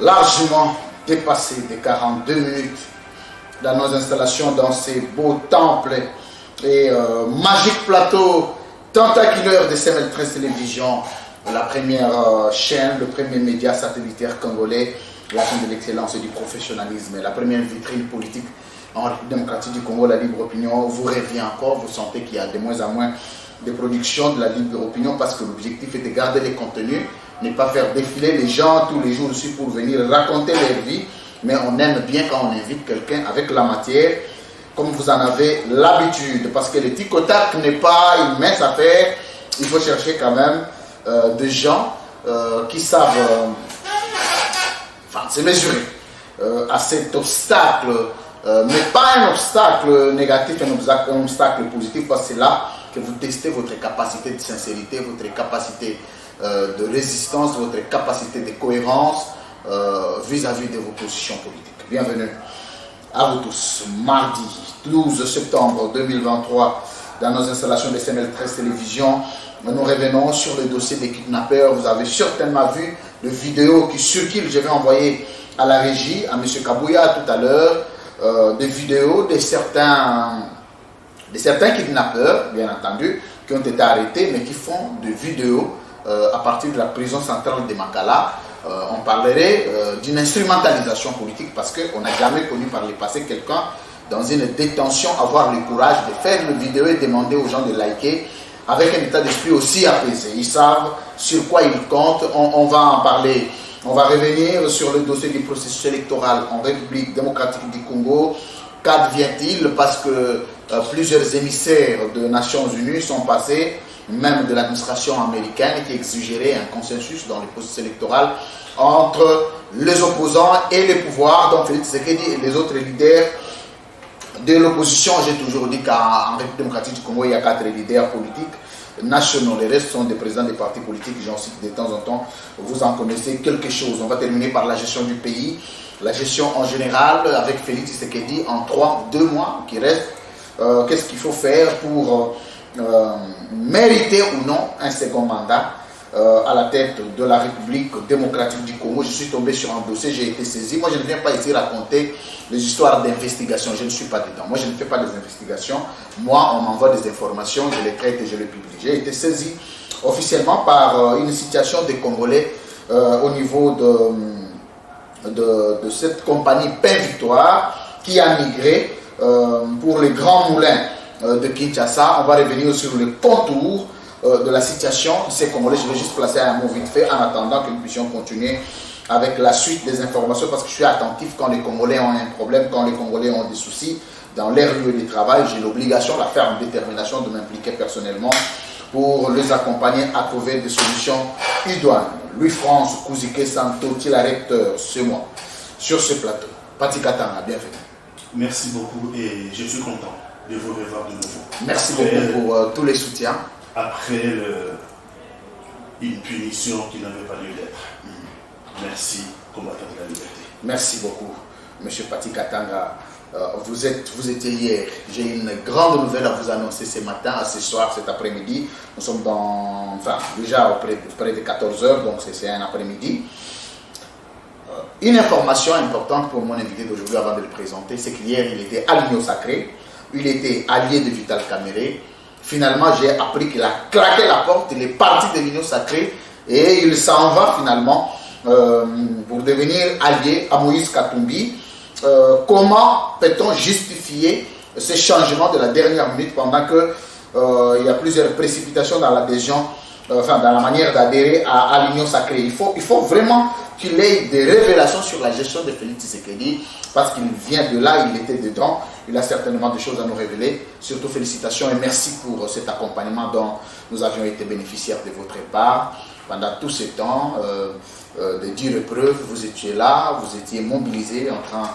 largement dépassé des 42 minutes dans nos installations, dans ces beaux temples et magiques plateaux tentaculaires de CML 13 Télévision, la première chaîne, le premier média satellitaire congolais, la chaîne de l'excellence et du professionnalisme, et la première vitrine politique en République démocratique du Congo, la libre opinion. Vous rêviez encore, vous sentez qu'il y a de moins en moins de production de la libre opinion parce que l'objectif est de garder les contenus, ne pas faire défiler les gens tous les jours aussi pour venir raconter leur vie, mais on aime bien quand on invite quelqu'un avec la matière, comme vous en avez l'habitude, parce que le tic-au-tac n'est pas une mince affaire. Il faut chercher quand même des gens qui savent se mesurer à cet obstacle, mais pas un obstacle négatif, un obstacle positif, parce que c'est là que vous testez votre capacité de sincérité, votre capacité de résistance, votre capacité de cohérence vis-à-vis de vos positions politiques. Bienvenue à vous tous. Mardi 12 septembre 2023, dans nos installations de CML 13 Télévision, nous revenons sur le dossier des kidnappeurs. Vous avez certainement vu le vidéo qui circule. Je vais envoyer à la régie, à M. Kabouya tout à l'heure, des vidéos de certains kidnappeurs, bien entendu, qui ont été arrêtés, mais qui font des vidéos à partir de la prison centrale de Makala. On parlerait d'une instrumentalisation politique parce qu'on n'a jamais connu par le passé quelqu'un dans une détention avoir le courage de faire une vidéo et demander aux gens de liker avec un état d'esprit aussi apaisé. Ils savent sur quoi ils comptent. On va en parler. On va revenir sur le dossier du processus électoral en République démocratique du Congo. Qu'advient-il? Parce que plusieurs émissaires de Nations Unies sont passés, même de l'administration américaine, qui exigerait un consensus dans le processus électoral entre les opposants et les pouvoirs, donc Félix Tshisekedi et les autres leaders de l'opposition. J'ai toujours dit qu'en République démocratique du Congo, il y a 4 leaders politiques nationaux. Les restes sont des présidents des partis politiques, j'en cite de temps en temps. Vous en connaissez quelque chose. On va terminer par la gestion du pays. La gestion en général, avec Félix Tshisekedi, en 2 mois qui restent. Qu'est-ce qu'il faut faire pour mériter ou non un second mandat à la tête de la République démocratique du Congo? Je suis tombé sur un dossier, j'ai été saisi. Moi, je ne viens pas ici raconter les histoires d'investigation. Je ne suis pas dedans. Moi, je ne fais pas des investigations. Moi, on m'envoie des informations, je les traite et je les publie. J'ai été saisi officiellement par une situation des Congolais au niveau de cette compagnie Pain Victoire qui a migré pour les grands moulins de Kinshasa. On va revenir sur le contour de la situation de ces Congolais. Je vais juste placer un mot vite fait en attendant que nous puissions continuer avec la suite des informations, parce que je suis attentif quand les Congolais ont un problème, quand les Congolais ont des soucis dans leur lieu de travail. J'ai l'obligation, la ferme détermination de m'impliquer personnellement pour les accompagner à trouver des solutions idoines. Louis-France Kouzike Santo, recteur, c'est moi, sur ce plateau. Pati Katanga, bienvenue. Merci beaucoup et je suis content de vous revoir de nouveau. Merci beaucoup pour tous les soutiens. Après une punition qui n'avait pas lieu d'être. Merci, combattant de la liberté. Merci beaucoup, M. Pati Katanga. Vous étiez hier. J'ai une grande nouvelle à vous annoncer ce matin, ce soir, cet après-midi. Nous sommes déjà près de 14 h, donc c'est un après-midi. Une information importante pour mon invité d'aujourd'hui avant de le présenter, c'est qu'hier, il était à l'Union Sacrée. Il était allié de Vital Kamerhe. Finalement, j'ai appris qu'il a claqué la porte, il est parti de l'Union Sacrée et il s'en va finalement pour devenir allié à Moïse Katumbi. Comment peut-on justifier ce changement de la dernière minute pendant qu'il y a plusieurs précipitations dans l'adhésion, dans la manière d'adhérer à l'Union Sacrée? Il faut vraiment qu'il ait des révélations sur la gestion de Félix Tshisekedi, parce qu'il vient de là, il était dedans, il a certainement des choses à nous révéler. Surtout félicitations et merci pour cet accompagnement dont nous avions été bénéficiaires de votre part pendant tous ces temps de dures épreuves. Vous étiez là, vous étiez mobilisés en train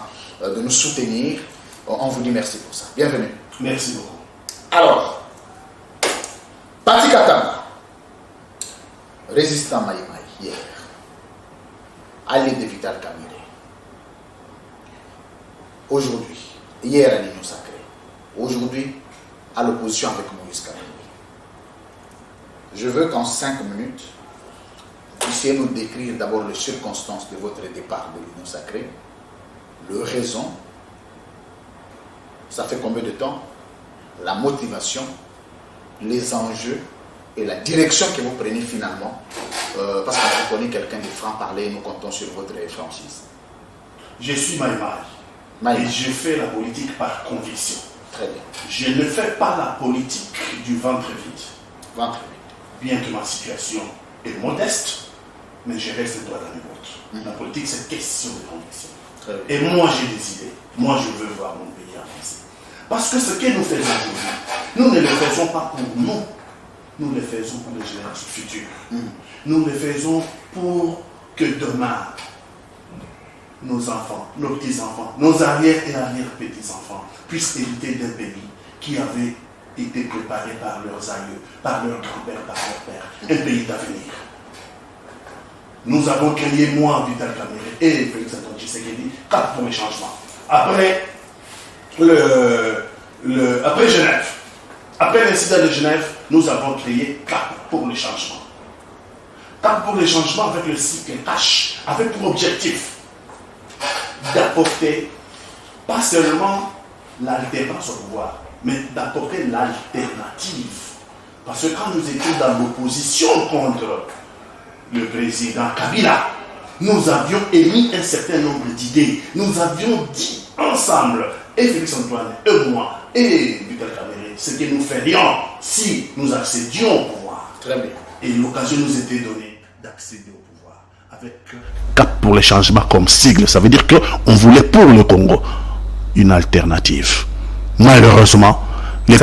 de nous soutenir. On vous dit merci pour ça. Bienvenue. Merci beaucoup. Alors, Pati Katanga, résistant Maïmaï, hier, allié de Vital Kamerhe. Aujourd'hui, hier à l'Union Sacrée, aujourd'hui à l'opposition avec Moïse Katumbi. Je veux qu'en 5 minutes, puissiez nous décrire d'abord les circonstances de votre départ de l'Union sacrée, le raison, ça fait combien de temps, la motivation, les enjeux et la direction que vous prenez finalement, parce qu'on vous connaît quelqu'un de franc-parler et nous comptons sur votre franchise. Je suis Maïmaï et je fais la politique par conviction. Très bien. Je ne fais pas la politique du ventre vide. Bien que ma situation est modeste, mais je reste droit dans les bottes. La politique, c'est question de conviction. Et moi, j'ai décidé, moi, je veux voir mon pays avancer. Parce que ce que nous faisons aujourd'hui, nous ne le faisons pas pour nous, nous le faisons pour les générations futures. Nous le faisons pour que demain, nos enfants, nos petits-enfants, nos arrière- et arrière-petits-enfants puissent hériter d'un pays qui avait été préparé par leurs aïeux, par leurs grands-pères, par leurs pères, un pays d'avenir. Nous avons créé, moi, Vital Kamerhe et Félix Antoine Tshisekedi, 4 pour les changements. Après Genève, après l'incident de Genève, nous avons créé 4 pour les changements. 4 pour les changements avec le cycle H, avec pour objectif d'apporter pas seulement l'alternance au pouvoir, mais d'apporter l'alternative. Parce que quand nous étions dans l'opposition contre le président Kabila, nous avions émis un certain nombre d'idées. Nous avions dit ensemble, et Félix Antoine, et moi, et Vital Kamerhe, ce que nous ferions si nous accédions au pouvoir. Très bien. Et l'occasion nous était donnée d'accéder au pouvoir avec Cap pour les changements comme sigle. Ça veut dire qu'on voulait pour le Congo une alternative. Malheureusement, le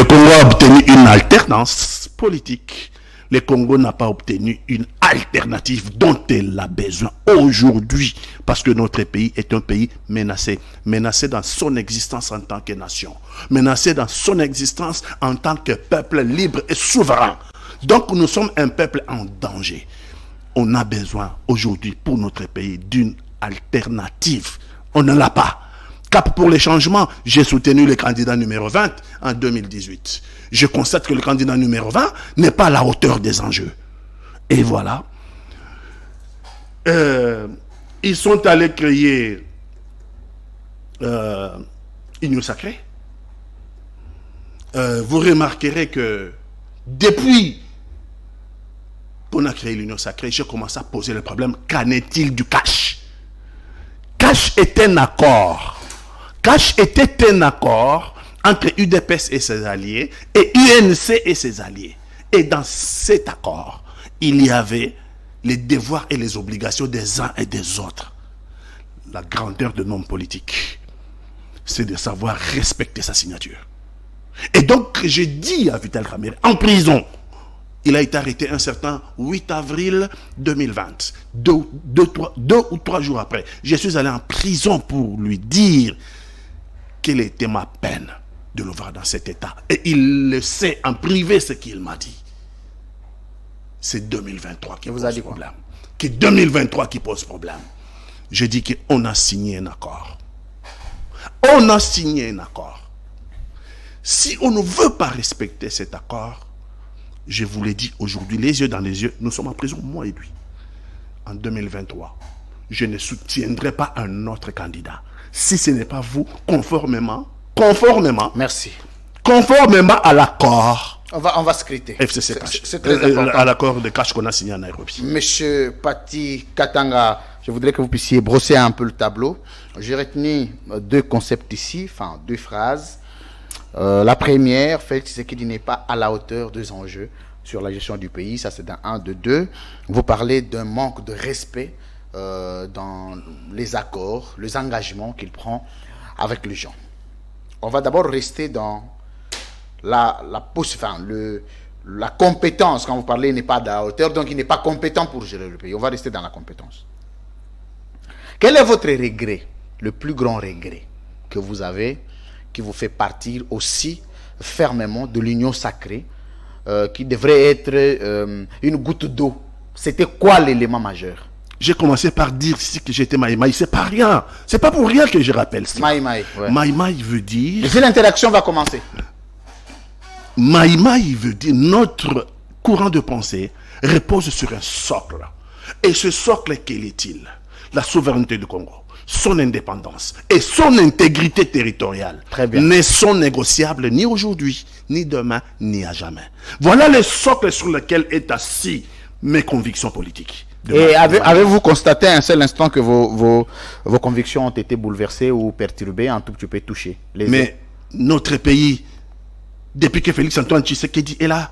Congo a obtenu une alternance politique. Le Congo n'a pas obtenu une alternative dont il a besoin aujourd'hui, parce que notre pays est un pays menacé. Menacé dans son existence en tant que nation. Menacé dans son existence en tant que peuple libre et souverain. Donc nous sommes un peuple en danger. On a besoin aujourd'hui pour notre pays d'une alternative. On ne l'a pas. Cap pour les changements, j'ai soutenu le candidat numéro 20 en 2018. Je constate que le candidat numéro 20 n'est pas à la hauteur des enjeux. Et voilà. Ils sont allés créer Union Sacrée. Vous remarquerez que depuis qu'on a créé l'Union Sacrée, j'ai commencé à poser le problème, qu'en est-il du cash? Cash est un accord. Cash était un accord entre UDPS et ses alliés et UNC et ses alliés. Et dans cet accord, il y avait les devoirs et les obligations des uns et des autres. La grandeur de l'homme politique, c'est de savoir respecter sa signature. Et donc, j'ai dit à Vital Kamerhe, en prison, il a été arrêté un certain 8 avril 2020. Deux ou trois jours après, je suis allé en prison pour lui dire quelle était ma peine de le voir dans cet état. Et il le sait en privé ce qu'il m'a dit. C'est 2023 qui pose problème. C'est 2023 qui pose problème. Je dis qu'on a signé un accord. On a signé un accord. Si on ne veut pas respecter cet accord, je vous l'ai dit aujourd'hui, les yeux dans les yeux, nous sommes en prison, moi et lui. En 2023, je ne soutiendrai pas un autre candidat. Si ce n'est pas vous, conformément, merci. Conformément à l'accord. On va scruter. FCC Cash. C'est très important. À l'accord de cash qu'on a signé à Nairobi. Monsieur Pati Katanga, je voudrais que vous puissiez brosser un peu le tableau. J'ai retenu 2 concepts ici, enfin 2 phrases. La première, Félix Tshisekedi n'est pas à la hauteur des enjeux sur la gestion du pays. Ça, c'est dans 1, de 2. Vous parlez d'un manque de respect dans les accords, les engagements qu'il prend avec les gens. On va d'abord rester dans la compétence. Quand vous parlez, il n'est pas à la hauteur, donc il n'est pas compétent pour gérer le pays. On va rester dans la compétence. Quel est votre regret, le plus grand regret que vous avez, qui vous fait partir aussi fermement de l'union sacrée, qui devrait être une goutte d'eau? C'était quoi l'élément majeur? J'ai commencé par dire ici que j'étais Maïmaï. C'est pas rien. C'est pas pour rien que je rappelle ça. Maïmaï, ouais. Maïmaï veut dire... Et puis l'interaction va commencer. Maïmaï veut dire, notre courant de pensée repose sur un socle. Et ce socle, quel est-il? La souveraineté du Congo, son indépendance et son intégrité territoriale ne sont négociables ni aujourd'hui, ni demain, ni à jamais. Voilà le socle sur lequel est assis mes convictions politiques. Et avez-vous constaté un seul instant que vos convictions ont été bouleversées ou perturbées, un tout petit peu touchées? Mais notre pays, depuis que Félix Antoine Tshisekedi est là,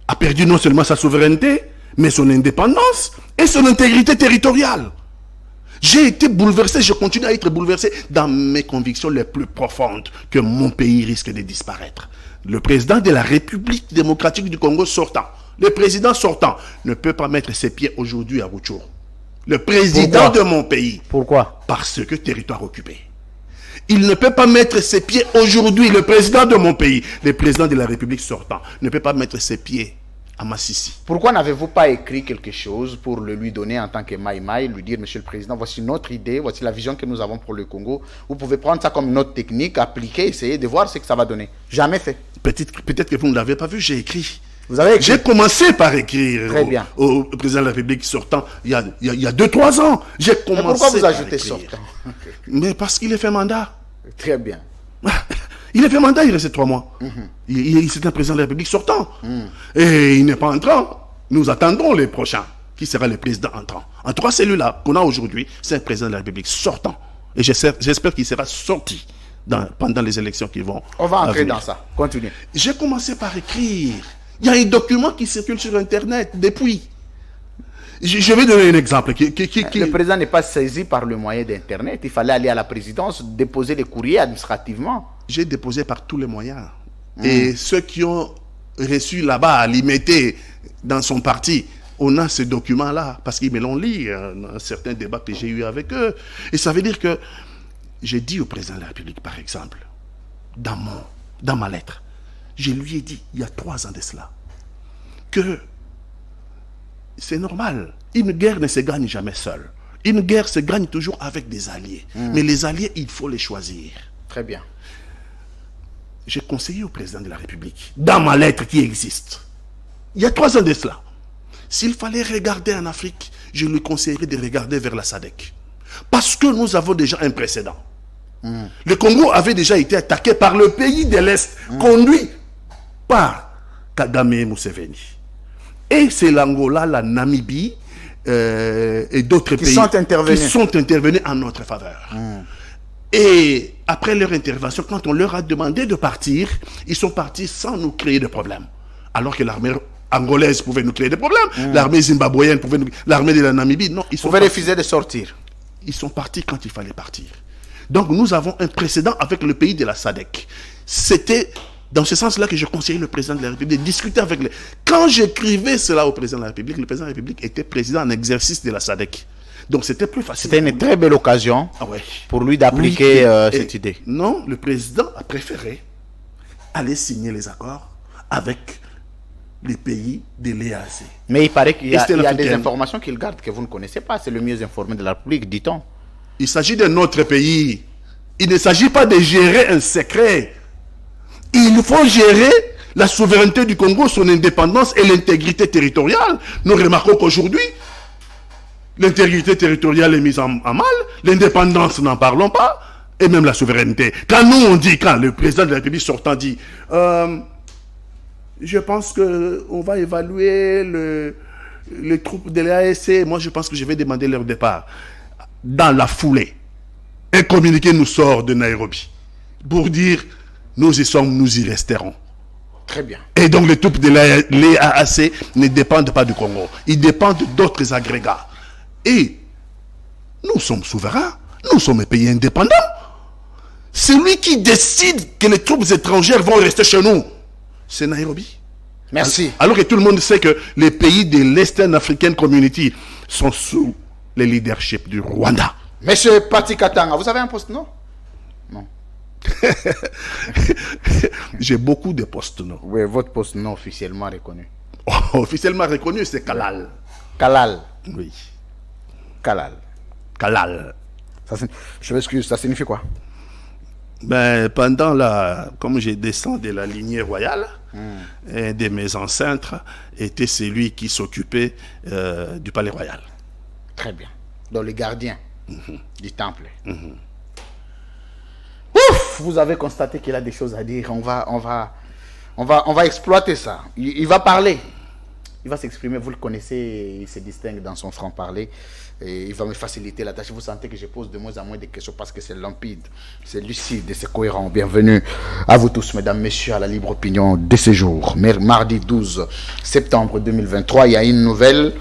a perdu non seulement sa souveraineté, mais son indépendance et son intégrité territoriale. J'ai été bouleversé, je continue à être bouleversé dans mes convictions les plus profondes que mon pays risque de disparaître. Le président de la République démocratique du Congo sortant, le président sortant, ne peut pas mettre ses pieds aujourd'hui à Rutshuru. Le président de mon pays. Pourquoi? Parce que territoire occupé. Il ne peut pas mettre ses pieds aujourd'hui, le président de mon pays, le président de la République sortant, ne peut pas mettre ses pieds à Massissi. Pourquoi n'avez-vous pas écrit quelque chose pour le lui donner en tant que Maïmaï, lui dire, Monsieur le Président, voici notre idée, voici la vision que nous avons pour le Congo. Vous pouvez prendre ça comme une autre technique, appliquer, essayer de voir ce que ça va donner. Jamais fait. Peut-être que vous ne l'avez pas vu, j'ai écrit. Vous avez écrit? J'ai commencé par écrire au président de la République sortant il y a 2-3 ans. J'ai commencé. Mais pourquoi vous ajoutez sortant? Mais parce qu'il est fait mandat. Très bien. Il a fait mandat, il restait 3 mois. C'est un président de la République sortant. Et il n'est pas entrant. Nous attendons les prochains, qui sera le président entrant. En tout cas, celui-là qu'on a aujourd'hui, c'est un président de la République sortant. Et j'espère qu'il sera sorti pendant les élections qui vont. On va entrer dans ça. Continuez. J'ai commencé par écrire. Il y a un document qui circule sur Internet depuis. Je vais donner un exemple. Le président n'est pas saisi par le moyen d'Internet. Il fallait aller à la présidence, déposer les courriers administrativement. J'ai déposé par tous les moyens. Et ceux qui ont reçu là-bas à l'IMT dans son parti, on a ce document-là, parce qu'ils me l'ont lu dans certains débats que j'ai eu avec eux. Et ça veut dire que j'ai dit au président de la République, par exemple, dans ma lettre, je lui ai dit, il y a 3 ans de cela, que c'est normal. Une guerre ne se gagne jamais seule. Une guerre se gagne toujours avec des alliés. Mais les alliés, il faut les choisir. Très bien. J'ai conseillé au président de la République, dans ma lettre qui existe, il y a 3 ans de cela, s'il fallait regarder en Afrique, je lui conseillerais de regarder vers la SADC. Parce que nous avons déjà un précédent. Le Congo avait déjà été attaqué par le pays de l'Est, conduit par Kagame Museveni. Et c'est l'Angola, la Namibie et d'autres pays qui sont intervenus en notre faveur. Et après leur intervention, quand on leur a demandé de partir, ils sont partis sans nous créer de problème. Alors que l'armée angolaise pouvait nous créer des problèmes, l'armée zimbabwéenne pouvait nous... l'armée de la Namibie, non. Ils pouvaient refuser de sortir. Ils sont partis quand il fallait partir. Donc nous avons un précédent avec le pays de la SADC. C'était dans ce sens-là que je conseillais le président de la République de discuter avec les... Quand j'écrivais cela au président de la République, le président de la République était président en exercice de la SADC. Donc c'était plus facile. C'était une très belle occasion pour lui d'appliquer cette idée. Non, le président a préféré aller signer les accords avec les pays de l'EAC. Mais il paraît qu'il y a des informations qu'il garde que vous ne connaissez pas. C'est le mieux informé de la République, dit-on. Il s'agit de notre pays. Il ne s'agit pas de gérer un secret. Il faut gérer la souveraineté du Congo, son indépendance et l'intégrité territoriale. Nous remarquons qu'aujourd'hui, l'intégrité territoriale est mise en mal, l'indépendance, n'en parlons pas, et même la souveraineté. Quand nous on dit, quand le président de la République sortant dit, je pense qu'on va évaluer les troupes de l'ASC, moi je pense que je vais demander leur départ. Dans la foulée, un communiqué nous sort de Nairobi pour dire, nous y sommes, nous y resterons. Très bien. Et donc les troupes de l'AAC ne dépendent pas du Congo, ils dépendent d'autres agrégats. Et nous sommes souverains, nous sommes un pays indépendant. Celui qui décide que les troupes étrangères vont rester chez nous, c'est Nairobi. Merci. Alors que tout le monde sait que les pays de l'Eastern African Community sont sous le leadership du Rwanda. Monsieur Pati Katanga, vous avez un poste, non? Non. J'ai beaucoup de postes, non. Oui, votre poste non officiellement reconnu. Officiellement reconnu, c'est Kalal. Kalal. Oui. Kalal. Kalal. Je m'excuse, ça signifie quoi? Ben, pendant comme j'ai descendu de la lignée royale, un de mes ancêtres était celui qui s'occupait du palais royal. Très bien. Donc les gardiens du temple. Ouf, vous avez constaté qu'il a des choses à dire. On va exploiter ça. Il va parler. Il va s'exprimer. Vous le connaissez. Il se distingue dans son franc-parler. Et il va me faciliter la tâche. Vous sentez que je pose de moins en moins de questions parce que c'est limpide, c'est lucide et c'est cohérent. Bienvenue à vous tous, mesdames, messieurs, à la libre opinion de ce jour. Mardi 12 septembre 2023, il y a une nouvelle.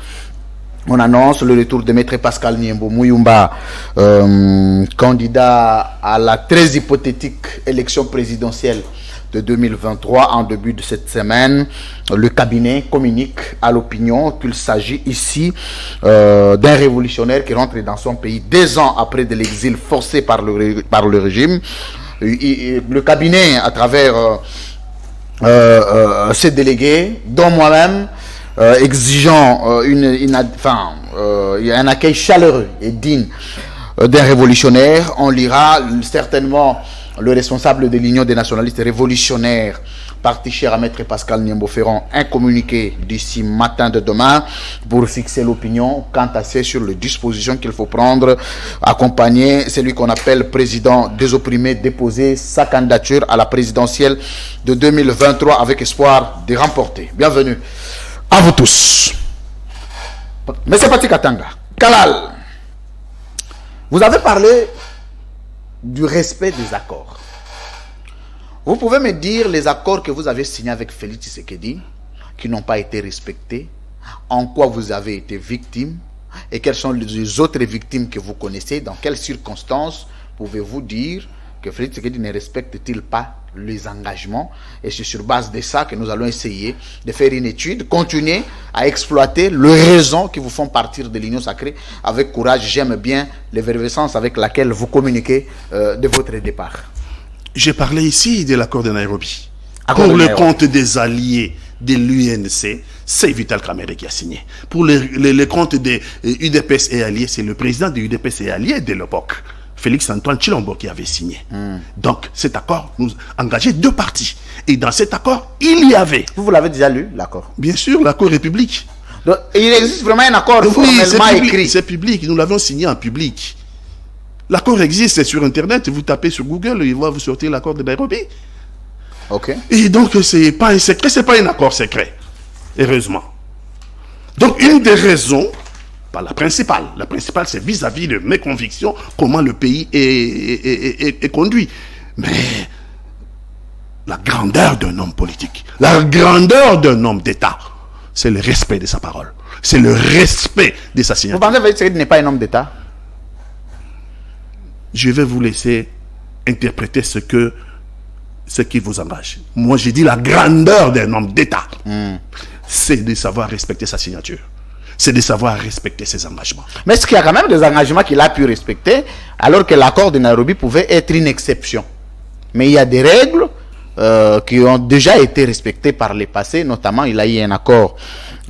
On annonce le retour de Maître Pascal Niembo Muyumba, candidat à la très hypothétique élection présidentielle de 2023. En début de cette semaine, le cabinet communique à l'opinion qu'il s'agit ici d'un révolutionnaire qui rentre dans son pays 2 ans après de l'exil forcé par le régime. Le cabinet, à travers ses délégués, dont moi-même, exigeant un accueil chaleureux et digne d'un révolutionnaire. On lira certainement le responsable de l'Union des nationalistes révolutionnaires, parti cher à Maître Pascal Niembo Ferron, un communiqué d'ici matin de demain pour fixer l'opinion quant à sur les dispositions qu'il faut prendre, accompagner celui qu'on appelle président des opprimés, déposer sa candidature à la présidentielle de 2023 avec espoir de remporter. Bienvenue à vous tous. Mais c'est Pati Katanga. Kalal, vous avez parlé du respect des accords. Vous pouvez me dire les accords que vous avez signés avec Félix Tshisekedi qui n'ont pas été respectés, en quoi vous avez été victime et quelles sont les autres victimes que vous connaissez, dans quelles circonstances pouvez-vous dire que Félix Tshisekedi ne respecte-t-il pas les engagements, et c'est sur base de ça que nous allons essayer de faire une étude, continuer à exploiter les raisons qui vous font partir de l'Union sacrée avec courage. J'aime bien l'effervescence avec laquelle vous communiquez de votre départ. J'ai parlé ici de l'accord de Nairobi. Pour le compte des alliés de l'UNC, c'est Vital Kamerhe qui a signé. Pour le compte des UDPS et alliés, c'est le président de UDPS et alliés de l'époque, Félix Antoine Tshilombo, qui avait signé. Donc cet accord nous engageait 2 parties. Et dans cet accord, il y avait... Vous l'avez déjà lu, l'accord? Bien sûr, l'accord est public. Donc, il existe vraiment un accord formellement écrit. C'est public, nous l'avons signé en public. L'accord existe sur Internet, vous tapez sur Google, il va vous sortir l'accord de Nairobi. Ok. Et donc, c'est pas un secret, c'est pas un accord secret. Heureusement. Donc, une des raisons... Pas la principale. La principale, c'est vis-à-vis de mes convictions, comment le pays est conduit. Mais la grandeur d'un homme politique, la grandeur d'un homme d'État, c'est le respect de sa parole. C'est le respect de sa signature. Vous pensez que Tshisekedi n'est pas un homme d'État? Je vais vous laisser interpréter ce qui vous engage. Moi, j'ai dit la grandeur d'un homme d'État. C'est de savoir respecter sa signature. C'est de savoir respecter ses engagements. Mais est-ce qu'il y a quand même des engagements qu'il a pu respecter, alors que l'accord de Nairobi pouvait être une exception? Mais il y a des règles qui ont déjà été respectées par le passé, notamment il y a eu un accord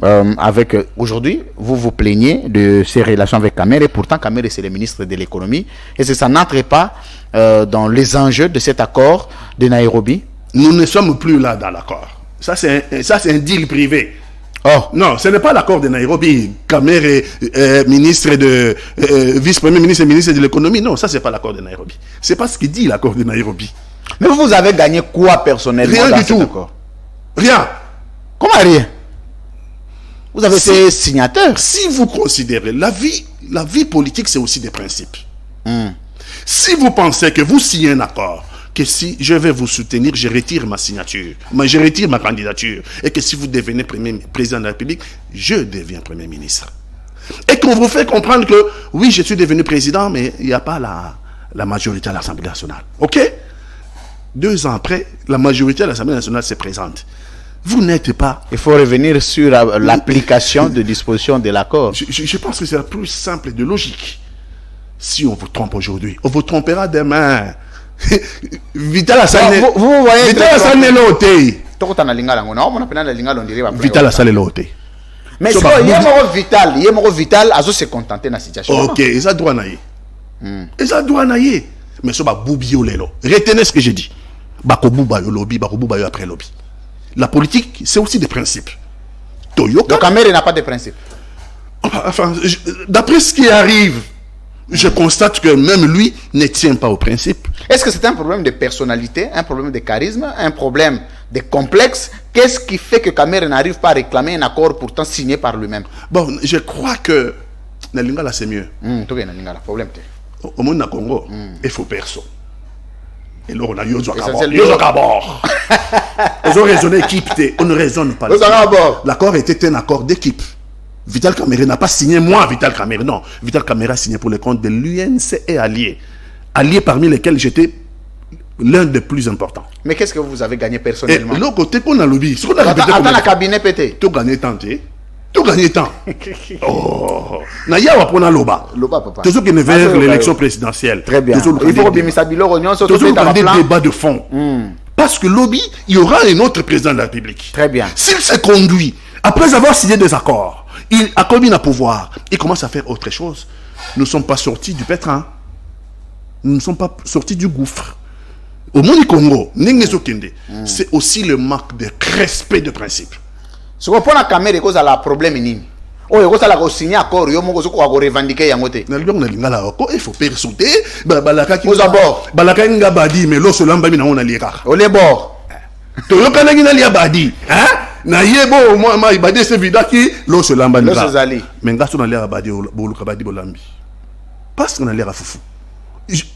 avec... Aujourd'hui, vous vous plaignez de ses relations avec Kamerhe, et pourtant Kamerhe c'est le ministre de l'économie, et ça n'entre pas dans les enjeux de cet accord de Nairobi. Nous ne sommes plus là dans l'accord. Ça c'est un deal privé. Oh. Non, ce n'est pas l'accord de Nairobi. Kamerhe est ministre de vice-premier ministre et ministre de l'économie. Non, ça c'est pas l'accord de Nairobi. C'est pas ce qu'il dit l'accord de Nairobi. Mais vous avez gagné quoi personnellement? Rien dans du cet tout. accord? Rien. Comment rien? Vous avez été signateur. Si vous considérez la vie politique, c'est aussi des principes. Si vous pensez que vous signez un accord, que si je vais vous soutenir, je retire ma signature, je retire ma candidature, et que si vous devenez président de la République, je deviens Premier ministre. Et qu'on vous fait comprendre que, oui, je suis devenu président, mais il n'y a pas la majorité à l'Assemblée nationale. OK? 2 ans après, la majorité à l'Assemblée nationale se présente. Vous n'êtes pas... Il faut revenir sur l'application de dispositions de l'accord. Je pense que c'est la plus simple de logique. Si on vous trompe aujourd'hui, on vous trompera demain. Vital Assane vous voyez Vital Assane est loté. Vital Assane est loté. Mais c'est Vital, Vital, azo se contenter dans la situation. Ok, ça doit naïe. Ça doit naïe. Mais ce Boubio lelo. Retenez ce que j'ai dit. Bakobouba yo lobby, Bakobouba yo après lobby. La politique, c'est aussi des principes. Toyoka. Donc Kamere n'a pas de principe. Enfin, d'après ce qui arrive, je constate que même lui ne tient pas aux principes. Est-ce que c'est un problème de personnalité, un problème de charisme, un problème de complexe? Qu'est-ce qui fait que Kamere n'arrive pas à réclamer un accord pourtant signé par lui-même? Bon, je crois que Nalingala c'est mieux. Problème. Au monde du Congo, il faut personne. Et là, on a Yozo Essentiellement. Kabor. Ils ont raisonné équipe, on ne raisonne pas. L'accord était un accord d'équipe. Vital Kamerhe n'a pas signé, moi, Vital Kamerhe, non. Vital Kamerhe a signé pour le compte de l'UNC et alliés. Alliés parmi lesquels j'étais l'un des plus importants. Mais qu'est-ce que vous avez gagné personnellement? Et l'autre côté, qu'on a lobby. Ce qu'on a répété. Attends, la cabinet pété. Tout gagné tant, tout gagné tant. Oh. Naïa pour na loba. Loba, papa. Toujours qu'il ne vers l'élection présidentielle. Très bien. Il faut que Sabilo Rognon soit toujours des débats de fond. Parce que lobby, il y aura un autre président de la République. Très bien. S'il se conduit, après avoir signé des accords, il a combien de pouvoir, il commence à faire autre chose. Nous ne sommes pas sortis du pétrin. Nous ne sommes pas sortis du gouffre. Au monde du Congo, c'est aussi le manque de respect de principe. Ce qu'on prend la caméra, c'est un problème. Oh, il faut signer un accord, il faut revendiquer. Il faut persauter. D'abord. Balaka badi, mais l'eau se lamba mina on a lié. On est bon. Toyoka na lié badi. Hein? Na yebo moi ibadi c'est vidaki l'eau se lamba ni. L'eau se zali. Mais ngaso na lié badi boluka badi bolambi. Parce qu'on a lié foufou.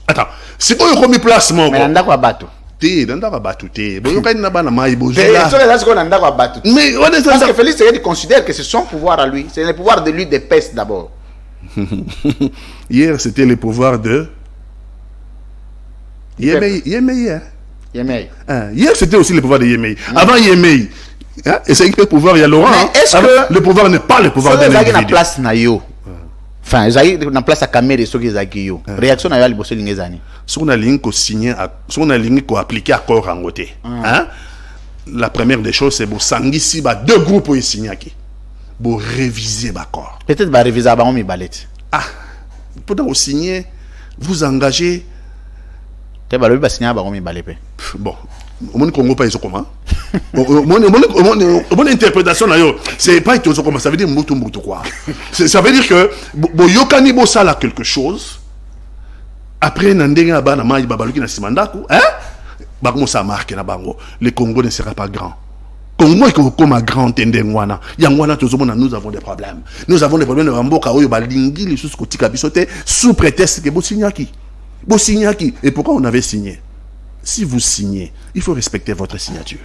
Attends, c'est quoi le placement? Mais nanda kwa batu. Nanda kwa batu te. Boyoka na bana mai bozula. C'est qu'on nanda kwa batu. Mais on est parce que Félix Tshisekedi considère que c'est son pouvoir à lui, c'est le pouvoir de lui de peste d'abord. Hier, c'était le pouvoir de Yemei. Hier, c'était aussi le pouvoir de Yemei. Avant Yemei, et c'est le pouvoir, il y a Laurent. Est-ce que le pouvoir n'est pas le pouvoir de l'individu? Na place na yo. Enfin, na place à caméra ce qu'ils ont réaction na yo ali bosso lingezani. Si on a ligne ko signer, si on a ligne ko appliquer accord en côté. Hein? La première des choses c'est bo sangisi ba deux groupes pour signer qui. Bo réviser l'accord. Peut-être ba réviser ba on mi balette. Ah, pour signer, vous engagez. Te ba ba signer ba on mi balette. Bon. Au monde Congo pas comment? Mon interprétation là c'est pas comment ça veut dire mutu quoi. Ça veut dire que bo yokani bo sala quelque chose après nandenge ba na mai babaluki na simandaku hein ba comment ça marque na bango le Congo ne sera pas grand. Congo est comme un grand tendengwana yangwana tozomona nous avons des problèmes de mboka oyo balingi les choses kotika bisote sous prétexte que bo signaki et pourquoi on avait signé? Si vous signez, il faut respecter votre signature.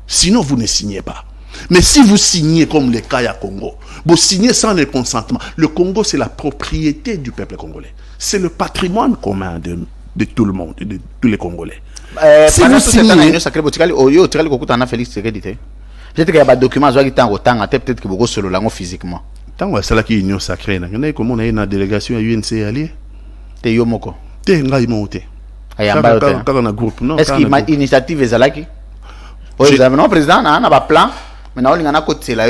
Sinon, vous ne signez pas. Mais si vous signez comme le cas à Congo, vous signez sans le consentement. Le Congo, c'est la propriété du peuple congolais. C'est le patrimoine commun de tout le monde, de tous les Congolais. Si vous signez... Peut-être qu'il y a des documents qui sont peut-être que vous solo lango physiquement. Tant que c'est là qui est union sacrée, il y en a comme on a une délégation à UNC allié. Te yomoko. Te ngai monté. Est-ce qu'il y a une initiative ezalaki? Non, président, on a un plan, mais on a un côté là,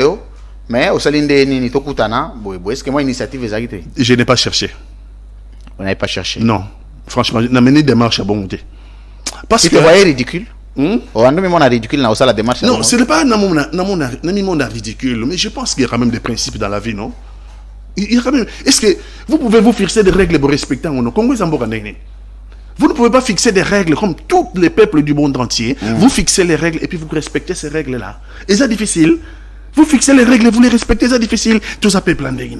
mais au salin de Nini Tokutana, est-ce que moi initiative ezalaki? Je n'ai pas cherché. Vous n'avez pas cherché? Non, franchement, on a mené des marches à bon côté. Parce que vous voyez ridicule? On a ridicule dans la démarche. Non, ce n'est pas un ridicule, mais je pense qu'il y a quand même des principes dans la vie, non? Il y a quand même. Est-ce que vous pouvez vous fixer des règles pour respecter en Congo? Vous ne pouvez pas fixer des règles comme tous les peuples du monde entier. Vous fixez les règles et puis vous respectez ces règles-là. Et c'est difficile. Vous fixez les règles et vous les respectez, c'est difficile. Tout ça peut planer.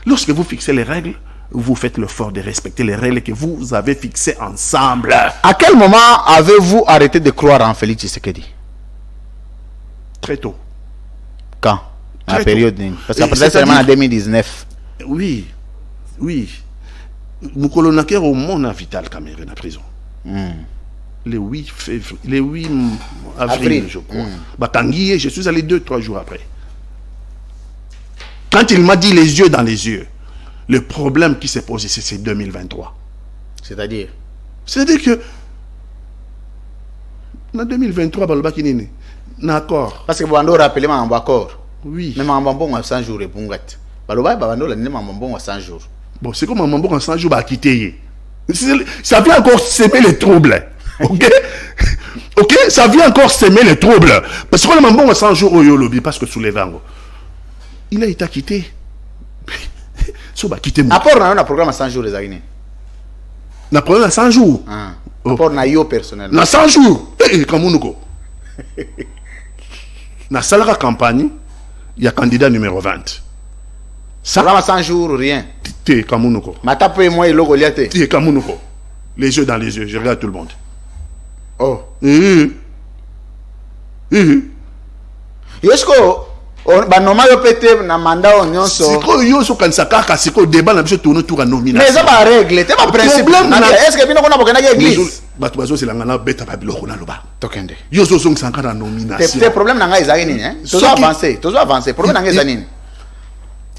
Lorsque vous fixez les règles, vous faites l'effort de respecter les règles que vous avez fixées ensemble. À quel moment avez-vous arrêté de croire en Félix Tshisekedi? Très tôt. Quand? À la période. Parce qu'après ça, c'est seulement en 2019. Oui. Nous colonnaqueurs au monde à Vital Kamerhe en prison. Le 8 février, le 8 avril, je crois. Batanguier, je suis allé 2-3 jours après. Quand il m'a dit les yeux dans les yeux, le problème qui s'est posé, c'est 2023. C'est-à-dire que en 2023, Balbakinine, d'accord. Parce que vous avez rappelé mon accord. Oui. Mais mon bon à 100 jours et Bungat. Baloba, Babando, la Mambo à 100 jours. Bon, c'est comme un mambo en 100 jours, bah, quitter. Ça vient encore semer les troubles. Ok? Ok? Ça vient encore semer les troubles. Parce que le moment 100 jours au lobby, parce que sous les vangos, il a été quitté. So, bah, quitter moi. Apport na un programme à 100 jours les agnes. Na problème à 100 jours. Apport na yo personnellement. Na 100 jours. Comme on na salara campagne, il y a candidat numéro 20. Ça Programme à 100 jours rien. t'es comme on Mata pe moi il logo liate. T'es comme on les yeux dans les yeux, je regarde tout le monde. Oh. Est-ce que banoma yo pété na mandat on nyonso. Siko yo so kanisa kaka siko débat na biso tourner tour à nomination. Mais ça va règle, c'est pas principe. Est-ce que bino kona bokena ke église? Bato bazo c'est la ngana beta ba biloko na loba. Tokende. Yo so so sanka na nomination. Tes problème na nga ezali nini hein? Tozo avancer. Problème na nga ezali nini?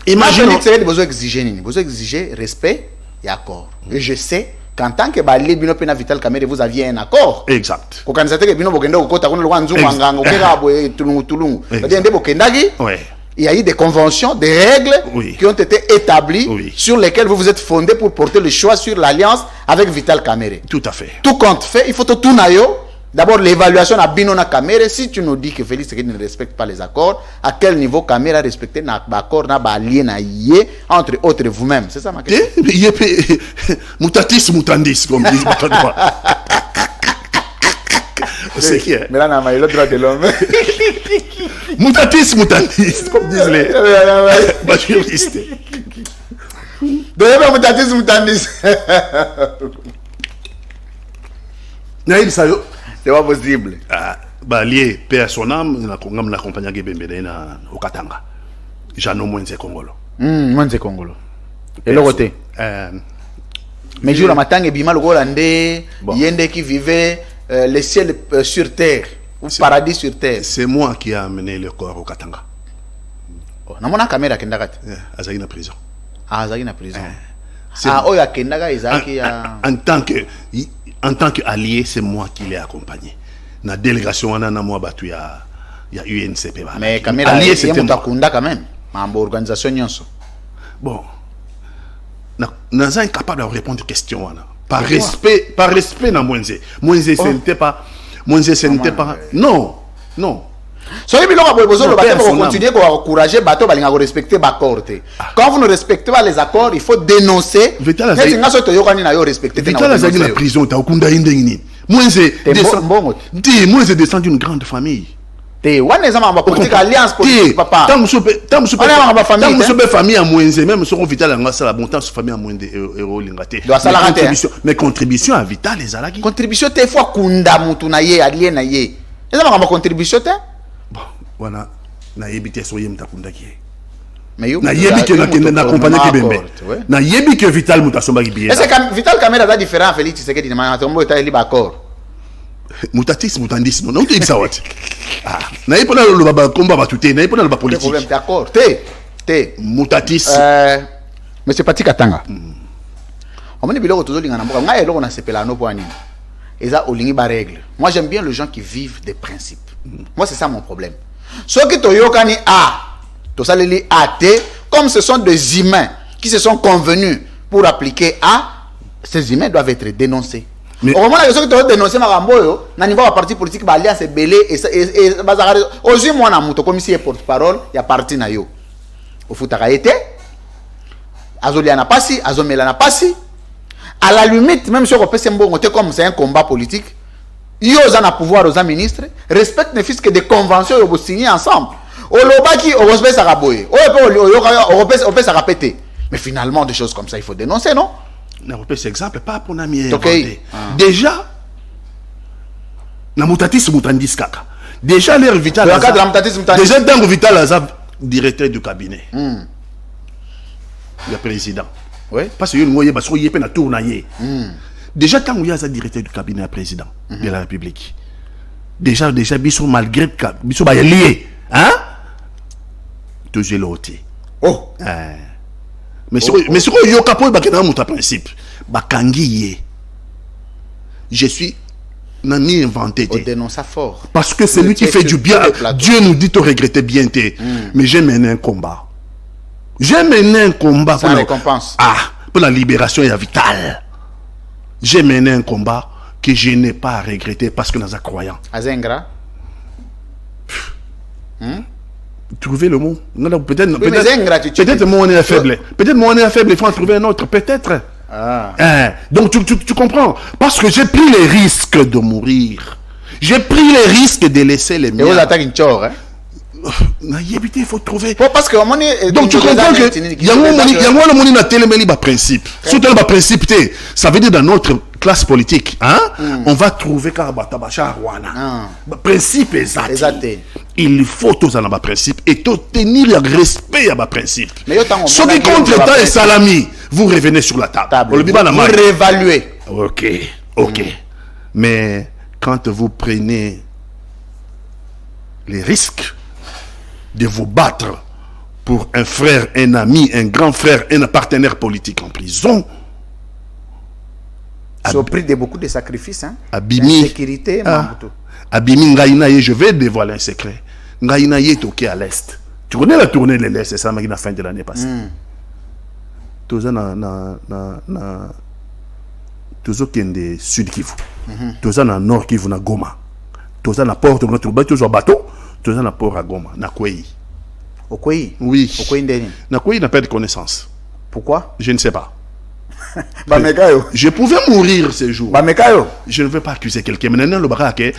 Imaginez que vous besoin exiger nini? Vous exiger respect et accord. Et je sais qu'en tant que balé bino pena Vital Kamerhe vous aviez un accord. exact. Ko kanisa te ke bino bokenda ko kota kuna lwa nzungu nganga okera boye tulungu. C'est-à-dire ndé bokendaki. Ouais. Il y a eu des conventions, des règles qui ont été établies sur lesquelles vous vous êtes fondé pour porter le choix sur l'alliance avec Vital Kamerhe. Tout à fait. Tout compte fait, il faut tout nayo. D'abord l'évaluation à Binona Kamerhe. Si tu nous dis que Félix Tshisekedi ne respecte pas les accords, à quel niveau Kamerhe a respecté l'accord na allié na yé entre autres vous-même? C'est ça ma question. Mutatis mutandis comme disent Batois. C'est qui est? Mais là, on a le droit de l'homme. Mutatis mutandis comme disent les juristes. De mutatis mutandis. Naïb Sayo. C'est pas possible. Bah lié père son âme na kongam na compagnie Gebembele na Okatanga. Jano Mwenze Kongolo. Mwenze Kongolo. Et le côté. Mais jour à matin et bima le Hollandais, yende qui vivait le ciel sur terre ou paradis sur terre. C'est moi qui ai amené le corps au Katanga. Oh, na mona caméra kendakat. Azaki na prison. Ah, Azaki na prison. Ah, oh ya kendaga Izaki en tant qu'allié, c'est moi qui l'ai accompagné. La délégation, on a moi battu, il y a UNCP. Mais caméra, allié, c'était moi quand même. Membre organisation nyonso. Bon, nous sommes incapables de répondre aux questions. Par respect, na Mwenze. Mwenze, ce n'était pas. Mwenze, ce n'était pas. Non. Soyez bien là, vous continuez à encourager bateau à respecter les accords. Quand vous ne respectez pas les accords, il faut dénoncer. Vital Azali na prison, ta okunda indengini. Mwenze descend d'une grande famille. Politique alliance politique papa. Tant famille à Mwenze, même si on Vital a la bonté sur famille à Mwenze lingate. Mais contribution à Vital les alaki. Contribution te fois kunda mutu na ye allié na ye. Eza ma contribution te. Bon, voilà, na yebite soye mtakunda ki. Mais yo na yebi que na compagnie Kebembe. Na yebi que Vital mutasomba ki biye. Est-ce que Vital Kamerhe a différent Félix Tshisekedi na matombo eta liba accord. Mutatis mutandis non tu dis ça what. Ah, na yepona lo baba combat batuté, na yepona lo ba politique. Problème d'accord. Te mutatis. Monsieur Pati Katanga. On m'a dit biloko tozo linga na mboka nga eloko na sepela no poani. Eza olingi ba règle. Moi j'aime bien les gens qui vivent des principes. Moi c'est ça mon problème. Ceux qui toyokani to saleli comme ce sont des humains qui se sont convenus pour appliquer ces humains doivent être dénoncés. Au moment où ceux qui ont dénoncé Maramboyo, na niveau parti politique ba alliance belé et bazarre aujourd'hui moi na muto comme si porte-parole il y a parti na yo. Au futaka été Azolia na pasi, Azomela na pasi. À la limite, même si on peut s'embongoter comme c'est un combat politique, ils ont un pouvoir aux ministres, respectent ne fût que des conventions qu'ils ont signées ensemble. Au Lobaki, au respect ça raboye. Au respect ça répéter. Mais finalement, des choses comme ça, il faut dénoncer, non? On c'est exemple, pas pour nami. Déjà, na mutatis mutandis kaka. Déjà, l'air Vital. Déjà, dans le Vital Azab, directeur du cabinet. Le président. Oui. Parce que nous avons tourné. Déjà, quand vous êtes directeur du cabinet président de la République, déjà, bisous malgré bisous lié, hein? Toujours l'autre. Oh. Mais ce que yo capo bakena mon principe, bakangi. Je suis ni inventé. On dénonce ça fort. Parce que c'est lui qui fait du bien. Dieu nous dit de regretter bien. Mais j'ai mené un combat. J'ai mené un combat pour la récompense. Pour la libération et la Vital. J'ai mené un combat que je n'ai pas à regretter parce que nous sommes croyants. Azengra. Trouvez le mot. Peut-être Peut-être mon est faible. Peut-être mon est faible, il faut en trouver un autre. Peut-être. Donc tu comprends. Parce que j'ai pris les risques de mourir. J'ai pris les risques de laisser les miens. Et vous attaquez une chore, hein? Il faut trouver. Parce que donc tu comprends que il y a un monde na téléméli ba principe. Surtout le principe ça veut dire dans notre classe politique, hein, on va trouver karabata bacha rwana. Principe exact. Il faut tous en avoir principe et tenir le respect à ma principe. Ce qui contre temps et salami, vous revenez sur la table. Vous réévaluez. OK. Mais quand vous prenez les risques de vous battre pour un frère, un ami, un grand frère, un partenaire politique en prison. C'est au prix de beaucoup de sacrifices, hein? Abimi. Sécurité, Abimi Ngaïnaye, je vais dévoiler un secret. Ngaïnaye est OK à l'Est. Tu connais la tournée de l'Est, c'est ça, à la fin de l'année passée. Tout ça, tout ça qui est de Sud Kivu. Tout ça, dans Nord Kivu, na Goma. Tout ça, na Porte, on a trouvé toujours bateau. Tout ça, na Port à Goma, na Kwei. Au Kwei? Oui. Au Kwei Ndeni? Na Kwei n'a pas de connaissance. Pourquoi? Je ne sais pas. Je pouvais mourir ce jour. Je ne veux pas accuser quelqu'un. Mais maintenant, le barak est.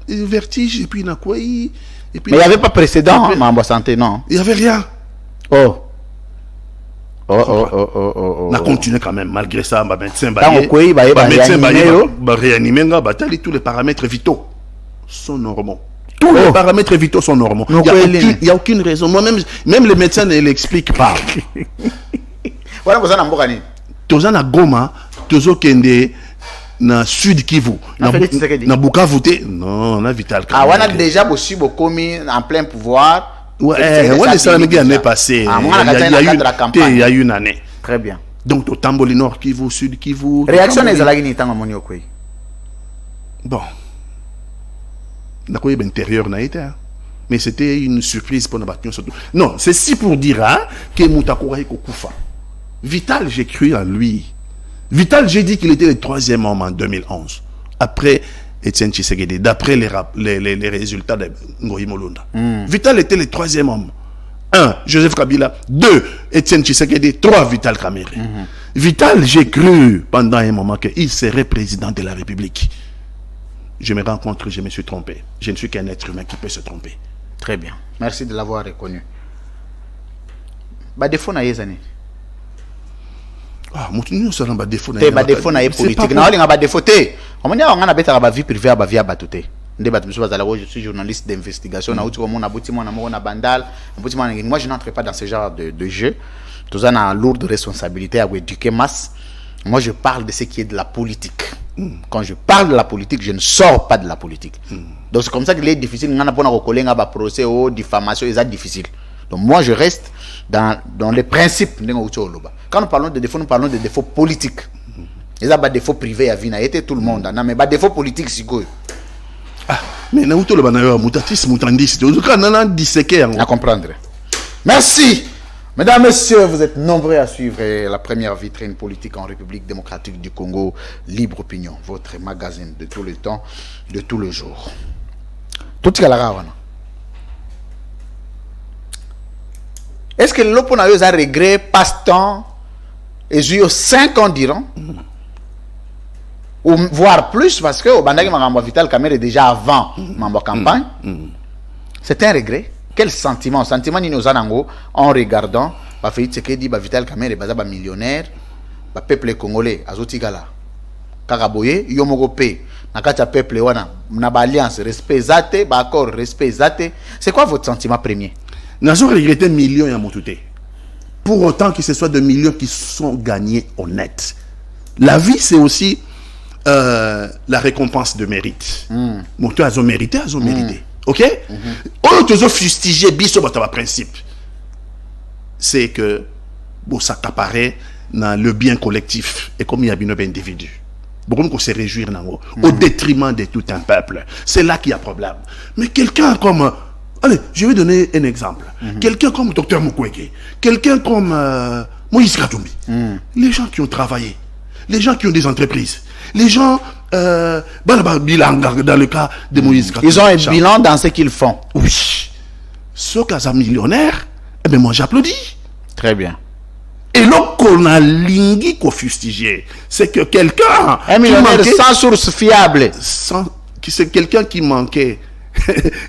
Vertige, et puis na Kwei. Mais il n'y avait pas précédent, Mambo Santé, non? Il n'y avait rien. On a continué quand même, malgré ça, ma médecin va réanimer, tous les paramètres vitaux sont normaux. Tous les paramètres vitaux sont normaux. Il n'y a aucune raison. Moi-même, même les médecins ne l'expliquent pas. Toza na Goma, tozo kende na Sud Kivu, na Bukavu, non, na Vital. On a déjà possible commis en plein pouvoir. Ouais, ça l'année passée. Il y a une année. Très bien. Donc, au Tamboli Nord Kivu, Sud Kivu. Réaction des Alagini tant à Moniokwe. Bon. D'accord, intérieur n'a été. Mais c'était une surprise pour nous battre surtout. Non, c'est si pour dire que Moutakura est Kokufa. Vital, j'ai cru en lui. Vital, j'ai dit qu'il était le 3e homme en 2011. Après Etienne Tshisekedi, d'après les résultats de Ngoyi Molunda. Vital était le 3e homme. 1, Joseph Kabila. 2, Etienne Tshisekedi. 3, Vital Kamerhe. Vital, j'ai cru pendant un moment qu'il serait président de la République. Je me rends compte que je me suis trompé. Je ne suis qu'un être humain qui peut se tromper. Très bien. Merci de l'avoir reconnu. Défaut na yezani. Nous sommes défaut na politique. On a bêta ba vie privée ba vie batute. Je suis journaliste d'investigation. Moi, je n'entre pas dans ce genre de jeu. Tout ça a une lourde responsabilité à éduquer masse. Moi, je parle de ce qui est de la politique. Quand je parle de la politique, je ne sors pas de la politique. Donc, c'est comme ça qu'il est difficile. On a pas procès ou diffamation, c'est difficile. Donc, moi, je reste dans les principes. Quand nous parlons de défauts, nous parlons de défauts politiques. Il y a des défauts privés à Vina. Tout le monde. Mais des défauts politiques, c'est quoi? Mais nous avons à comprendre. Merci. Mesdames, Messieurs, vous êtes nombreux à suivre la première vitrine politique en République démocratique du Congo, Libre Opinion, votre magazine de tout le temps, de tout le jour. Tout ce qu'il y a là. Est-ce que l'opposition a regret passe-temps et joué 5 ans d'Iran? Ou voire plus, parce que au Bandagi Marambo Vital Kamerhe est déjà avant ma campagne. C'est un regret. Quel sentiment? Sentiment ni nos anango en regardant Félix Tshisekedi Vital Kamerhe baza millionnaire, peuple congolais azotigala. Karaboye yomogope nakata peuple wana na alliance respect zate ba accord respect zate. C'est quoi votre sentiment premier? Nous regretté millions à Moutouté. Pour autant que ce soit des millions qui sont gagnés honnêtes. La vie, c'est aussi la récompense de mérite. Moutouté a mérité, Ok? Autre fustigé, biso bataba principe. C'est que bon, ça t'apparaît dans le bien collectif et comme il y a bien un individu. Beaucoup qu'on se réjouir au détriment de tout un peuple. C'est là qu'il y a problème. Mais quelqu'un comme allez, je vais donner un exemple. Quelqu'un comme Dr Mukwege, quelqu'un comme Moïse Katumbi, les gens qui ont travaillé, les gens qui ont des entreprises, les gens, bilan dans le cas de Moïse Katumbi. Ils ont un bilan dans ce qu'ils font. Oui. Ceux qui sont millionnaires, eh bien moi j'applaudis. Très bien. Et là qu'on a lingui qu'on fustigé, c'est que quelqu'un... Un millionnaire sans source fiable. C'est quelqu'un qui manquait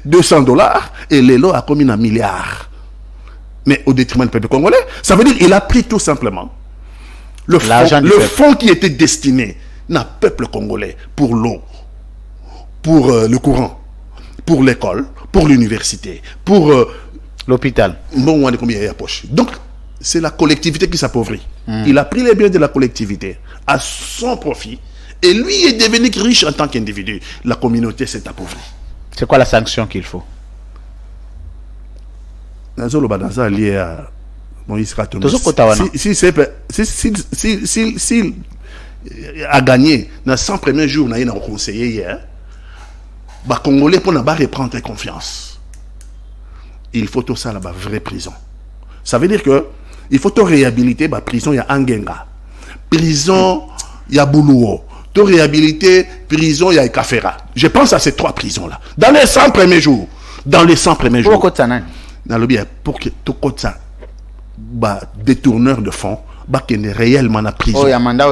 $200 et Lelo a commis 1 milliard. Mais au détriment du peuple congolais, ça veut dire qu'il a pris tout simplement le fonds qui était destiné à peuple congolais pour l'eau, pour le courant, pour l'école, pour l'université, pour l'hôpital. Bon, on a combien il y a poche. Donc, c'est la collectivité qui s'appauvrit. Il a pris les biens de la collectivité à son profit et lui est devenu riche en tant qu'individu. La communauté s'est appauvrie. C'est quoi la sanction qu'il faut? Dans lié à Moïse Katumbi. S'il a gagné dans 100 premiers jours, il a conseillé hier, les Congolais pour ne pas reprendre confiance. Il faut tout ça là-bas, vraie prison. Ça veut dire que il faut tout réhabiliter. Prison, il y a Angenga. Prison, il y a Boulouo. Tout réhabiliter, prison, il y a Kafera. Je pense à ces 3 prisons-là. Dans les 100 premiers jours. Dans les 100 premiers jours. Pour que tout ça, détourneur de fonds, qu'il y ait réellement la prison. Oh, il y a mandat.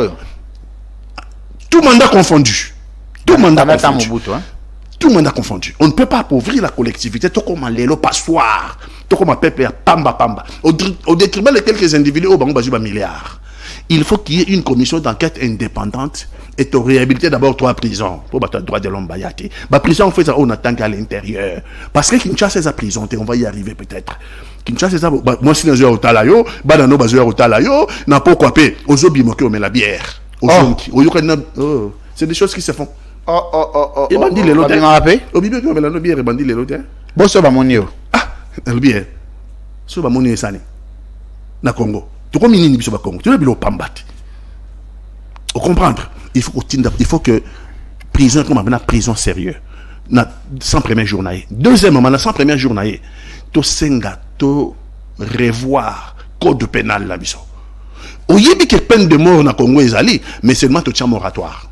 Tout mandat confondu. Tout mandat confondu. Tout le monde a confondu. On ne peut pas appauvrir la collectivité. Tout comme l'élo passoire. Tout comme pépé pamba. Au détriment de quelques individus au banque de milliards. Il faut qu'il y ait une commission d'enquête indépendante et de réhabiliter d'abord 3 prisons. Pour battre le droit de l'homme. La prison, on fait ça, on attend qu'à l'intérieur. Parce que Kinshasa, c'est sa prison. On va y arriver peut-être. Kinshasa, c'est ça. Moi, si nous sommes au Talayo, nous sommes au Talayo, n'a pas quoi payer. Aux obimoké, on met la bière. C'est des choses qui se font. Et bandi les lots. Obibi ko mela no bière bandi les lots. Bosso ba monio. Ah, le bière. So ba monio sani. Na Congo. Tu comme ni biso ba Congo. Tu le bilo pambati. Au comprendre, il faut que prison comme na prison sérieux. Na 100 premiers journée. Deuxièmement, na 100 premiers journée, to senga to revoir code pénal la biso. Oyebi que peine de mort na Congo ezali, mais seulement to tient moratoire.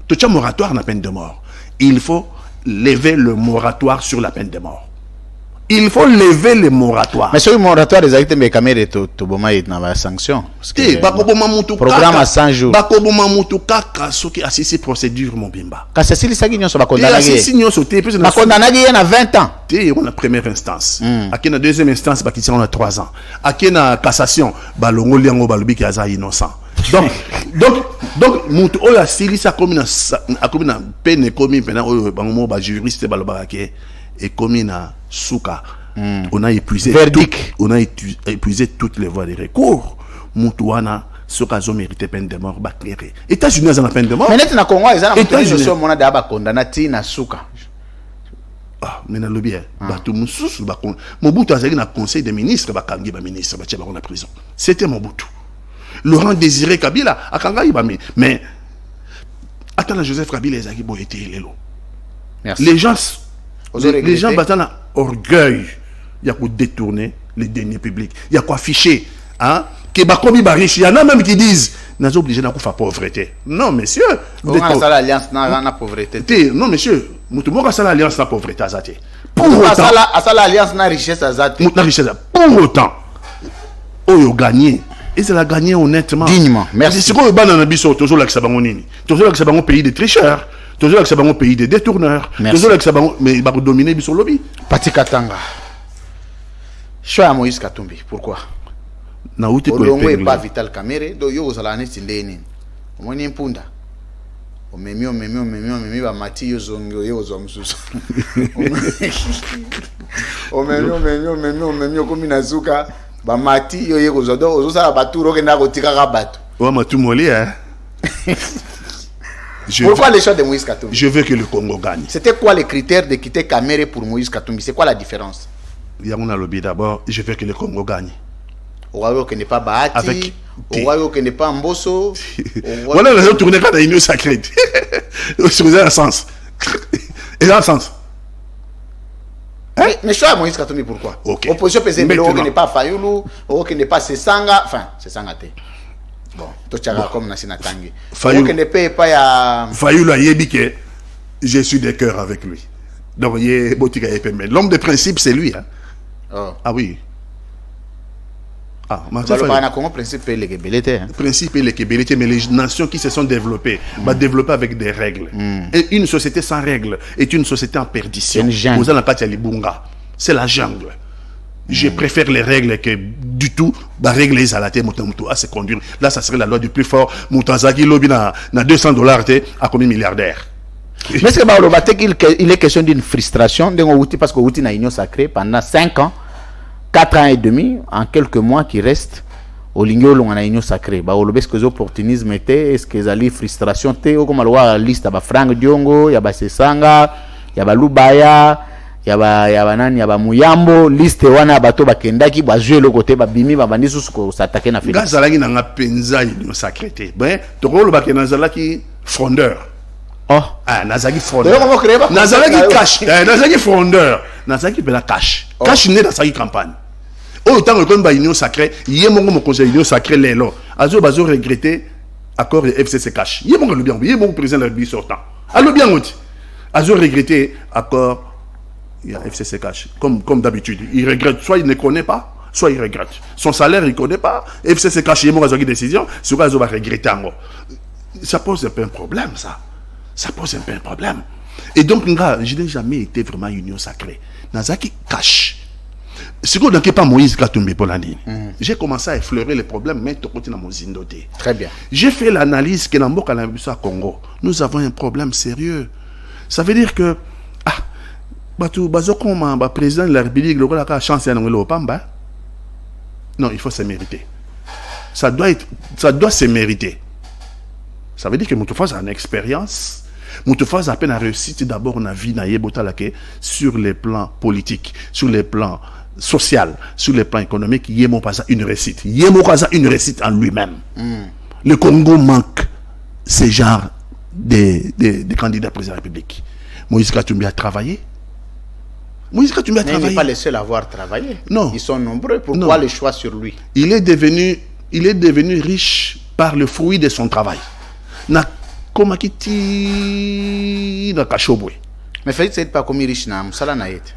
Tu as un moratoire la peine de mort. Il faut lever le moratoire sur la peine de mort. Il faut lever le moratoire. Mais sur le moratoire, les actes de caméra et Toboma est dans la sanction. Programme à 100 jours. Bakoboma Mutuka, ce qui assiste procédure mon bimba. Quand c'est si les gens sont condamnés. Ils condamnés il y a 20 ans. On a première instance. À la deuxième instance, on a 3 ans. À la cassation, Balongo Liango Balubi qui est innocent. Donc, Moutou Oya Sili, ça comme une peine, comme une juriste et comme une souka. On a épuisé toutes les voies de recours. Moutouana, ce cas ont mérité peine de mort, éclairé. États-Unis ont la peine de mort. Mais net Congo, ils ont mon adaba condamné na souka. Ah, mais dans le bien, bateau Moussous, Mobutu a un conseil des ministres, Bakangi, ministre, en prison. C'était Mobutu. Laurent Désiré Kabila, à Kangaï, mais attends, Joseph Kabila, les Aguibo étaient les gens battent un orgueil. Il y a quoi détourner les deniers publics. Il y a quoi afficher. Hein? Que Bakomi Barish, il y en a même qui disent nous sommes obligés de faire pauvreté. Non, monsieur. L'alliance n'a pas pauvreté. Non, monsieur. Nous avons l'alliance n'a pauvreté. Pour autant, l'alliance n'a richesse. Pour autant, on a gagné. Et c'est la gagné honnêtement. Dignement. Merci. C'est quoi le banana biso? Toujours là que ça va en nini. Toujours là que ça va en pays des tricheurs. Toujours là que ça va en pays des détourneurs. Toujours là que ça va mais il va dominer biso lobby. Pati Katanga. Choix à Moïse Katumbi. Pourquoi? Na uti ko Olongo est pas Vital Kamere. Do yo ozala neti ndeni. Omoni mpunda. Omemi ba mati yo zongo yo zo msusu. Omemi komi na zuka. Ba mati yo yeko zodo ozosa baturo ke ndako tikaka bato. Wa matu moli hein. Pourquoi les choix de Moïse Katumbi? Je veux que le Congo gagne. C'était quoi les critères de quitter Kamere pour Moïse Katumbi? C'est quoi la différence? Il y a un lobby d'abord, je veux que le Congo gagne. Owayo que n'est pas Bahati, Owayo que n'est pas Mbosso. Voilà les autres tournées quand il y a une sacrée. C'est un sens. Et un sens. Mais choix Moïse Katumbi, pourquoi? Ok. Opposition peut Maintenant. qui n'est pas Fayoulou, qui n'est pas Sesanga, enfin, Sesanga T. Bon, tout ça comme Nassina Tangi. Fayoulou. Qui n'est pas ya. Fayoulou a dit que je suis de cœur avec lui. Donc, l'homme de principe, c'est lui. Hein? Oh. Ah oui. Ah, Le Congo, principe, c'est le principe et l'équilibre, mais les nations qui se sont développées, développées avec des règles. Et une société sans règles est une société en perdition. Vous allez pas Libunga. C'est la jungle. Je préfère les règles que du tout, les règles à se conduire. Là, ça serait la loi du plus fort. Moutazaki lobby na $200 à combien milliardaire. Mais est-ce que il est question d'une frustration parce que Outi n'a union sacrée pendant 5 ans, 4 ans et demi, en quelques mois qui restent, au Ligno, on a union sacrée. Est-ce que l'opportunisme était, est-ce que les frustrations étaient, comme la liste, il y a Frank Diongo, il y a Sesanga, il y a Lubaya, il y a Muyambo, liste wana bato bakendaki ba jouer le côté ba bimi ba bandi susko s'attaquer na Félix. Gazalaki na nga penza union sacrée. Ben, tokolo bakena zalaki frondeur. Oh, Nazaki frondeur. Nazaki cash. Nazaki frondeur. Nazaki bela cash. Cash né dans sa campagne. Autant que comme union sacrée, yemongo mo conseil union sacrée lelo. Azo bazo regretter accord de FCC cash. Yemongo le bien, yemongo président de la République sortant. Allo bien oti. Azo regretter accord il y a FCC cash comme d'habitude. Il regrette, soit il ne connaît pas, soit il regrette. Son salaire il connaît pas, FCC cash yemongo azo décision, sur azo va regretter encore. Ça pose un peu un problème ça. Ça pose un peu un problème. Et donc, je n'ai jamais été vraiment union sacrée. Nazaki cache. Ce qu'on n'a pas Moïse Katumbi pour l'année. J'ai commencé à effleurer les problèmes, mais tout côté dans mon zindoté. Très bien. J'ai fait l'analyse que dans le Congo, nous avons un problème sérieux. Ça veut dire que, le président de la République, le chance non, il faut se mériter. Ça doit se mériter. Ça veut dire que Moutoufa a une expérience. Moutoufa a à peine réussi d'abord on a vu sur les plans politiques, sur les plans social, sur les plans économiques, Yémo pas une réussite. Yémo pas une réussite en lui-même. Le Congo manque ce genre de candidats président de la République. Moïse Katumbi a travaillé. Moïse Katumbi a travaillé. Il n'est pas le seul à avoir travaillé. Non. Ils sont nombreux. Pourquoi le choix sur lui? Il est devenu riche par le fruit de son travail. Mais Félix n'est pas comme riche na musala na yete.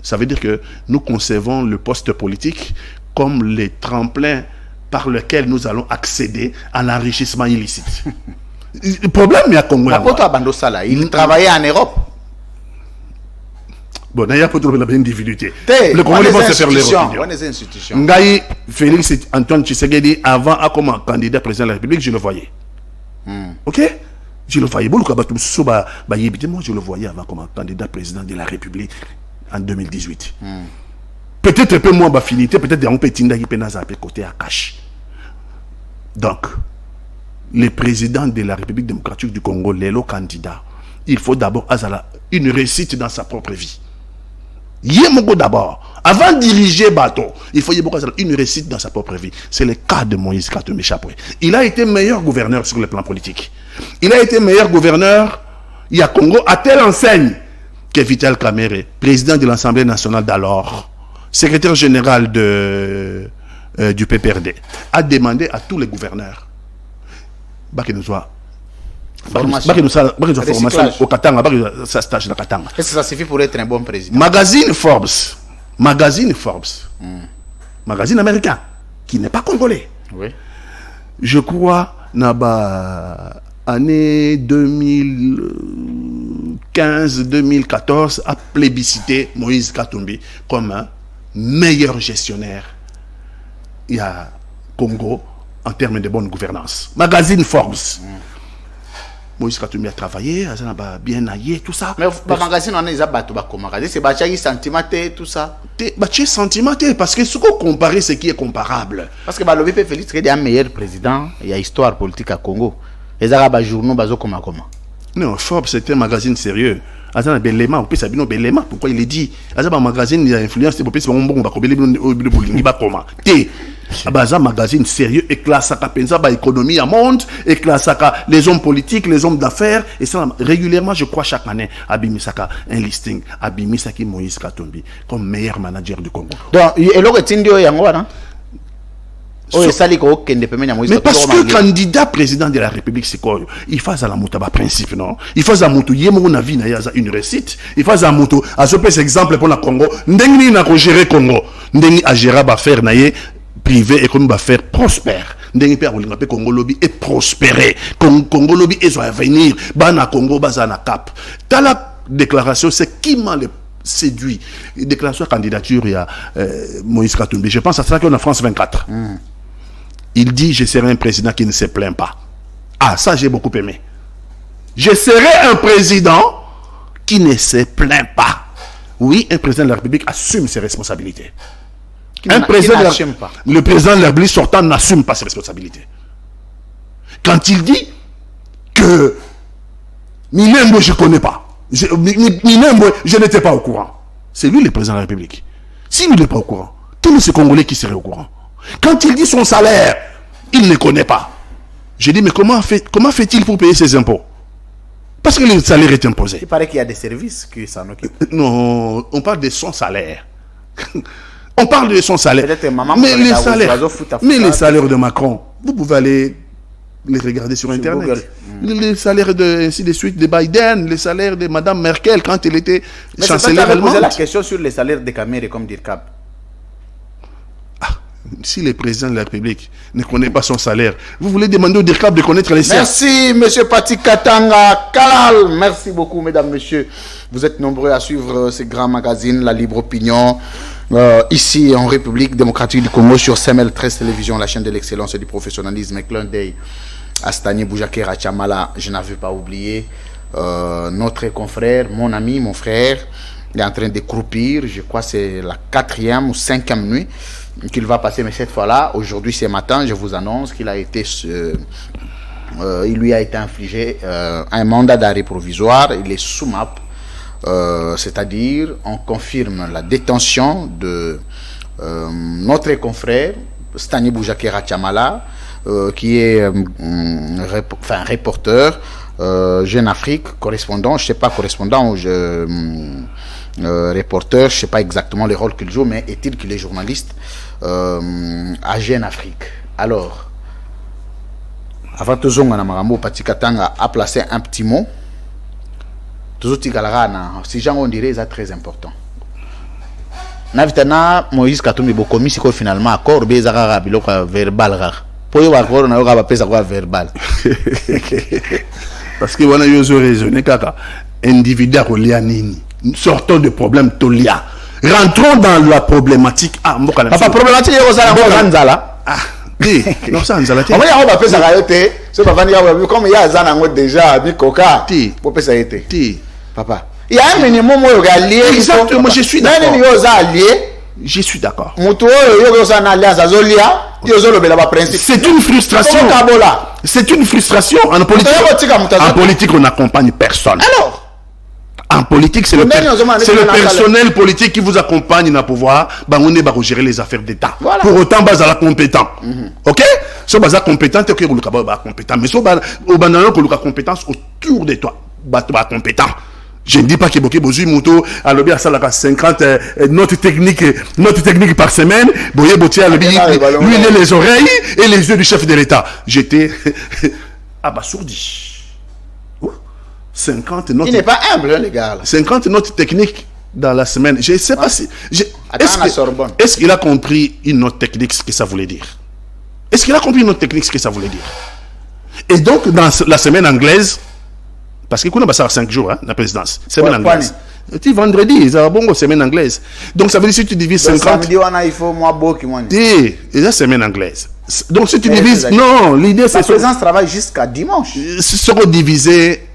Ça veut dire que nous concevons le poste politique comme les tremplins par lesquels nous allons accéder à l'enrichissement illicite. Le problème il y a Congo. Il travaillait en Europe. Bon, il y a pas trop d'individualité. Le Congolais va se faire les institutions. Ngaï, Félix Antoine Tshisekedi, avant à comme candidat président de la République, je le voyais. Ok? Je le voyais. Moi, je le voyais avant comme candidat président de la République en 2018. Peut-être un peu moins d'affinité, peut-être un peu de côté à cash. Donc, le président de la République démocratique du Congo, les candidats, il faut d'abord une réussite dans sa propre vie. Yémongo d'abord, avant de diriger bateau, il faut une réussite dans sa propre vie. C'est le cas de Moïse Katumbi Chapoué. Il a été meilleur gouverneur sur le plan politique. Il a été meilleur gouverneur, il y a Congo, à telle enseigne que Vital Kamerhe, président de l'Assemblée nationale d'alors, secrétaire général du PPRD, a demandé à tous les gouverneurs formation au Katanga, sa stage dans Katanga. Est-ce que ça suffit pour être un bon président? Magazine Forbes, magazine américain, qui n'est pas congolais. Oui. Je crois, année 2015-2014, a plébiscité Moïse Katumbi comme un meilleur gestionnaire. Il y a Congo en termes de bonne gouvernance. Magazine Forbes. Moïse Katumbi a travaillé, bien aillé, tout ça. Mais le magazine, on a des abattus, c'est bâti sentimenté, tout ça. Bâti sentimenté, parce que ce qu'on compare, c'est qui est comparable. Parce que le VP Félix est un meilleur président, il y a histoire politique à Congo. Les Arabes journaux, comment. Non, Forbes, c'était un magazine sérieux. Pourquoi il est dit? Un magazine, il y a influence, Abaza magazine sérieux et classe à pensa ba économie à monde et classe à les hommes politiques, les hommes d'affaires et ça régulièrement je crois chaque année Abimisaka un listing Abimisaki Moïse Katumbi comme meilleur manager du Congo. Donc et le retindio yango wana. Mais parce que candidat président de la République, c'est quoi? Il fait à la moto, principe, non? Il fait à la moto, il y a une réussite. Il fait à la moto, à ce petit exemple pour le Congo, n'dengi n'a pas géré Congo, n'dengi a géré faire naïe privé et comme va faire prospère. N'dengi peut avoir le Congo lobby et prospérer. Congo lobby et soit venir, bana Congo bazana cap. T'as la déclaration, c'est qui m'a le séduit. Déclaration de candidature, il y a Moïse Katumbi. Je pense à ça qu'on a France 24. Il dit, je serai un président qui ne se plaint pas. Ah, ça j'ai beaucoup aimé. Je serai un président qui ne se plaint pas. Oui, un président de la République assume ses responsabilités. Le président de la République sortant n'assume pas ses responsabilités. Quand il dit que Minembo, je ne connais pas. Minembo, je n'étais pas au courant. C'est lui le président de la République. S'il n'est pas au courant, tous les Congolais qui seraient au courant. Quand il dit son salaire, il ne connaît pas. Je dis, mais comment fait-il pour payer ses impôts? Parce que le salaire est imposé. Il paraît qu'il y a des services qui s'en occupent. Non, on parle de son salaire. On parle de son salaire. Mais les salaires de Macron, vous pouvez aller les regarder sur Internet. Les salaires ainsi de suite de Biden, les salaires de Mme Merkel quand elle était chancelière allemande. Posé la question sur les salaires des Camérés comme Dirkab. Si le président de la République ne connaît pas son salaire, vous voulez demander au DIRCAP de connaître les salaires? Merci, M. Pati Katanga Kalal. Merci beaucoup, mesdames, messieurs. Vous êtes nombreux à suivre ces grands magazines, La Libre Opinion, ici en République démocratique du Congo, sur CML 13 Télévision, la chaîne de l'excellence et du professionnalisme. Et clin d'œil à Stani Boujakera Chamala, je n'avais pas oublié. Notre confrère, mon ami, mon frère, il est en train de croupir. Je crois que c'est la 4e ou 5e nuit qu'il va passer, mais cette fois-là, aujourd'hui, ce matin, je vous annonce qu'il a été, il lui a été infligé un mandat d'arrêt provisoire. Il est sous MAP, c'est-à-dire on confirme la détention de notre confrère Stani Boujakera Chamala, qui est reporter, Jeune Afrique, correspondant, je ne sais pas correspondant ou reporter, je ne sais pas exactement le rôle qu'il joue, mais est-il qu'il est journaliste à Jeune Afrique. Alors, avant tout ça, Pati Katanga a placé un petit mot. Si on dirait, c'est très important. Navitana Moïse Katumbi Bokomi, c'est finalement accord, verbal. Pour y avoir un verbal. Parce que on a eu raisonné, kaka, individu une sortons de problème tolia. Rentrons dans la problématique. Ah, papa, problématique, il y a Zanzala. Ah, non, ça, Zanzala. On va y avoir ça rayoté. C'est pas venir comme il y a Zanango déjà, Bikoka. Pour ça été. Papa. Il y a un minimum où il y a lié. Exactement, je suis d'accord. Je suis d'accord. C'est une frustration. C'est une frustration. En politique, on n'accompagne personne. Alors, en politique, c'est le personnel politique qui vous accompagne dans le pouvoir. On est gérer les affaires d'État. Voilà. Pour autant, bas à la compétent. Ok? Si vous êtes compétent, tu es compétent. Mais si vous êtes compétence autour de toi, vous êtes compétent. Je ne dis pas qu'il y a besoin de moto à l'objet à 50 notes techniques par semaine. Boye Botier à l'objet, lui, les oreilles et les yeux du chef de l'État. J'étais abasourdi. 50 notes. Il n'est pas humble, les gars. 50 notes techniques dans la semaine. Je ne sais pas si. Est-ce qu'il a compris une note technique, ce que ça voulait dire? Est-ce qu'il a compris une note technique, ce que ça voulait dire? Et donc, dans la semaine anglaise, parce qu'il y a 5 jours, la présidence. Semaine anglaise. Et vendredi, il y a une semaine anglaise. Donc ça veut dire si tu divises 50. Samedi, il faut moi beaucoup. Et la semaine anglaise. Donc si tu divises. Non, l'idée c'est. La présidence travaille jusqu'à dimanche. Si on diviser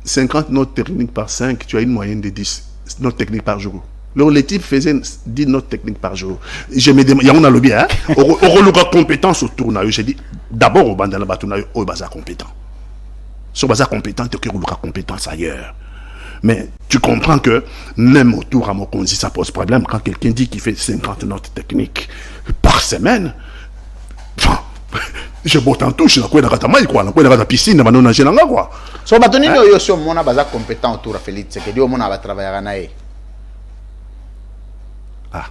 50 notes techniques par 5, tu as une moyenne de 10 notes techniques par jour. Les types faisaient 10 notes techniques par jour. Je me demande, il y a un lobby, hein? Au rôle compétence autour de j'ai dit, d'abord au bandana batunayo, au bazar compétent. Sur bazar compétent, tu as compétence ailleurs. Mais tu comprends que même autour à Mokonzi, ça pose problème quand quelqu'un dit qu'il fait 50 notes techniques par semaine. Je botte en touche, quoi, dans la piscine, dans la quoi. So batoni no yo so mona baza compétent autour de Félix Tshisekedi o mona va travailler na ye. Ah.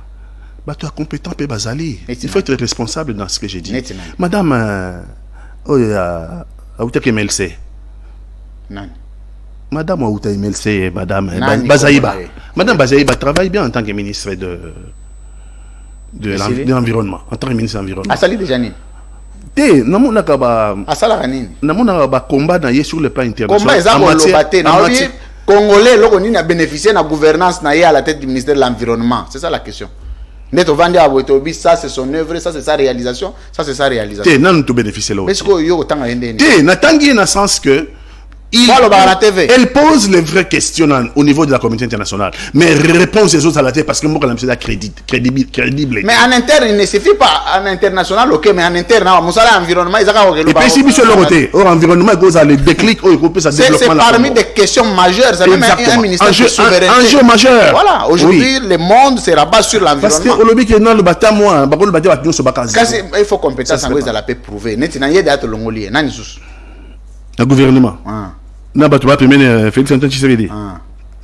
Bah tu es compétent pe bazali. Il faut être responsable dans ce que j'ai dit. Netina. Madame Aouta MLC. Non. Madame Aouta MLC, madame Nani Bazaïba. Kongolaye. Madame Bazaïba travaille bien en tant que ministre de l'environnement, en tant que ministre de l'environnement. Asali déjà ni. Té, namona ka ba Asala nini? namona ba combat na ye sur le plan international. Combat ezako lobaté na obi Congolais loko nini a bénéficié na gouvernance na ye à la tête du ministère de l'environnement. C'est ça la question. Neto vandi a Botobi, ça c'est son œuvre, ça c'est sa réalisation, ça c'est sa réalisation. Té, nan to bénéficier là. Mais ce que yo tanga ende. Té, natangi na sens que elle pose les vraies questions au niveau de la communauté internationale. Mais réponse les autres à la tête parce que moi, quand même, crédible. Mais en interne, il ne suffit pas. En international, ok, mais en interne, environnement, ils ont et puis, si monsieur le côté, environnement, il y a le déclic, c'est parmi des questions majeures. C'est même un ministère de souveraineté. Enjeu majeur. Voilà, aujourd'hui, le monde se rabat sur l'environnement. Parce que au lobby qui est dans le bâtiment, moi, le bâtiment, sur le il faut compétence en la paix prouver. Netina, il y a des Longoliens. Le gouvernement. Na batu ba pemene Félix Antoine Tshisekedi.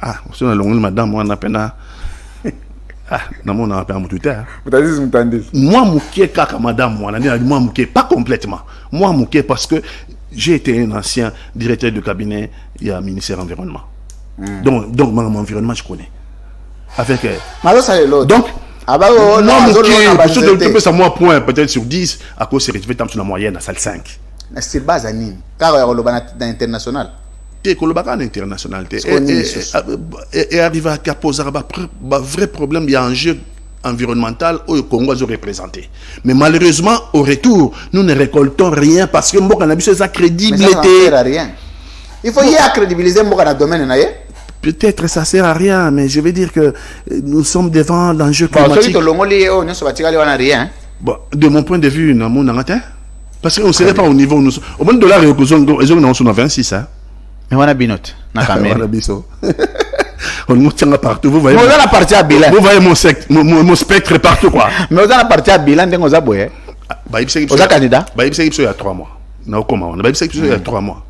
Ah, on a longue madame moi na pena. Ah, na mon na pas mututa. Moi mouké kaka madame moi na moi mouké pas complètement. Moi mouké parce que j'ai été un ancien directeur de cabinet il y a ministère environnement. Donc mon environnement je connais. Avec donc moi ça moi point peut-être sur 10 à cause c'est retrouvé dans la moyenne à salle 5. C'est base à Nîmes. Car il y a le international. International et arrive à poser un vrai problème, il y a un enjeu environnemental au Congo a représenté. Mais malheureusement, au retour, nous ne récoltons rien parce que Mboka Nabiso est crédibilité. Mais ça sert à rien. Il faut y crédibiliser Mboka dans le domaine. Peut-être ça sert à rien, mais je veux dire que nous sommes devant l'enjeu climatique. De mon point de vue, parce qu'on ne serait pas au niveau. Au moins de dollar, ils sont à 26. Mais on a binote. On nous tient partout. Vous voyez la partie à bilan. Vous voyez mon spectre partout quoi. Mais on a la partie à bilan on a boyé. On a candidat. Il y a 3 mois. Non comment? Il y a 3 mois.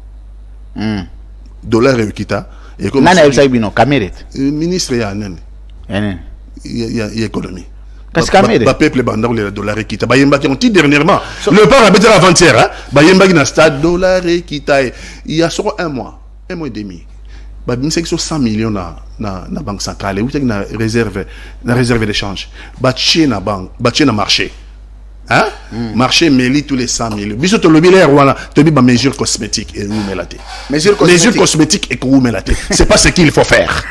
Dollar et Kita. Et comme ministre il y a un. Il y a économie. Qu'est-ce que le peuple bandar le dollar et Kita. Bayemba qui ont dit dernièrement. Le père a dit avant-hier. Bayemba qui n'a stade dollar et Kita. Il y a sur 1 mois. 1 mois et demi. Il y a 100 millions dans la banque centrale. Il y a une réserve d'échange. Il y a un marché. Hein? Marché mêlé tous les 100 millions. Bisous, tu as des mesures cosmétiques et où mélaté. Mesures cosmétiques et où mélaté. C'est pas ce qu'il faut faire.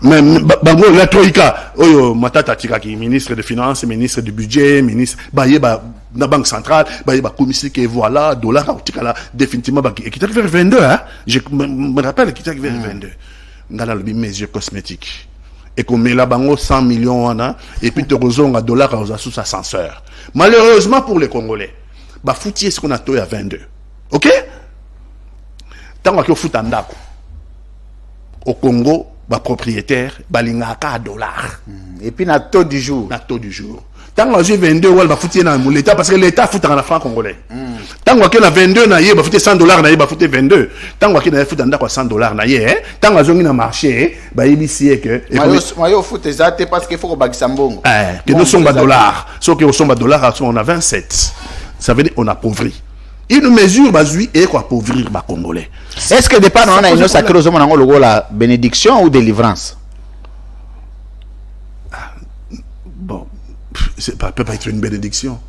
Mais la Troïka, Matata Tiraki, ministre des Finances, ministre du Budget, ministre, la Banque centrale, commissaire qui voilà, dollar, définitivement, qui vers 22, hein? Je me rappelle qu'il était vers 22. Dans la mesure cosmétique. Et qu'on met là-bas 100 millions, et puis tu as dollars sous ascenseur. Malheureusement pour les Congolais, foutier ce qu'on a tout à 22. Ok? Tant qu'on fout en dako. Au Congo, propriétaire, balingaka à dollars. Et puis, na taux du jour. Tant que j'ai 22, on va foutre dans l'État parce que l'État fout dans la franc congolais. Tant que a 22, na yé, foutre 100 $, na yé, foutre 22. Tant que a foutre dans 100 $, na yé, tant que j'ai un marché, ici que. Moi, je fout ça parce qu'il faut qu'on bague sambongo. Que nous sommes à dollars. Sauf que nous sommes à dollars, on a 27. Ça veut dire qu'on appauvrit. Une mesure basée et quoi appauvrir les Congolais. Est-ce que dépend on a une sacrée aux la bénédiction ou délivrance? Bon, ça peut pas être une bénédiction.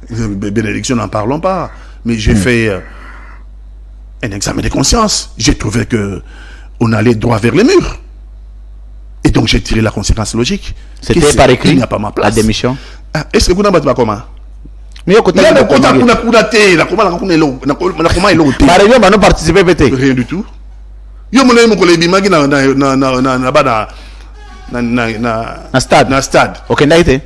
Bénédiction, n'en parlons pas. Mais j'ai fait un examen de conscience. J'ai trouvé que on allait droit vers les murs. Et donc j'ai tiré la conséquence logique. C'était par écrit. Il n'y a pas ma place. La démission. Est-ce que vous n'avez pas comment? Mais il y a des contacts rien du tout. Yo mon ami collègue magi na stade. OK, n'a été.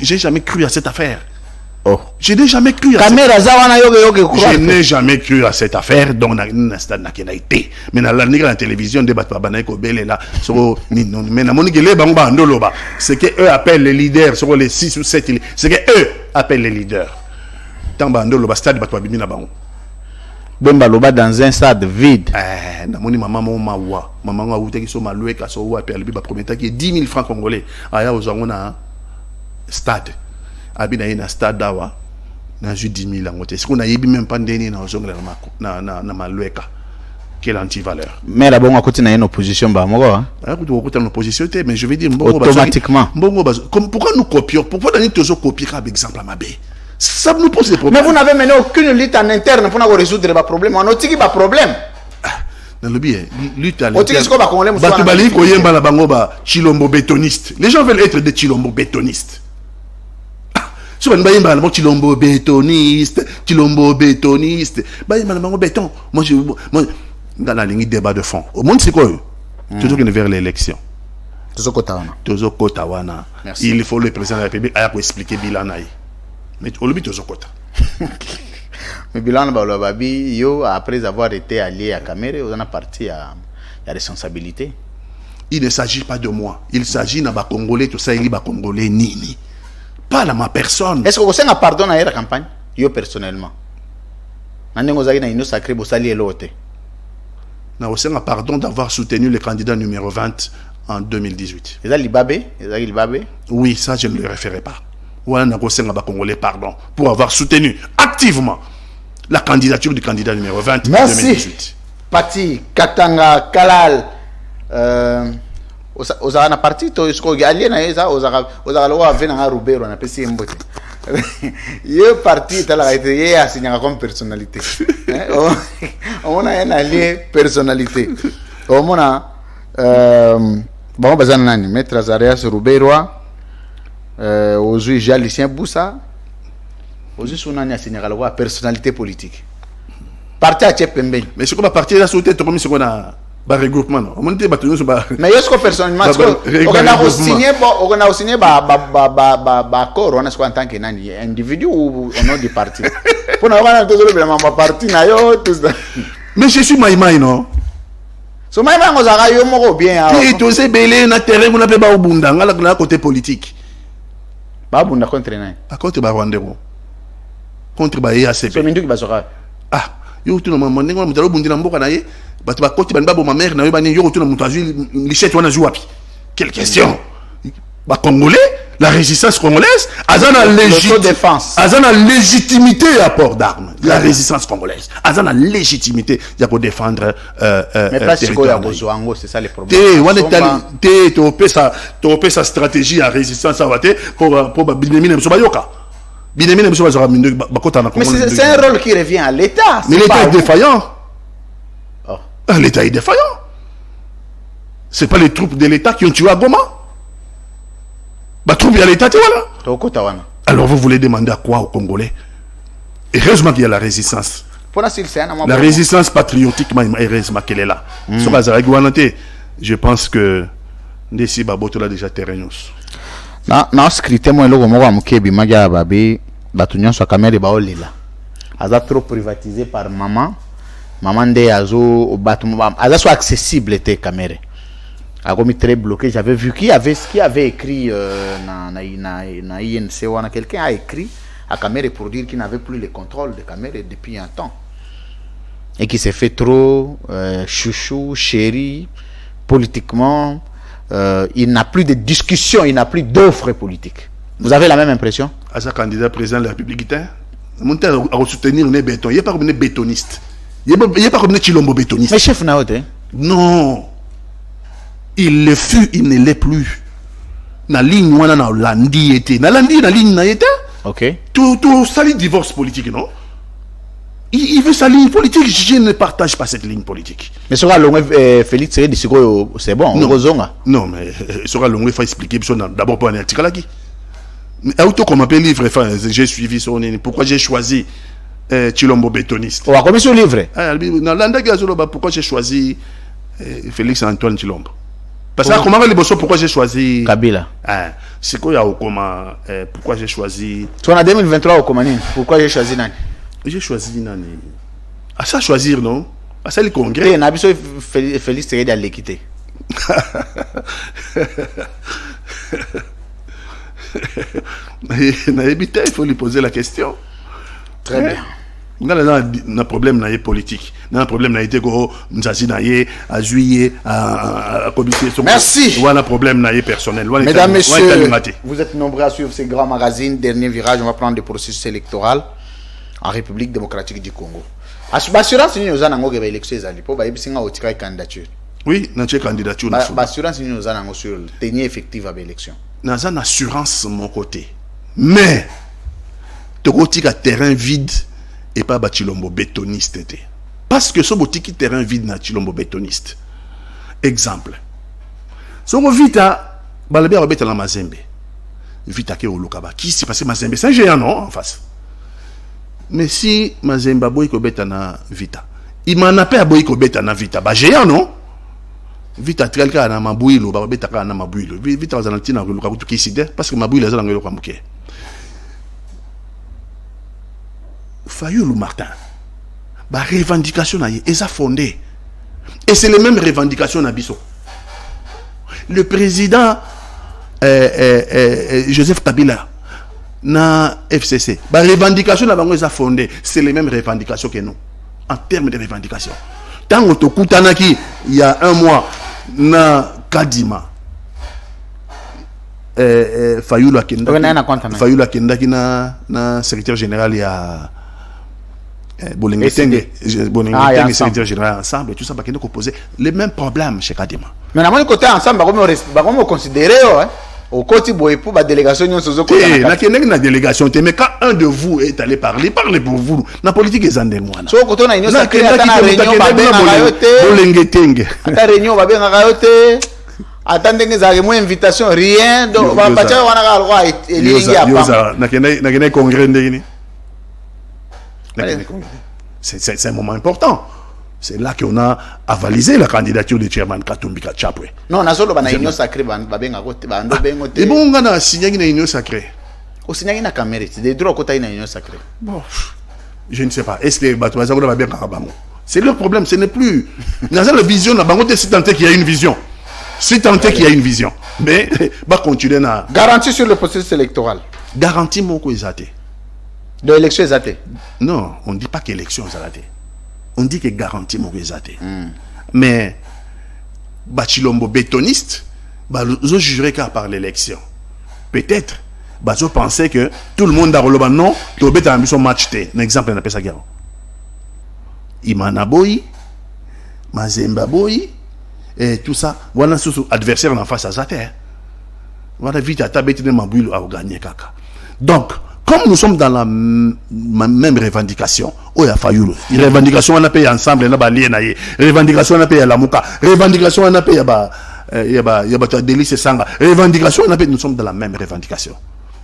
J'ai jamais cru à cette affaire. Oh. Je n'ai jamais cru à Caméra zawana yoke croire. je n'ai jamais cru à cette affaire. Donc, na stade na été. Mais dans la télévision, débat pas banaiko belé là. Mais na moni gele bangba ndoloba. C'est que eux appellent les leaders sur les 6 ou 7. C'est que eux appellent les leaders. Tant bandoloba stade batwa bimina bango. Bemba loba dans un stade vide. Na moni maman mo mawa. Maman nga outé ki so maloué ka so wa appelle ba premier qui 10 000 francs congolais. Aya ozango na stade. Abi na stade dawa. Na ju 10 000 angote. Est-ce qu'on a yebi même pas ndeni na ozongo na maloué ka. Quelle anti-valeur. Mais la bonne à côté na une opposition ba moko hein. Écoute, on côté l'opposition mais je vais dire automatiquement. Pourquoi nous copions? Pourquoi nous toujours copier par exemple à Mabé? Ça nous pose des problèmes. Mais vous n'avez mené aucune lutte en interne pour résoudre les problèmes. On a dit qu'il y a problème. Dans le biais, lutte à l'interne. Chilombo bétoniste. Les gens veulent être des Chilombo bétonistes. Chilombo bétoniste, Chilombo bétoniste. Béton. Moi, dans la ligne débat de fond. Au monde, c'est quoi? Toujours vers l'élection. Toujours Kotawana. Il faut le président de la République à expliquer Bilanaï. Mais au lobby toujours Kota. Mais Bilan Balobabi, yo après avoir été allié à Caméré, on a parti à la responsabilité. Il ne s'agit pas de moi. Il s'agit de Congolais, tout ça, il y a Congolais nini. Pas à ma personne. Est-ce que vous avez pardon à la campagne? Yo personnellement. Vous avez une sacrée bossali et l'autre. Nous avons pardon d'avoir soutenu le candidat numéro 20 en 2018. Est-ce Libabé? Oui, ça je ne le référais pas. Congolais, pardon, pour avoir soutenu activement la candidature du candidat numéro 20 en 2018. Pati, Katanga, Kalal, Ozara na parti, to isko allié na eza, Ozara loa vena na Rubero na pesi mbote. Ye parti tala été ye assigné comme personnalité. On a un allié personnalité. On a bon bazana nani, Maître Azarias Rubero. Aujourd'hui, j'ai Lucien Boussa. Aujourd'hui, on a une personnalité politique. Parti à Tchepembe. Mais c'est comme un parti là, sauté, comme si on a un regroupement. Mais est-ce que personnellement, on a signé accord, on est en tant qu'individu ou au nom du parti? Pour nous avoir un parti, mais je suis Maïmaï, non? So Maïmaï, on a eu bien. Et tu sais, belé, na terrain, on a fait Baobunda, on a le côté politique. Babunda contre nani? Contre Barwandero. Contre EACP. So minduki basoka. Ah, yo tu no mama ndenge mutalo bundina mboka na ye, batu ba koti banba bo ma mère na yo bani yo tu no mutazu lichette wana jouapi. Quelle question? Ba congolais, la résistance congolaise, azana légitimité à port d'armes. La résistance congolaise, azana légitimité ya pour défendre mais pas si quoi ya bozoango, c'est ça le problème. Tu opé sa stratégie à résistance à waté pour Binemine Msobayoka. Binemine Msobayoka bakota na Congo. Mais c'est un rôle qui revient à l'État. Mais l'État est défaillant. Oh. L'État est défaillant. C'est pas les troupes de l'État qui ont tué à Goma. Bah, trouver à l'État, voilà. Alors, vous voulez demander à quoi aux Congolais? Heureusement qu'il y a la résistance. La résistance patriotique, heureusement qu'elle est là. Je pense que Ndessi Baboto l'a déjà terrain. Na scrite moi logo mo mukebi maga babi batunyo so kamera ba olila. Aza trop privatisé par maman. Maman de azo batu aza so accessible était caméra. A comme très bloqué, j'avais vu qui avait écrit na INC ou quelqu'un a écrit à Caméré pour dire qu'il n'avait plus le contrôle de Caméré depuis un temps et qui s'est fait trop chouchou, chéri politiquement. Il n'a plus de discussion, il n'a plus d'offres politiques. Vous avez la même impression? À sa candidat président de la République, mon à soutenir les béton, il n'est pas comme un bétoniste, il n'est pas comme un Chilombo bétoniste. Mais chef Naote? Non. Il le fut, il ne l'est plus. Na ligne wana na landi était. Na landi na ligne na était. OK. Tout sali divorce politique, non? Il veut sa ligne politique, je ne partage pas cette ligne politique. Mais sera long Félix c'est bon, non, mais sera long il faut expliquer d'abord pour un article là qui. Mais auto comme appelle livre j'ai suivi son pourquoi j'ai choisi Chilombo bétoniste. On va commencer sur livre. Na landa gazolo pourquoi j'ai choisi Félix Antoine Chilombo. Parce que comment les bossons, pourquoi j'ai choisi Kabila. C'est quoi comment pourquoi j'ai choisi. Tu en 2023 au Komani. Pourquoi j'ai choisi Nani? J'ai choisi Nani. À ça choisir non? À ça le congrès. Et Nabiso Félix Tshisekedi à l'équité. Il faut lui poser la question. Très bien. On a un problème politique. On a un problème à juillet, à commission. Merci. On a un problème personnel. Mesdames, messieurs, vous êtes nombreux à suivre ces grands magazines. Dernier virage, on va prendre des processus électoraux en République démocratique du Congo. Assurance, nous avons une élection pour une candidature. Oui, nous avons une candidature. Assurance, nous avons sur tenir effective à l'élection. Nous avons une assurance de mon côté. Mais, tu as un terrain vide et pas un Chilombo bétoniste. Parce que ce boutique terrain vide na Chilombo bétoniste. Exemple. Si on vita, balabé robeta la Mazembe. Vita ke olukaba. Qui s'est passé Mazembe? C'est un géant, non? En face. Mais si Mazembe boy ko beta na vita. Il m'en a pas boy ko beta na vita. Ba géant, non? Vita trelka na mabuilo, ba beta ka na mabuilo. Vita zanantina ko lukabu ki side parce que mabuilo za ngelo kwa muke. Fayulu Martin. La revendication est fondée. Et c'est les mêmes revendications à Bissot. Le président Joseph Kabila na FCC. La revendication est fondée. C'est les mêmes revendications que nous. En termes de revendications. Tant que il y a un mois, na Kadima. Fayulu Akenda qui na secrétaire général il y a Bolingé secrétaire général ensemble, tout ça, va poser les mêmes problèmes chez Kadima. Mais dans mon côté, ensemble, on considérer au côté pour la délégation. La délégation, mais quand un de vous est allé parler, parlez pour vous. La politique est en démon. So, quand on a une réunion, attendez que ça moins invitation, rien. Donc, c'est un moment important. C'est là qu'on a avalisé la candidature de Chairman Katumbi Kachapwe. Non, on a solo une union sacrée. Et bon, on a signé une union sacrée. On a signé une caméra. Des droits côté une union sacrée. Bon, je ne sais pas. Est-ce que Batouaza va bien Karabamo? C'est leur problème, ce n'est plus. Dans la vision, si tant est qu'il y a une vision. Si tant est qu'il y a une vision. Mais, va continuer à. Garantie sur le processus électoral. Garantie mon ko exaté. De l'élection exatée. Non, on ne dit pas qu'élection exatée. On dit que garantie mon exatée. Mais, Bachilombo bétoniste, je jurerais qu'à par l'élection. Peut-être, je pensais que tout le monde a relevé non, tu as un match. Un exemple, on appelle ça Garo. Imana Boyi, Mazemba Boyi, et tout ça. Voilà ce adversaire en face à Zate. Voilà vite à taber de Maboul à gagner Kaka. Donc, comme nous sommes dans la même revendication, il y a fallu. Revendication, on a payé ensemble, on a payé revendication, on a payé la Mouka. Revendication, on a payé Délice Sanga. Revendication, on a payé, nous sommes dans la même revendication.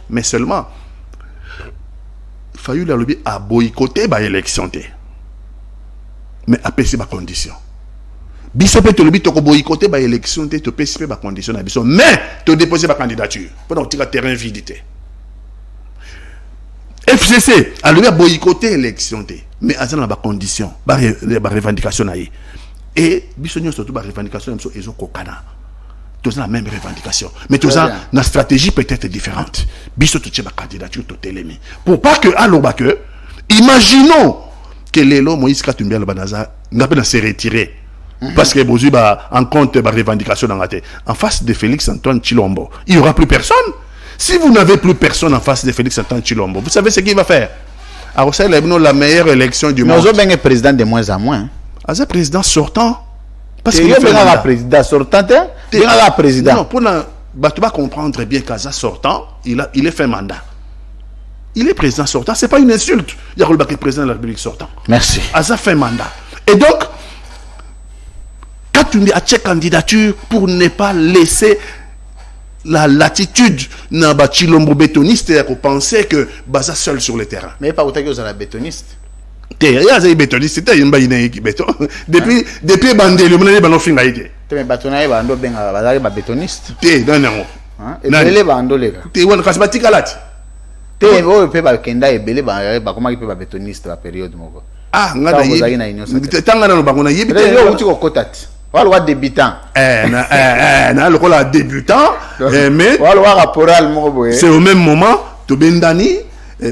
Mais seulement, il a lobby à boycotter l'élection. Mais à payer des conditions. Biso peut te lobby to boycotter l'élection, te payer des conditions. Mais te déposer la candidature. Pendant que tu as terrain vide. FCC a levé à boycotter l'élection, mais à des conditions, des revendications. Et bisogno surtout des revendications, ils ont kokana. Tous la même revendication, mais tous la stratégie peut être différente. Bisogno tu as candidature tout élément. Pour pas que alors que imaginons que l'élo Moïse Katumbi le Banaza n'a pas se retirer parce que Bozu en compte des revendications dans la tête. En face de Félix Antoine Tshilombo, il y aura plus personne. Si vous n'avez plus personne en face de Félix Antoine Tshilombo, vous savez ce qu'il va faire. Alors, c'est la meilleure élection du monde. Nous avons un président de moins en moins. Un président sortant. Parce qu'il y a un président sortant. Il y a un président. Non, tu vas comprendre bien qu'Aza sortant, il est fait mandat. Il est président sortant. Ce n'est pas une insulte. Il y a le président de la République sortant. Merci. Aza fait mandat. Et donc, quand tu as une candidature pour ne pas laisser la latitude n'a pas Chilombo bétoniste pour penser que Baza seul sur le terrain. Mais pas autant que vous êtes bétoniste. Il y a des bétonistes, il y a des béton. Depuis Bandé, le monde est dans le film. mais bâtonnier bando benga bazali ba bétoniste. Té non non. Hein? Et les bando les gars. Té wana kasi batika lati. Té bo pe ba kenda ebele ba comment pe ba bétoniste la période moko. Ah ngada yi. Tanga na bango na yebi té. Yo uti ko kotati. Wala wa débutant. Na le rôle débutant mais wala wa caporal moko boye. C'est au même moment to bendani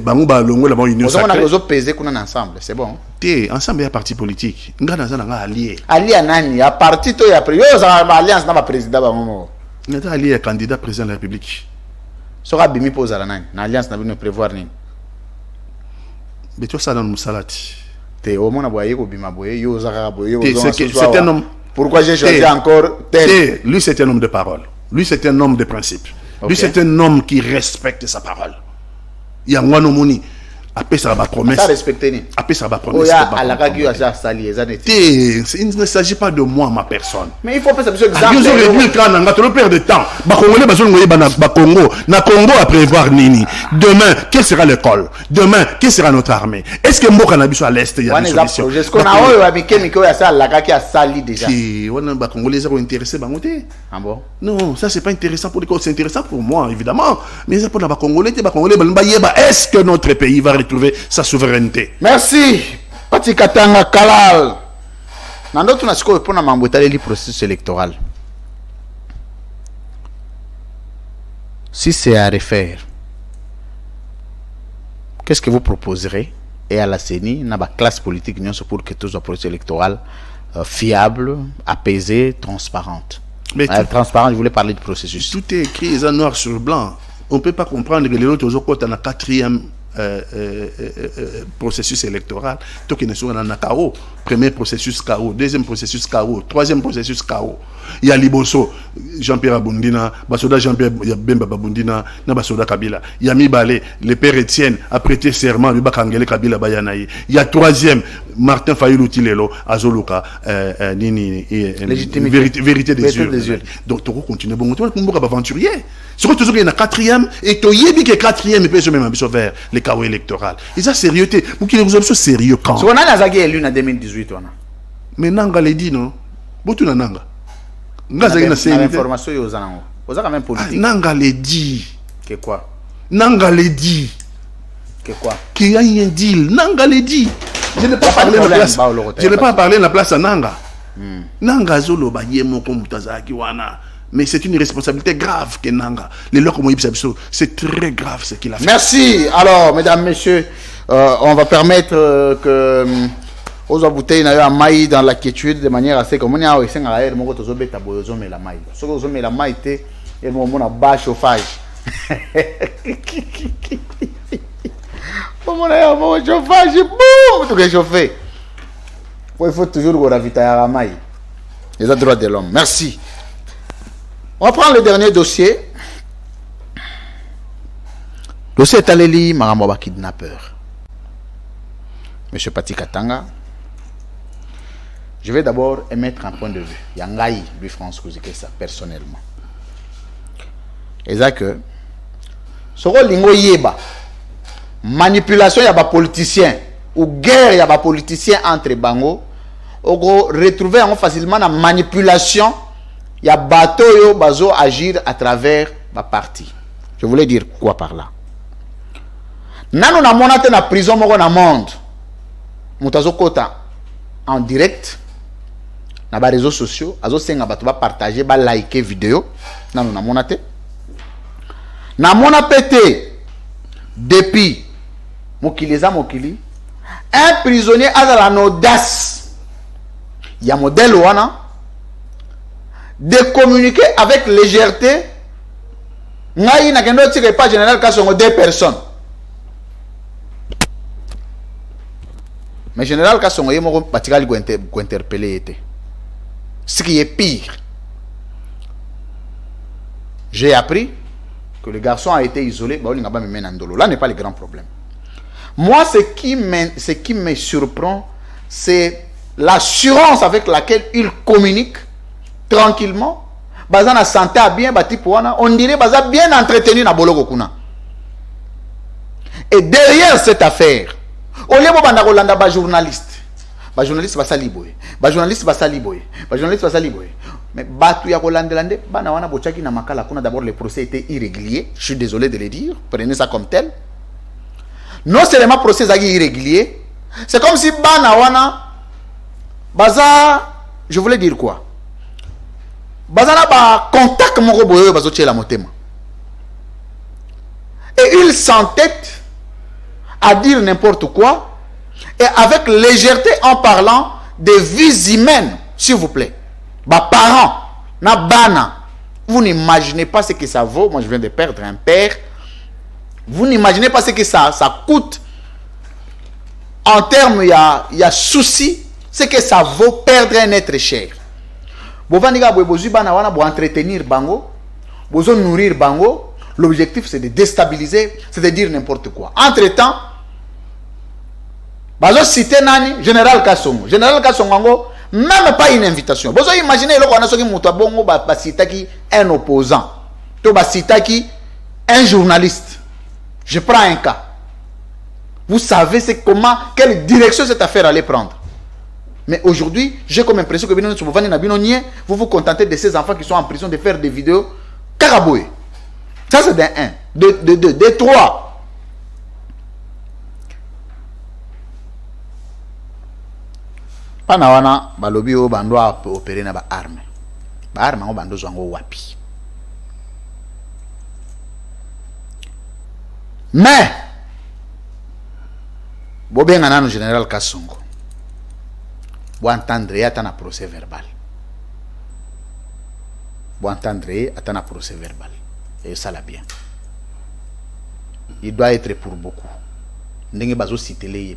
bango ba longo la union sacrée. On a pesé qu'on ensemble, c'est bon. Té ensemble ya parti politique. Ngada za nga allié. Allié nani ya parti to ya yo za alliance na ba président ba momo. Ngada allié candidat président de la République. Sera bimi pose la nani. Na alliance na bino prévoir ni. Mais toi ça dans musalati. Té au mona boye ko bima boye yo za boye yo. C'est un homme. Pourquoi j'ai choisi encore tel? Lui, c'est un homme de parole. Lui, c'est un homme de principe. Lui, c'est un homme qui respecte sa parole. Il y a un homme après ça va promesse. Ça respecter ni. Après ça va promesse. Il ne s'agit pas de moi, ma personne. Mais il faut pas s'amuser exemple. Ils ont réduit quand on a trop perdre de temps. Congolais Congo, na Congo à prévoir nini. Demain, quelle sera l'école? Demain, quelle sera notre armée? Est-ce que Mboka Nabiso à l'est il y a une solution? Est-ce qu'on a eu avec Miko ya ça la qui a sali déjà. Si on a Congolais sont intéressés bangoté. Ah bon? Non, ça c'est pas intéressant pour les Congolais, c'est intéressant pour moi évidemment. Mais c'est pour les Congolais, est-ce que notre pays va retrouver sa souveraineté? Merci. Pati Katanga Kalal. Nando tunasiko pour na mambotale li processus électoral. Si c'est à refaire, qu'est-ce que vous proposerez et à la CENI, na ba classe politique pour que tout soit processus électoral fiable, apaisé, transparente. Mais transparent, je voulais parler du processus. Tout est écrit noir sur blanc. On ne peut pas comprendre que les autres ont un quatrième processus électoral. Tout qui ne soit dans KO. Premier processus KO, deuxième processus KO, troisième processus KO. Il y a Liboso, Jean-Pierre Abundina, Basoda Jean-Pierre Bemba Babundina, Nabasoda Kabila. Il y a Mibale, le père Étienne a prêté serment, Mibakangele Kabila Bayanaï. Il y a troisième, Martin Fayulu Tilelo, Azoluka, Nini, vérité des yeux. Donc, tu continues. Bon, tu vas aventurier. Surtout toujours qu'il y a quatrième, et tu y que quatrième, et puis je même vers les KO électoraux. Et ça, sérieux, vous qui vous êtes sérieux quand? On a la élu en 2018. Mais Nanga l'a dit, non? Boutou na Nanga. L'information aux anangos. Vous avez quand même politique. Nanga l'a dit. Que quoi? Nanga l'a dit. Que quoi? Qu'il y a un deal. Nanga l'a dit. Je n'ai pas parlé de la place. Je n'ai pas parlé de la place à Nanga. Nanga Zolo Bayemo comme Tazaki Wana. Mais c'est une responsabilité grave que Nanga. C'est très grave ce qu'il a fait. Merci. Alors, mesdames, messieurs, on va permettre que aux bouteilles n'aient un maï dans la quiétude de manière assez comme on a aussi un air mon côté zobeta boyozo mais la maï. Ce que vous met la maï était et mon a bas chauffage. Mon a mon chauffage boum tout que chauffer. Il faut toujours le ravitailler à la maï. Les droits de l'homme. Merci. On va prendre le dernier dossier. Dossier Taleli Maramboba kidnappeur. Monsieur Pati Katanga. Je vais d'abord émettre un point de vue. Yangaï, lui France ça personnellement. Et ça que ce rôle yeba manipulation yaba politicien ou guerre yaba politicien entre bango, on retrouver facilement la manipulation. Il y a bateau yo bazo agir à travers ma partie. Je voulais dire quoi par là? Nano na monate na prison moko na monde. Mutazo kota en direct na ba réseaux sociaux, azo senga bato ba partager, ba liker vidéo. Nano na monate. Na mona pété depuis mokili za mokili. Un prisonnier a la audace. Il y a modèle wana de communiquer avec légèreté. Ngai na kendo tike pas général Kasongo 2 personnes. Mais général Kasongo yemo patikali ko interpeller était. Ce qui est pire. J'ai appris que le garçon a été isolé, là n'est pas le grand problème. Moi ce qui me surprend, c'est l'assurance avec laquelle il communique tranquillement, baza na santé à bien bati pouana, on dirait baza bien entretenu na boloko kuna. Et derrière cette affaire, au lieu de banda kolanda ba journaliste, ba journaliste ba sali boy, ba journaliste ba sali boy, ba journaliste ba sali boy. Mais batu ya kolandelande, bana wana bochaki na makala kuna d'abord le procès était irrégulier, je suis désolé de le dire, prenez ça comme tel. Non seulement le procès est irrégulier, c'est comme si bana wana baza, je voulais dire quoi? Baza na ba contact moko boyo bazo tchela motema. Et il s'entête à dire n'importe quoi et avec légèreté en parlant des vies humaines, s'il vous plaît. Bah parents, na bana, vous n'imaginez pas ce que ça vaut. Moi je viens de perdre un père. Vous n'imaginez pas ce que ça coûte en termes, il y a souci, ce que ça vaut perdre un être cher. Bovaniga bozu bana wana bo entretenir bango, bozo nourrir bango. L'objectif c'est de déstabiliser, c'est de dire n'importe quoi. Entre-temps, bazo cité nani Général Kassongo. Général Kassongo même pas une invitation. Bozo imaginez le qu'on a soki muto bongo ba citaki un opposant. To ba citaki un journaliste. Je prends un cas. Vous savez c'est comment, quelle direction cette affaire allait prendre. Mais aujourd'hui, j'ai comme impression que vous vous contentez de ces enfants qui sont en prison de faire des vidéos carabouées. Ça c'est d'un 1. De 2. De 3. Panawana, balobi o bando a opéré na ba arme. Ba arme o bando zwango wapi. Mais bobenga nano Général Kassongo. Vous entendrez à un procès verbal. Vous entendrez à un procès verbal. Et ça l'a bien. Il doit être pour beaucoup.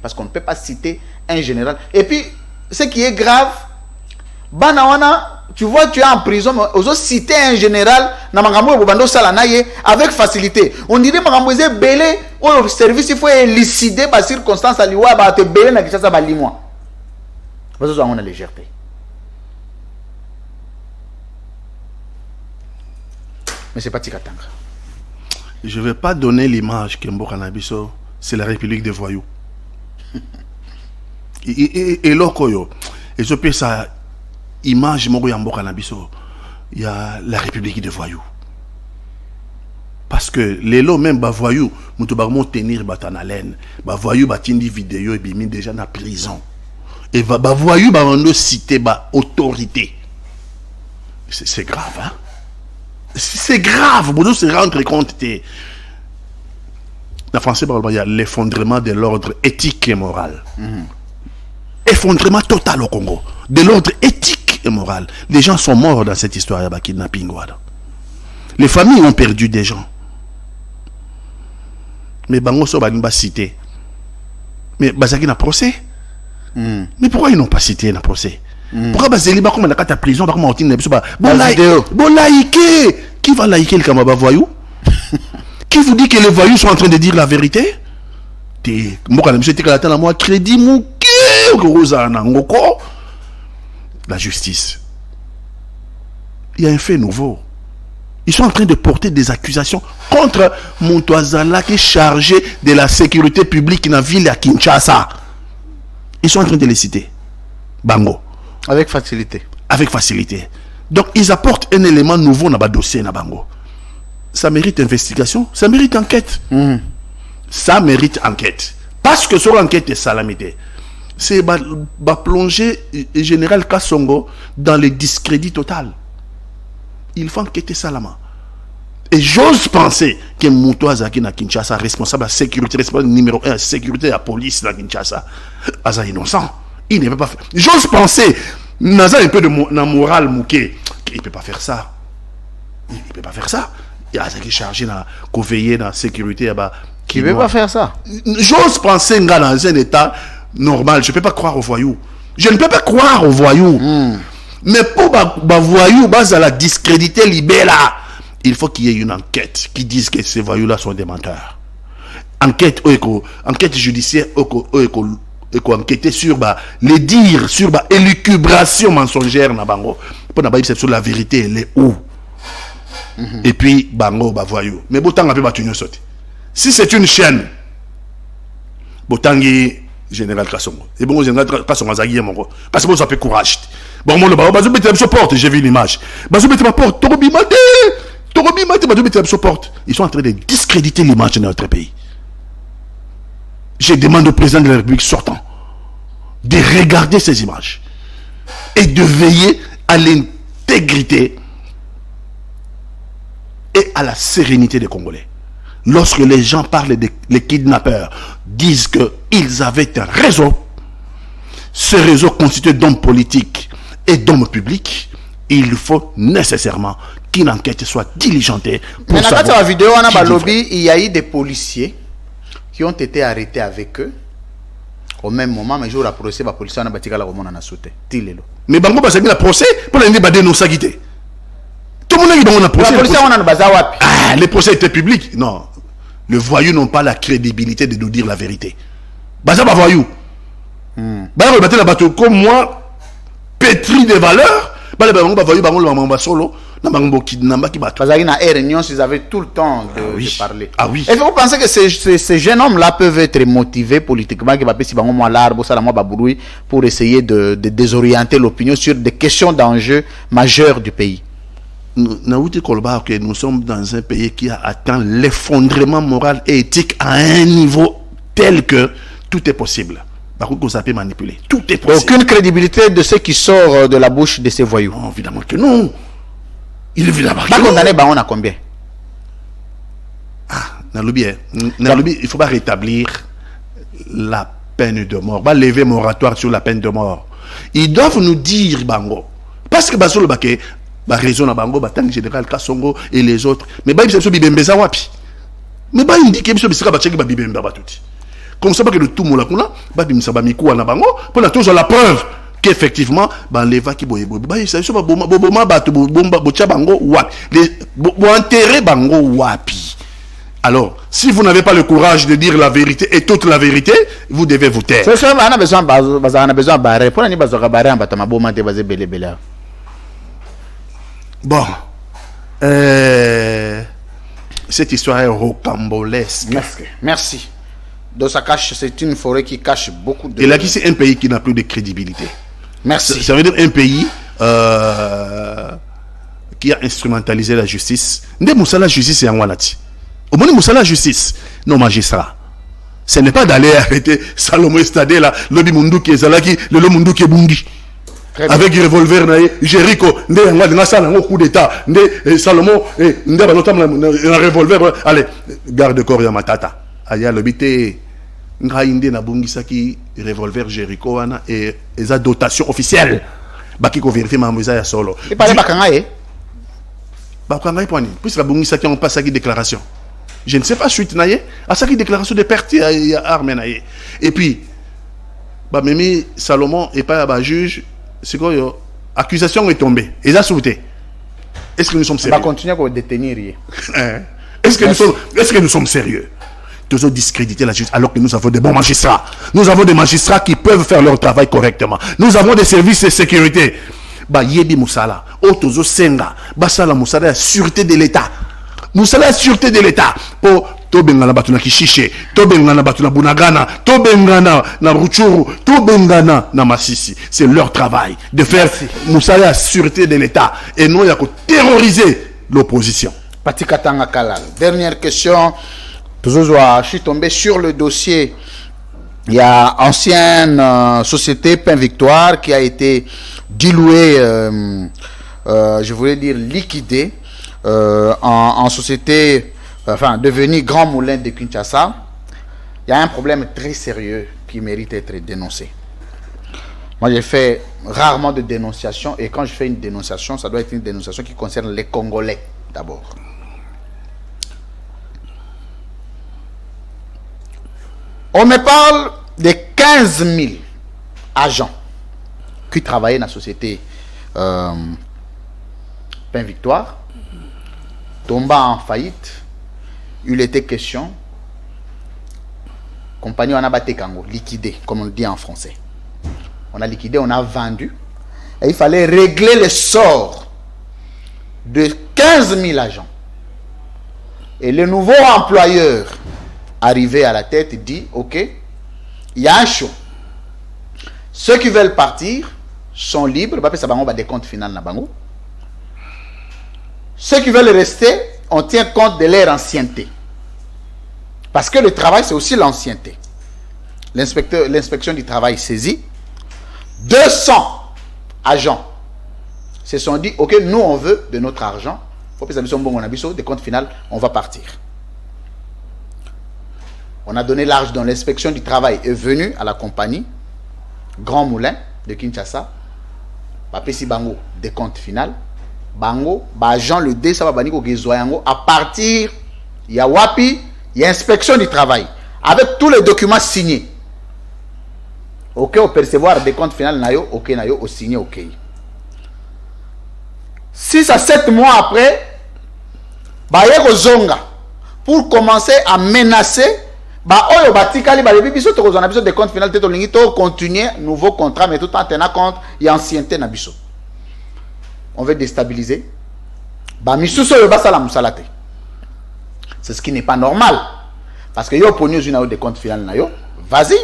Parce qu'on ne peut pas citer un général. Et puis, ce qui est grave, tu vois, tu es en prison, mais on cite un général avec facilité. On dirait que belé, le service, il faut élucider par circonstance à l'Iwa, te belé na kisa ba limois. Parce que on a légèreté. Mais c'est pas Tikatanga. Je ne vais pas donner l'image que Mboka Nabiso, c'est la République des voyous. Et l'Okoyo, et je peux ça, image Mboka Nabiso, il y a la République des voyous. Parce que les lots même bah voyous, nous devons tenir batan haleine, bah voyous bah tindi vidéo et bimi déjà dans la prison. Et bah voyous bah on doit citer bah autorité. C'est grave hein. C'est grave, vous se rendre compte. En français, il y a l'effondrement de l'ordre éthique et moral. Effondrement total au Congo. De l'ordre éthique et moral. Les gens sont morts dans cette histoire de kidnapping. Les familles ont perdu des gens. Mais Bango Soba n'a pas cité. Mais Bazaki n'a procès. Mais pourquoi ils n'ont pas cité un procès? Pourquoi Bazeli ba comme dans la prison, comme on dit qui va liker le Kamaba voyou? Qui vous dit que les voyous sont en train de dire la vérité? La justice. Il y a un fait nouveau. Ils sont en train de porter des accusations contre Montoazala qui est chargé de la sécurité publique dans la ville à Kinshasa. Ils sont en train de les citer. Bango. Avec facilité. Avec facilité. Donc, ils apportent un élément nouveau dans le dossier. Bango. Ça mérite investigation, ça mérite enquête. Ça mérite enquête. Parce que sur l'enquête est salamité. C'est plonger le général Kassongo dans le discrédit total. Il faut enquêter Salama. Et j'ose penser que Moutouaza qui est à Kinshasa, responsable de la sécurité, responsable numéro 1 de la sécurité de la police de Kinshasa, est innocent. Il ne peut pas faire. J'ose penser, Naza un peu de morale mouquée, qu'il ne peut pas faire ça. Il ne peut pas faire ça. Il y a qui est chargé de veiller dans la sécurité. Qui ne peut pas faire ça. J'ose penser dans un état normal. Je ne peux pas croire aux voyous. Je ne peux pas croire aux voyous. Mais pour voyous, à la discréditer libéra, il faut qu'il y ait une enquête qui dise que ces voyous-là sont des menteurs. Enquête judiciaire, enquêter sur les dires, sur l'élucubration mensongère na bango. Pour na sur la vérité, elle est où? Et puis bango voyou. Mais botan a pas sauté. Si c'est une chaîne, botangi général Kassongo. Et bon général Kassongo zagi mongo. Parce que ça peut courage. Bon, mon le bazo bete la porte, j'ai vu l'image. Bazo bete la porte, Torobi Mate, bazo bete la porte. Ils sont en train de discréditer l'image de notre pays. Je demande au président de la République sortant de regarder ces images et de veiller à l'intégrité et à la sérénité des Congolais. Lorsque les gens parlent des kidnappeurs, disent qu'ils avaient un réseau, ce réseau constitué d'hommes politiques et d'hommes publics, il faut nécessairement qu'une enquête soit diligentée. Mais dans la vidéo, on a balobi, il y a eu des policiers qui ont été arrêtés avec eux au même moment, mais jour à procès, les policiers ont battu la romane en sauté. Mais bango basaki la procès pour la ndé no sagité. Tout le monde est dans le procès. Les procès étaient publics. Non. Les voyous n'ont pas la crédibilité de nous dire la vérité. Baza ba voyou. Bah battre la bateau comme moi pétri de valeurs. Bah les bango ba voyou bango le mamba solo. Na bango kidnamba ki battu. Parce qu'il na réunion, ils avaient tout le temps de parler. Ah oui. Et vous pensez que ces jeunes hommes-là peuvent être motivés politiquement qui va si bango moi l'arbre ça la moi babouroui pour essayer de désorienter l'opinion sur des questions d'enjeux majeurs du pays. Nous sommes dans un pays qui a atteint l'effondrement moral et éthique à un niveau tel que tout est possible. Par contre, vous avez manipulé. Tout est possible. Aucune crédibilité de ce qui sort de la bouche de ces voyous. Non, évidemment que non. Il est évidemment que non. Condamné, on a combien? Il ne faut pas rétablir la peine de mort. Pas lever moratoire sur la peine de mort. Ils doivent nous dire, Bango. Parce que Basolo Baké, bah raison à Bango, Batang général Kassongo et les autres. Mais bah ils sont bibembeza wapi. Mais bah indiqué ils sont bisika bacheki ba bibemba batuti. Comme ça pas que le tout mola kuna, bah bimsa ba miku na Bango pour la toujours la preuve qu'effectivement bah les va qui boye boye. Bah ils sont ba boma batu bomba bocha Bango wapi. Les bo enterrer Bango wapi. Alors, si vous n'avez pas le courage de dire la vérité et toute la vérité, vous devez vous taire. C'est ça, on a besoin de barrer. Pour nous besoin de barrer en battant ma boma de baser belé belé. Bon, cette histoire est rocambolesque. Merci. Donc ça cache, c'est une forêt qui cache beaucoup de... Et là, c'est un pays qui n'a plus de crédibilité. Merci. Ça veut dire un pays qui a instrumentalisé la justice. Ndé Moussa la justice est en Wanati. Au moins Moussa la justice, nos magistrats. Ce n'est pas d'aller arrêter Salomon Estadé là, Lobi Mundu qui est Zalaki, le Mundu qui est Bungi. Avec revolver naïe Jericho ndé nga sala ngo coup d'état ndé Salomon ndé ba notam un revolver allez garde corps ya matata aya lobité nga indé na bungisaki revolver Jericho wana et eza dotation officielle baki ko vérifier mamuza ya solo il parlait bakangaye poni puisque la bungisaki on passe à déclaration je ne sais pas suite naïe à ça qui déclaration de perte ya arme naïe et puis ba memi Salomon et pas ba juge. C'est quoi l'accusation est tombée. Ils ont sauté. Est-ce que nous sommes sérieux? On va continuer à détenir. Est-ce que nous sommes sérieux? Toujours discréditer la justice alors que nous avons des bons magistrats. Nous avons des magistrats qui peuvent faire leur travail correctement. Nous avons des services de sécurité. Bah yebi Moussala, Otozo Senga, Basala Moussala, la sûreté de l'État. Moussala, la sûreté de l'État. Pour Tobengana Batuna Kishiche, Tobengana Batuna Bunagana, Tobengana na Ruchuru, Tobengana na Massisi. C'est leur travail de faire Moussala la sûreté de l'État. Et non, il y a que terroriser l'opposition. Pati Katanga Kalal. Dernière question. Toujours, je suis tombé sur le dossier. Il y a ancienne société Pain Victoire qui a été diluée, je voulais dire liquidée, en société. Enfin, devenu Grand Moulin de Kinshasa, il y a un problème très sérieux qui mérite d'être dénoncé. Moi, j'ai fait rarement de dénonciation et quand je fais une dénonciation, ça doit être une dénonciation qui concerne les Congolais d'abord. On me parle de 15 000 agents qui travaillaient dans la société Pain Victoire, tombant en faillite. Il était question, compagnie on a battu Kango, liquidé, comme on dit en français. On a liquidé, on a vendu. Et il fallait régler le sort de 15 000 agents. Et le nouveau employeur, arrivé à la tête, dit, ok, il y a un choix. Ceux qui veulent partir, sont libres. Ça va des comptes finaux na bango. Ceux qui veulent rester, on tient compte de leur ancienneté. Parce que le travail, c'est aussi l'ancienneté. L'inspection du travail saisit 200 agents se sont dit, ok, nous on veut de notre argent. Faut que on a des comptes finaux, on va partir. On a donné l'argent dont l'inspection du travail est venue à la compagnie Grand Moulin de Kinshasa. Papesi bango des comptes finaux. Bango, agent le D, ça va baniko gezoyango à partir il y a wapi, il y a inspection du travail avec tous les documents signés. Ok, au percevoir des comptes finaux nayo, ok nayo, au signé, ok. 6 à 7 mois après, Bayeko Zonga, pour commencer à menacer, oyo batikali balebi biso to kozana biso des comptes finaux te to lingi to continuer nouveau contrat mais tout en tenant compte il y a ancienneté na biso. On veut déstabiliser. Misuso yo basala musalate. C'est ce qui n'est pas normal parce que yo pogno une des comptes finaux na yo, vas-y,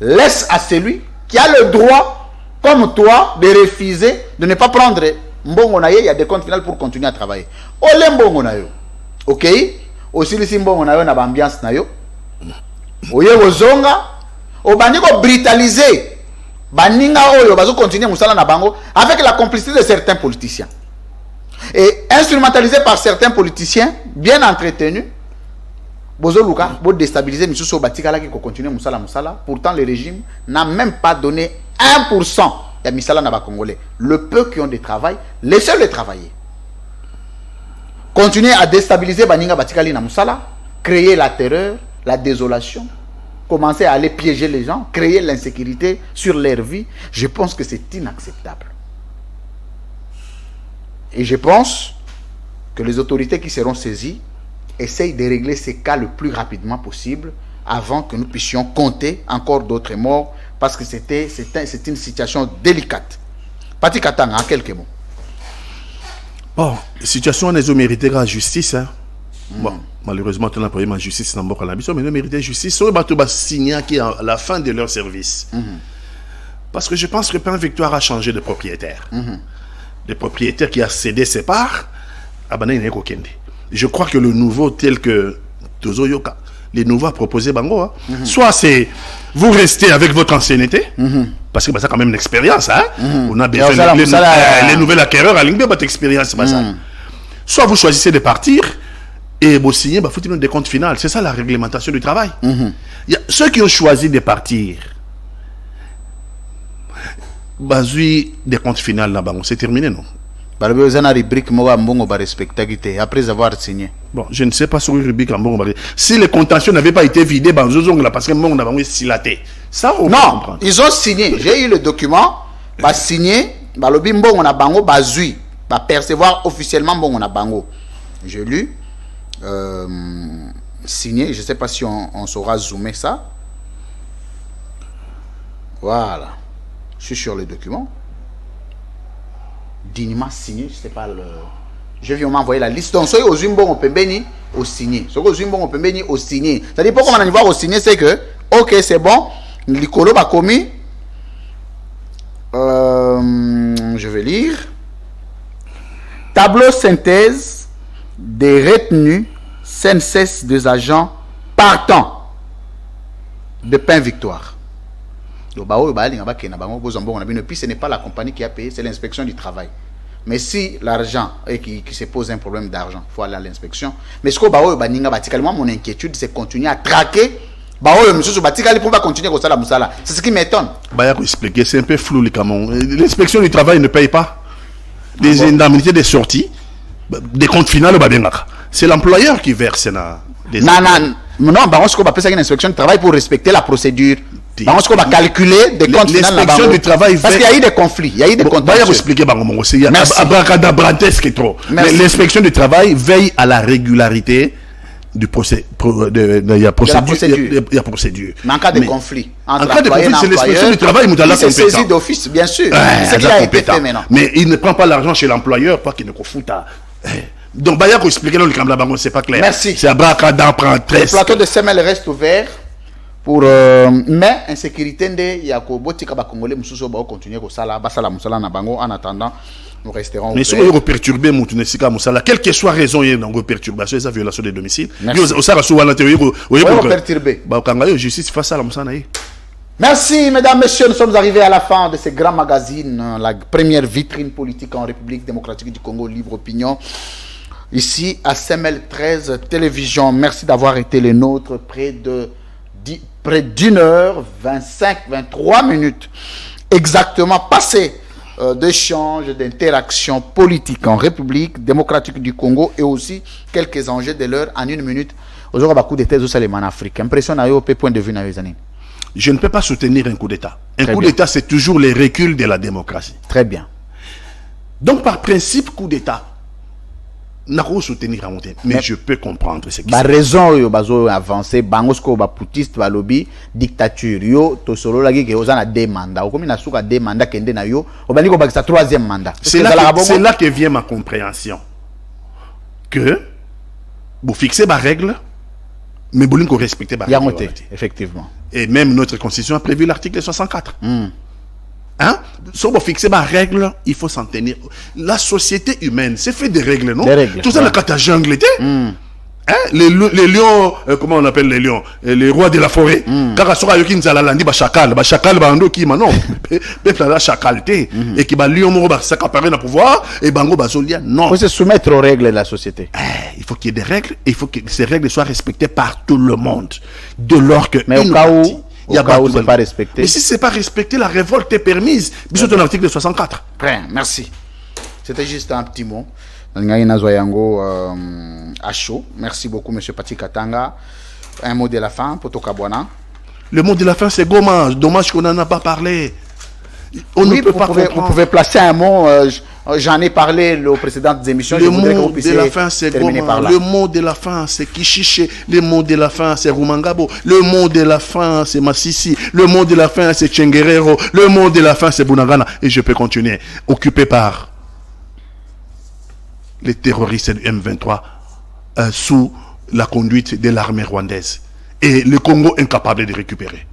laisse à celui qui a le droit comme toi de refuser de ne pas prendre mbongo na ye, il y a des comptes finaux pour continuer à travailler. Ole mbongo na yo. OK? Aussi li mbongo na yo na ambiance na yo. Oye ozonga, obandi ko brutaliser. Baninga oyo bazo continuer musala na bango avec la complicité de certains politiciens. Et instrumentalisé par certains politiciens bien entretenus. Bozo Luka, bo déstabiliser misuso batikala ki ko continuer musala. Pourtant le régime n'a même pas donné 1% de misala na ba congolais. Le peu qui ont des travail, laissez-les travailler. Continuer à déstabiliser baninga batikali na musala, créer la terreur, la désolation, commencer à aller piéger les gens, créer l'insécurité sur leur vie, je pense que c'est inacceptable. Et je pense que les autorités qui seront saisies essayent de régler ces cas le plus rapidement possible avant que nous puissions compter encore d'autres morts parce que c'est une situation délicate. Pati Katanga, en quelques mots. Bon, la situation on a mérité la justice. Hein. Bon, malheureusement, on a pas eu la justice dans le Biso, mais nous méritons justice. Sur le bateau signé qui à la fin de leur service. Parce que je pense que Pain Victoire a changé de propriétaire. Le propriétaire qui a cédé ses parts, je crois que le nouveau tel que Tozo Yoka, les nouveaux a proposé Bango, hein. Soit c'est vous restez avec votre ancienneté, parce que bah, ça quand même une expérience, hein. On a besoin les nouvelles acquéreurs à l'ingbe votre expérience, soit vous choisissez de partir et vous signez, bah, faut-il des comptes finaux. C'est ça la réglementation du travail. Il y a ceux qui ont choisi de partir, bah, des comptes finaux là-bas, c'est terminé, non? Après avoir signé. Bon, je ne sais pas sur le rubrique en bon. Si les contentieux n'avaient pas été vidés, parce que mon avons silaté. Ça, on non, ils ont signé. J'ai eu le document, bah signé, bah le bimbo on a bango, bah zui, bah percevoir officiellement bon on a bango. J'ai lu, signé. Je ne sais pas si on saura zoomer ça. Voilà, je suis sur le document. Dignement signé, je sais pas le. Je viens m'envoyer la liste. Donc, soit au Zumbo on peut béni au signé. Soit au Zumbo on peut béni au signé. C'est-à-dire pourquoi on a voir au signé, c'est que ok c'est bon. L'icolo a commis. Je vais lire. Tableau synthèse des retenues sans cesse des agents partant de Pain Victoire. Puis ce n'est pas la compagnie qui a payé, c'est l'inspection du travail. Mais si l'argent, et qui se pose un problème d'argent, il faut aller à l'inspection. Mais ce que mon inquiétude, c'est continuer à traquer. C'est ce qui m'étonne. C'est un peu flou. L'inspection du travail ne paye pas les indemnités de sortie, des comptes finaux. C'est l'employeur qui verse. Non, c'est une inspection du travail pour respecter la procédure. On va calculer des comptes finaux. L'inspection du travail parce qu'il y a eu des conflits, il y a eu des contentieux. L'inspection du travail veille à la régularité du la procédure. Mais en cas de conflit, en cas de conflit, c'est l'inspection du travail qui s'est saisi d'office, bien sûr. C'est ce qui a été fait maintenant. Mais il ne prend pas l'argent chez l'employeur, pas qu'il ne confond à. Donc, Baya pour expliquer le Camla Bango, c'est pas clair. Merci. C'est à Bracada prend 13. Le plateau de semaine reste ouvert pour mais insécurité nde ya ko botika ba congolais mususu ba continuer ko sala basala musala na bango en attendant nous resterons mais si on perturber mutunesika musala quelle que soit raison y dans perturbation et violation des domiciles au sara sou wana théorie o perturber ba kanga yo justice face à la musana yi. Merci mesdames, messieurs, nous sommes arrivés à la fin de ce grand magazine, la première vitrine politique en République démocratique du Congo, Libre Opinion, ici à CML 13 Télévision. Merci d'avoir été les nôtres, près d'une heure 23 minutes exactement passées d'échanges, d'interactions politiques en République démocratique du Congo et aussi quelques enjeux de l'heure en une minute. Aujourd'hui, beaucoup de thèses au Salomon Afrique. Impression à point de vue dans les années. Je ne peux pas soutenir un coup d'État. Un coup d'État, c'est toujours les reculs de la démocratie. Très bien. Donc, par principe, coup d'État, n'a pas soutenir à monter. Mais je peux comprendre ce qui se passe. Raison, yo bazo avancé, bangosko ba poutiste ba lobby, dictature yo, to solo lagi ke ozana deux mandats. Comme na suka deux mandats kende na yo, obani ko bakisa troisième mandat. C'est là que vient ma compréhension. Que vous fixez ma règle, mais vous ne respectez pas la règle. Effectivement. Et même notre constitution a prévu l'article 64. Hein? Si on fixe ma règle, il faut s'en tenir. La société humaine, c'est fait des règles, non? Des règles. Tout ça, le cas de jungle était. Hein? Les lions, comment on appelle les lions? Les rois de la forêt. Quand on sera yokin zalalandi ba chacal, bando qui non. Peuple la chacalité et qui ba lion moro ba s'accaparer na pouvoir et bango bazolia non. Il faut se soumettre aux règles de la société. Il faut qu'il y ait des règles et il faut que ces règles soient respectées par tout le monde. De lors que mais au cas où il y a pas c'est pas respecté. Mais si c'est pas respecté, la révolte est permise. Bisous ton article 64. Bien, merci. C'était juste un petit mot. À chaud. Merci beaucoup, monsieur Pati Katanga. Un mot de la fin pour Tokabwana. Le mot de la fin, c'est dommage. Dommage qu'on n'en a pas parlé. On ne peut pas comprendre. Vous pouvez placer un mot. J'en ai parlé aux précédentes émissions. Le mot de la fin, c'est Goma. Le mot de la fin, c'est Kishiche. Le mot de la fin, c'est Rumangabo. Le mot de la fin, c'est Massissi. Le mot de la fin, c'est Tchenguerero. Le mot de la fin, c'est Bunagana. Et je peux continuer. Occupé par les terroristes du M23 sous la conduite de l'armée rwandaise. Et le Congo incapable de récupérer.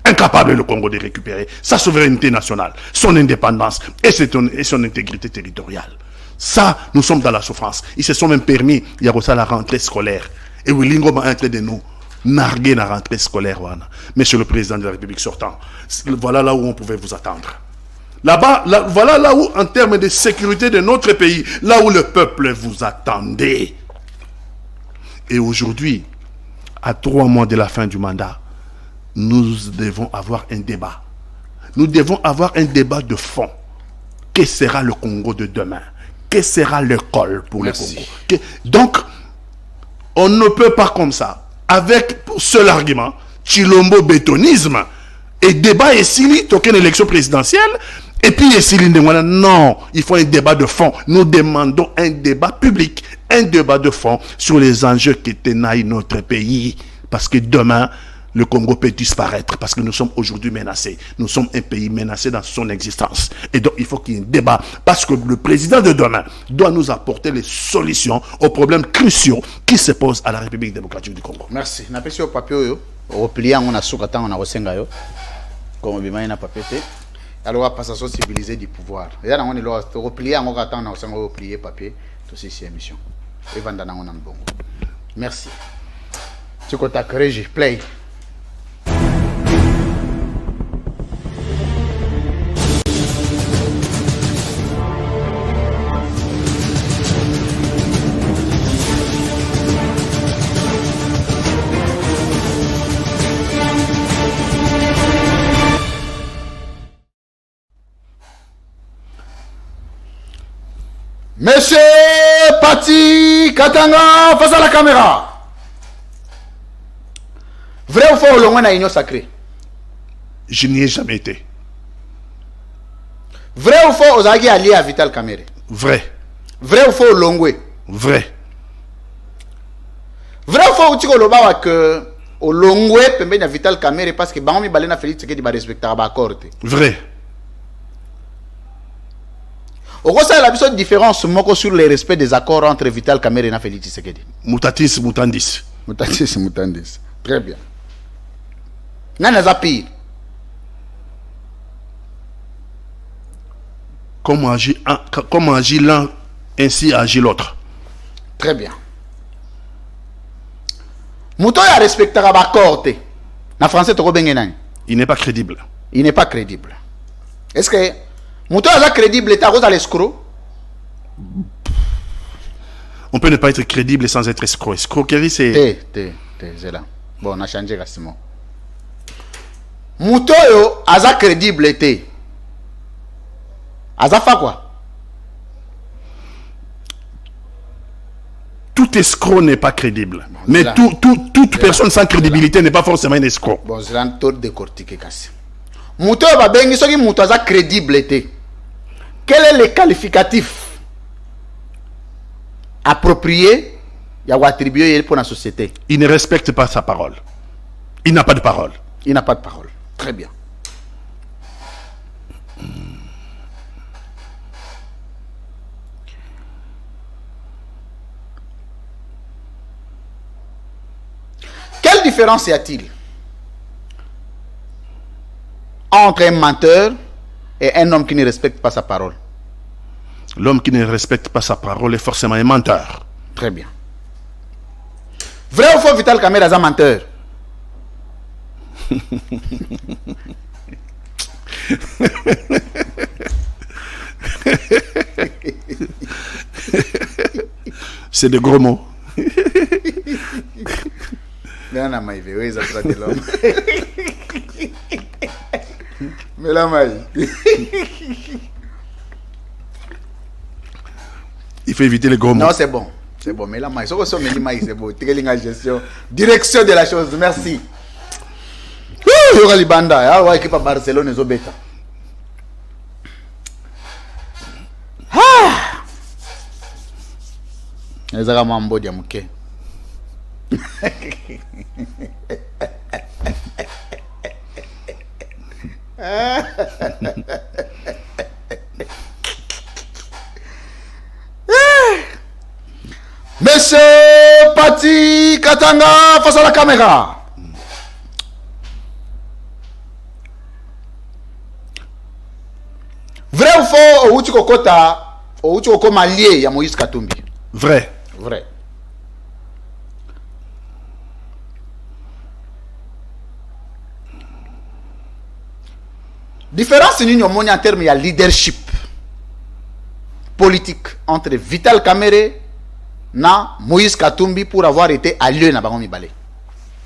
Incapable le Congo de récupérer sa souveraineté nationale, son indépendance et son intégrité territoriale. Ça, nous sommes dans la souffrance. Ils se sont même permis, il y a aussi la rentrée scolaire. Et Willingo m'a entré de nous, narguer la rentrée scolaire. Monsieur le Président de la République sortant, voilà là où on pouvait vous attendre. Là-bas, voilà là où, en termes de sécurité de notre pays, là où le peuple vous attendait. Et aujourd'hui, à 3 mois de la fin du mandat, nous devons avoir un débat. Nous devons avoir un débat de fond. Que sera le Congo de demain? Que sera l'école pour le Congo? Donc, on ne peut pas comme ça, avec seul argument, Chilombo bétonisme, et débat et s'il toquer une élection présidentielle, et puis non, il faut un débat de fond. Nous demandons un débat public, un débat de fond sur les enjeux qui tenaillent notre pays. Parce que demain, le Congo peut disparaître parce que nous sommes aujourd'hui menacés. Nous sommes un pays menacé dans son existence. Et donc, il faut qu'il y ait un débat parce que le président de demain doit nous apporter les solutions aux problèmes cruciaux qui se posent à la République démocratique du Congo. Merci. N'a pas sur papier, replié, on a soukatan, on a resengayo. Comme on a papier. Alors, passation civilisée du pouvoir. Et là, on est là, replié, on a attend, on a replié papier. Tout ceci, émission. Et Vandana, on a un bon. Merci. Tu contactes Régie, play. Monsieur Pati Katanga, face à la caméra. Vrai ou faux, le moins union sacrée? Je n'y ai jamais été. Vrai ou faux, aux alliés alliés à Vital Kamere? Vrai. Vrai ou faux, Longwe? Vrai. Vrai ou faux, Tiko Lobawa que au Longwe, pembe na Vital Kamere parce que Bangomi Balena Félix Tshisekedi va respecter à Bakor. Vrai. Au conseil, il y a une différence sur le respect des accords entre Vital Kamere et Félix Tshisekedi. Mutatis mutandis. Mutatis mutandis. Très bien. Nana pire. Comment agit l'un, ainsi agit l'autre. Très bien. Mouton a respecté la corte. Na français to bengenang. Il n'est pas crédible. Il n'est pas crédible. Est-ce que Mouton est crédible et à l'escroc? On peut ne pas être crédible sans être escroc. Escroquerie, c'est... C'est là. Bon, on a changé la Simon. Mouton est crédible et Aza fa quoi? Tout escroc n'est pas crédible. Bon, mais là. toute personne sans crédibilité n'est pas forcément un escroc. Bon, c'est un tour décortiqué. Mouton va bien, ce qui Mouton est crédible et quel est le qualificatif approprié à attribuer pour la société? Il ne respecte pas sa parole. Il n'a pas de parole. Il n'a pas de parole. Très bien. Quelle différence y a-t-il entre un menteur et un homme qui ne respecte pas sa parole? L'homme qui ne respecte pas sa parole est forcément un menteur. Très bien. Vrai ou faux, Vital Kamerhe est un menteur? C'est de gros mots. Mais on a maïvé, oui, ça sera de l'homme. Mais la maï. Il faut éviter les gros mots. Non, c'est bon. C'est bon, mais la maï. C'est bon. Gestion. Direction de la chose. Merci. Yoga Libanda. Ah ouais, équipe à Barcelone et Zobeta. Ah! Ezara mambo dia muke. Monsieur Pati Katanga face à la caméra. Vrai ou faux, Outi Kokota, Outi Kokoma lié à Moïse Katumbi? Vrai. Vrai. Différence en termes de leadership politique entre Vital Kamerhe et Moïse Katumbi pour avoir été allié na Bangomi Balé.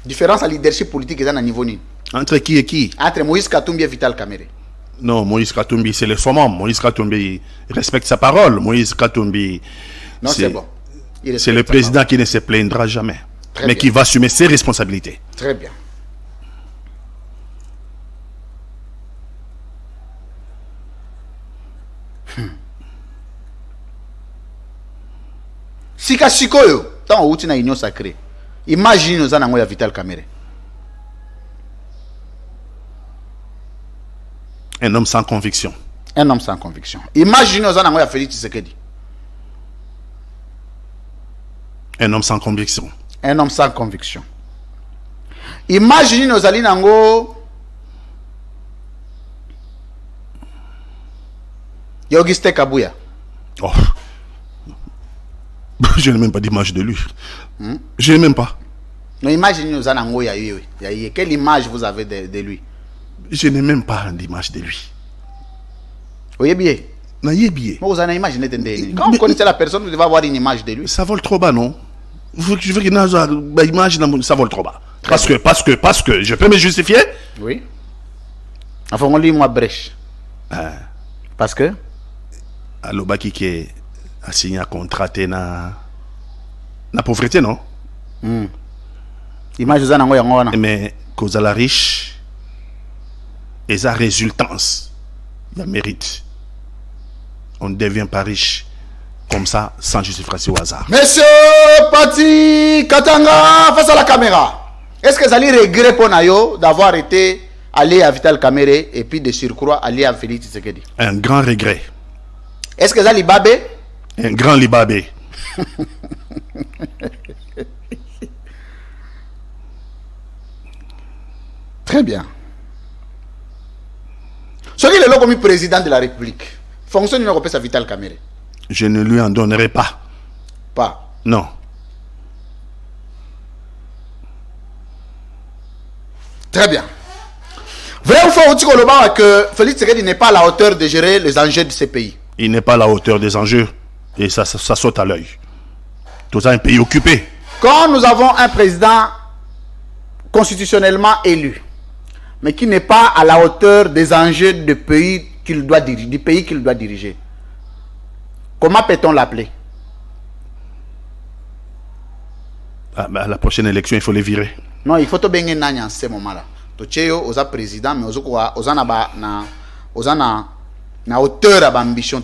Différence à leadership politique est à niveau ni. Entre qui et qui? Entre Moïse Katumbi et Vital Kamerhe. Non, Moïse Katumbi, c'est le summum. Moïse Katumbi respecte sa parole. Moïse Katumbi, non, c'est bon. C'est le président qui ne se plaindra jamais. Très mais bien. qui va assumer ses responsabilités. Très bien. Sika Sikoyo, tant on outi na union sacrée. Imagine nous en ya Vital Kamerhe. Un homme sans conviction. Un homme sans conviction. Imagine nous en ya Félix Tshisekedi. Un homme sans conviction. Un homme sans conviction. Imagine nous allons nango Augustin Kabouya. Oh. Je n'ai même pas d'image de lui. Je n'ai même pas. Non, imagine nous allons nango ya. Quelle image vous avez de lui? Je n'ai même pas d'image de lui. Oui, bien. Naïbié. Vous en imaginez. Quand vous connaissez la personne, vous devez avoir une image de lui. Ça vole trop bas, non? Je veux qu'il ait une image, ça vole trop bas. Parce que, je peux me justifier? Oui. Enfin, on lit moi brèche. Parce que? Alobaki qui a signé un contrat na pauvreté, non? Image vous en avez. Mais cause à la riche et sa résultance, il y a mérite. On ne devient pas riche comme ça sans justification au hasard. Monsieur Pati Katanga face à la caméra. Est-ce que vous allez regretter pour Nayo d'avoir été allié à Vital Kamerhe et puis de surcroît allié à Félix Tshisekedi? Un grand regret. Est-ce que vous allez babé? Un grand libabé. Très Très bien. Ce qui est là comme président de la République, fonction numéro à Vital Kamerhe. Je ne lui en donnerai pas. Pas. Non. Très bien. Vrai ou faux, que Félix Tshisekedi n'est pas à la hauteur de gérer les enjeux de ces pays? Il n'est pas à la hauteur des enjeux. Et ça saute à l'œil. Tout ça, un pays occupé. Quand nous avons un président constitutionnellement élu, mais qui n'est pas à la hauteur des enjeux du pays qu'il doit diriger, comment peut-on l'appeler? À la prochaine élection, il faut les virer. Non, il faut te bien nanya en ce moment-là. Tocheo, osa président, mais osa na hauteur à ambition.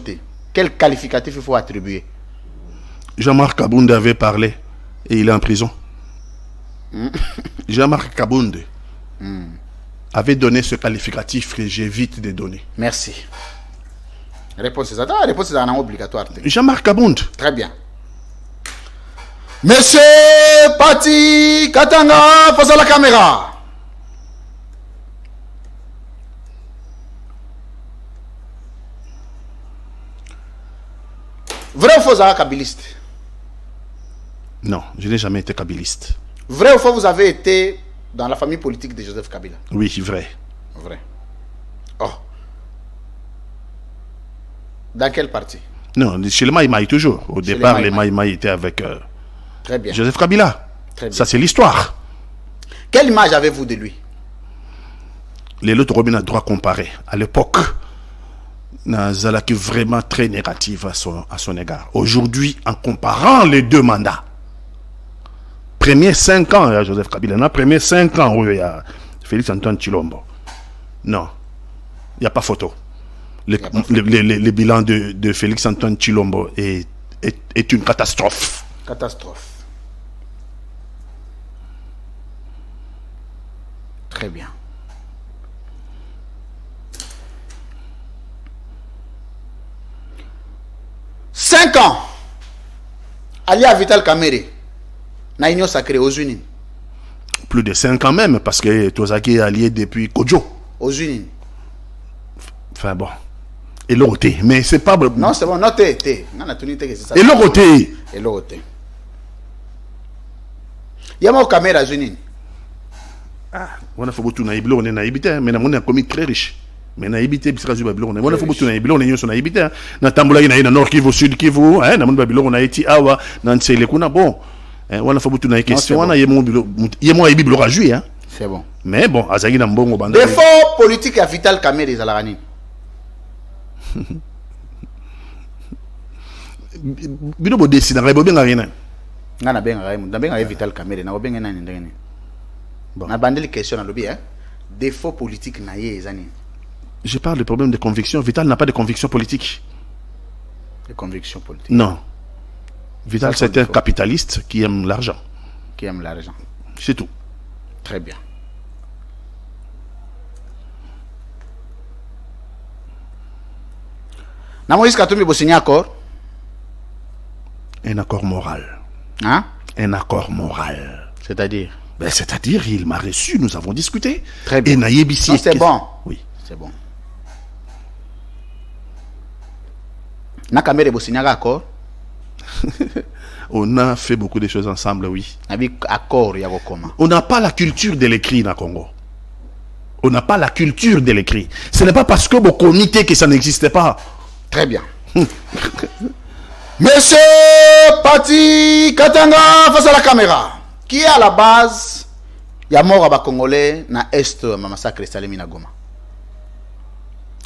Quel qualificatif il faut attribuer? Jean-Marc Kabounde avait parlé et il est en prison. Jean-Marc Kabounde avait donné ce qualificatif que j'évite de donner. Merci. Réponse est obligatoire. Jean-Marc Kabounde. Très bien. Monsieur Pati Katanga, face à la caméra. Vrai ou faux, vous êtes kabiliste? Non, je n'ai jamais été kabiliste. Vrai ou faux, vous avez été dans la famille politique de Joseph Kabila? Oui, vrai. Vrai. Oh. Dans quel parti? Non, chez les Maïmaï toujours. Au Chez départ, les les Maïmaï étaient avec Très bien. Joseph Kabila. Très bien. Ça, c'est l'histoire. Quelle image avez-vous de lui? Les autres Robin a droit comparé. À l'époque, Nazalaki vraiment très négative à son égard. Aujourd'hui, en comparant les deux mandats, premiers 5 ans, il y a Joseph Kabila, dans les premiers 5 ans, il y a Félix Antoine Tshilombo. Non, il n'y a pas photo. Le bilan de Félix Antoine Tshilombo est une catastrophe. Catastrophe. Très bien. Cinq ans. Allié à Vital Kamerhe. Na union sacrée aux Unis. Plus de 5 ans même, parce que Tozaki est allié depuis Kodjo. Aux Unis. Enfin bon. Et l'autre, mais c'est pas... Non, c'est bon, non, t'es. Et l'autre. Et l'autre. Yama au caméra Unis. Ah, on a fait beaucoup de naïbité, on est naïbité, mais on a commis très riche. Mais naïbité, c'est pas on a fait beaucoup de naïbité, on est sur naïbité. Na tambola na nord Kivu, sud Kivu, hein, na mon Babylone, on a été awa, na ntsele kuna bon. On a fait beaucoup de naïbité, on a yemo Bible rajoué, hein. C'est bon. Mais bon, azagi na mbongo banda. Défaut politique à Vital Kamerhe Zalarani. Bino bo décide na rebo benga rien. Ngana benga raimu, na benga Vital Kamerhe na benga nani ndengene. Bon. Na bandeli question na lobby, hein. Défaut politique na ye ezani. Je parle de problème de conviction. Vital n'a pas de conviction politique. De conviction politique. Non. Vital, c'est un capitaliste qui aime l'argent. Qui aime l'argent. C'est tout. Très bien. Na Moïse Katumbi bo signé accord. Un accord moral. Hein? Un accord moral. C'est-à-dire? Ben, c'est-à-dire, il m'a reçu, nous avons discuté. Très bien. Et Naïbissi. C'est bon. Oui. C'est bon. Na Kamerhe bo signé accord. On a fait beaucoup de choses ensemble, oui. Accord, il y a comment? On n'a pas la culture de l'écrit dans le Congo. On n'a pas la culture de l'écrit. Ce n'est pas parce que vous comité que ça n'existait pas. Très bien. Monsieur Pati Katanga face à la caméra. Qui est à la base? Il y a mort à Congolais na Est à massacre Salemi na Goma.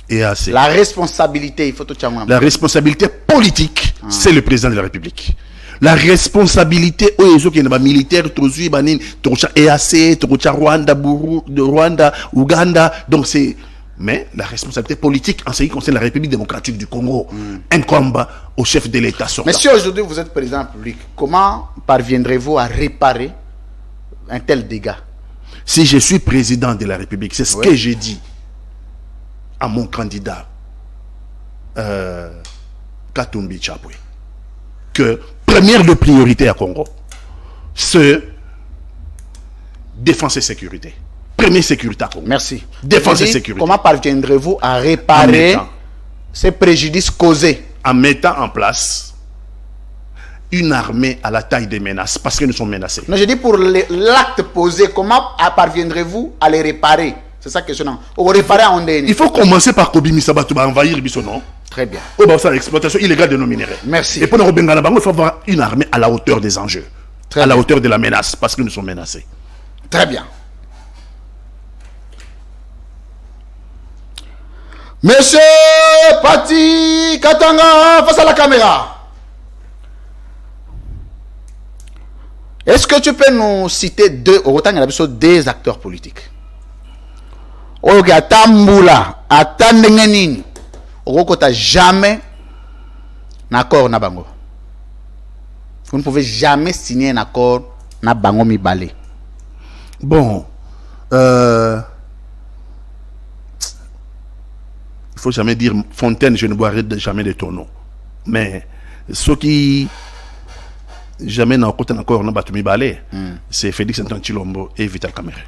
Et assez. La responsabilité, il faut tout changer. La responsabilité politique, c'est le président de la République. La responsabilité aux qui sont militaires, Tozui, Banin, Tocha EAC, Tocha Rwanda, Rwanda, Ouganda. Donc c'est. Mais la responsabilité politique en ce qui concerne la République démocratique du Congo incombe au chef de l'État sortant. Mais si aujourd'hui vous êtes président de la République, comment parviendrez-vous à réparer un tel dégât? Si je suis président de la République, c'est ce que j'ai dit à mon candidat Katumbi Chapwe, que première de priorité à Congo, c'est défense et sécurité. Première sécurité à Congo. Merci. Défense et sécurité. Comment parviendrez-vous à réparer ces préjudices causés? En mettant en place une armée à la taille des menaces, parce que nous sommes menacés. Non, je dis pour l'acte posé, comment parviendrez-vous à les réparer? C'est ça la question. Ou réparer en Ndéni? Il faut commencer par Kobi Sabato, envahir Biso, non? Très bien. Ou bien ça, l'exploitation illégale de nos minéraux. Merci. Et pour nous rebenga il faut avoir une armée à la hauteur des enjeux, à la hauteur de la menace, parce que nous sommes menacés. Très bien. Monsieur Pati Katanga, face à la caméra. Est-ce que tu peux nous citer deux acteurs politiques? Ok, Atambula, Atandengenin, Okota jamais un accord na bango. Vous ne pouvez jamais signer un accord na bango mi balé. Bon, il faut jamais dire Fontaine, je ne boirai jamais de ton nom. Mais ceux qui jamais n'ont encore n'a battu mi balé, c'est Félix Antoine Tshilombo et Vital Kamerhe.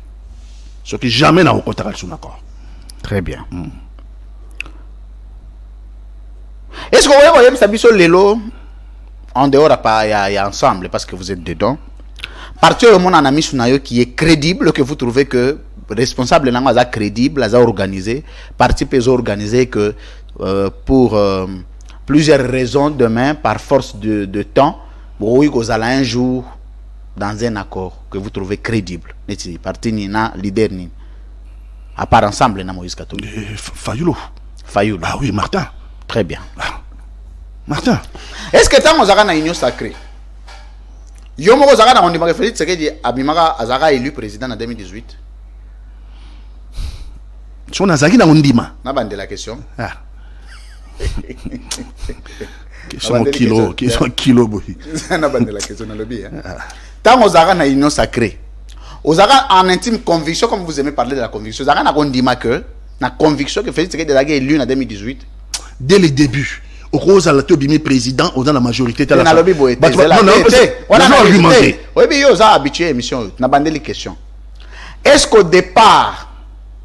Ceux qui jamais n'ont encore son accord. Très bien. Est-ce que vous voyez Sabiso Lelo en dehors il y a ensemble parce que vous êtes dedans? Partir au monde en ami Sunayo qui est crédible, que vous trouvez que responsable n'a crédible, a organisé, parti peut organiser que pour plusieurs raisons demain par force de temps, vous allez un jour dans un accord que vous trouvez crédible. Parti Nina leader ni à part ensemble na Moïse Katumbi. Fayulu. Ah oui, Martin. Très bien. Martin. Est-ce que tant ozaka na union sacrée? Yo moko ozaka na ondima Félix Tshisekedi abimaka azaka élu président en 2018. Son azaki na ondima. Na bande la question. Ah. Question kilo boy. Na bande la question na lobby hein. Tant ozaka na union sacrée. Ozaka en intime conviction, comme vous aimez parler de la conviction, ozaka na ondima que na conviction que Félix Tshisekedi azaki élu en 2018. Dès le début, au rose à la tobimi président, on a la majorité de la non, on a argumenté. Oui, mais vous avez habitué à l'émission. On a bandé les questions. Est-ce qu'au départ,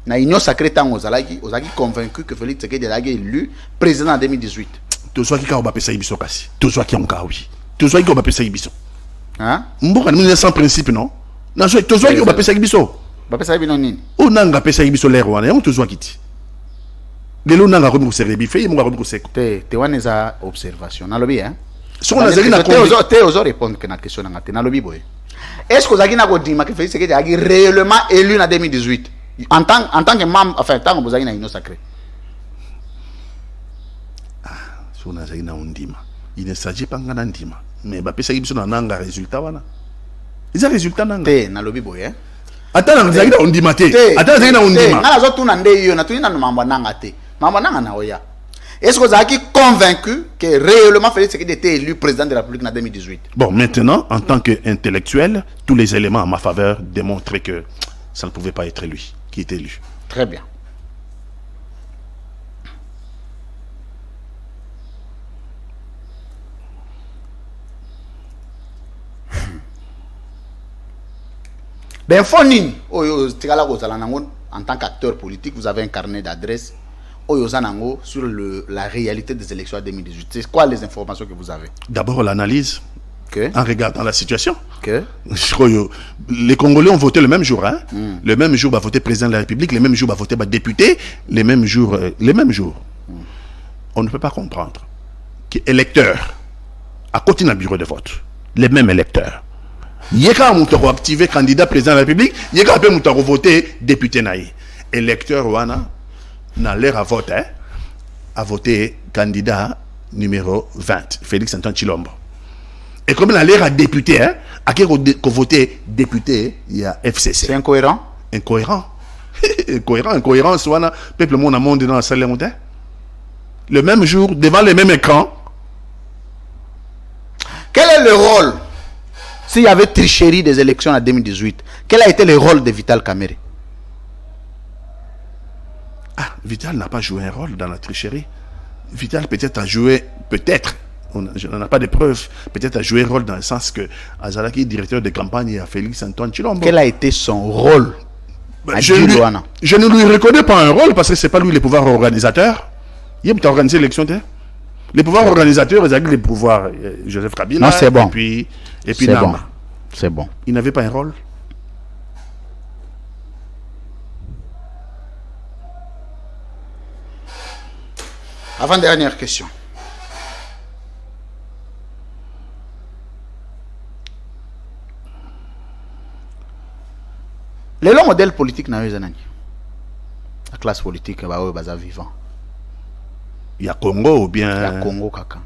na union sacrée, vous avez convaincu que Félix Tshisekedi a élu président en 2018? Tout soit qui a obapé ça ibiso kasi. Tout soit qui a oui. Tout soit qui a obapé ça ibiso. Hein? Mboka ni sans principe non. Non, tout soit qui a obapé ça ibiso. Obapé ça ibiso nini? O nanga pe ça ibiso l'air wana, on tout soit qui ti. Lelo nanga remu serebi fait mo remu seko. Te wana za observation na lobby hein. So on a zali na te ozo répondre que na question na na lobby boy. Est-ce que zaki na ko dima que Félix Tshisekedi a réellement élu en 2018 en tant que membre enfin tant que vous avez na union sacrée? So on a zali na ondima. Il ne s'agit pas ngana ndima, mais ba pesa biso na nanga résultat wana. Ils a résultat nanga. Te na lobby boy hein. Attends, zaki na ondima te. Attends zaki na ondima. Na zo tuna nde yo na tuni na mambo nanga te. Est-ce que vous avez convaincu que réellement Félix Tshisekedi était élu président de la République en 2018? Bon, maintenant, en tant qu'intellectuel, tous les éléments en ma faveur démontraient que ça ne pouvait pas être lui qui était élu. Très bien. Ben, Fonine, en tant qu'acteur politique, vous avez un carnet d'adresses sur la réalité des élections en 2018. C'est quoi les informations que vous avez? D'abord l'analyse, en regardant la situation. Les Congolais ont voté le même jour. Hein? Le même jour, voter président de la République, le même jour, voter député, les mêmes jours. On ne peut pas comprendre que électeurs, à côté d'un bureau de vote, les mêmes électeurs, il y a quand on activé candidat président de la République, il y a quand on voté député naï. Électeur wana n'a l'air à voter, hein, à voter candidat numéro 20, Félix Antoine Tshilombo. Et comme il a l'air à député, hein, à qui on voté député, il y a FCC. C'est incohérent? Incohérent. Incohérent, soit peuple monde a monté dans la salle de le même jour, devant le même écran. Quel est le rôle, s'il y avait tricherie des élections en 2018, quel a été le rôle de Vital Kamerhe? Ah, Vital n'a pas joué un rôle dans la tricherie. Vital peut-être a joué, peut-être, on n'a pas de preuves, peut-être a joué un rôle dans le sens que Azalaki, directeur de campagne, à Félix Antoine Tshilombo. Quel a été son rôle? Je ne lui reconnais pas un rôle parce que c'est pas lui le pouvoir organisateur. Il a organisé l'élection. Les pouvoirs organisateurs, ils ont les pouvoirs Joseph Kabila. Non, c'est bon. Et puis c'est Namba. bon. C'est bon. Il n'avait pas un rôle. Avant-dernière question. Les longs modèles politiques n'a eu la classe politique est vivant. Il y a Congo ou bien. Il y a Congo kaka.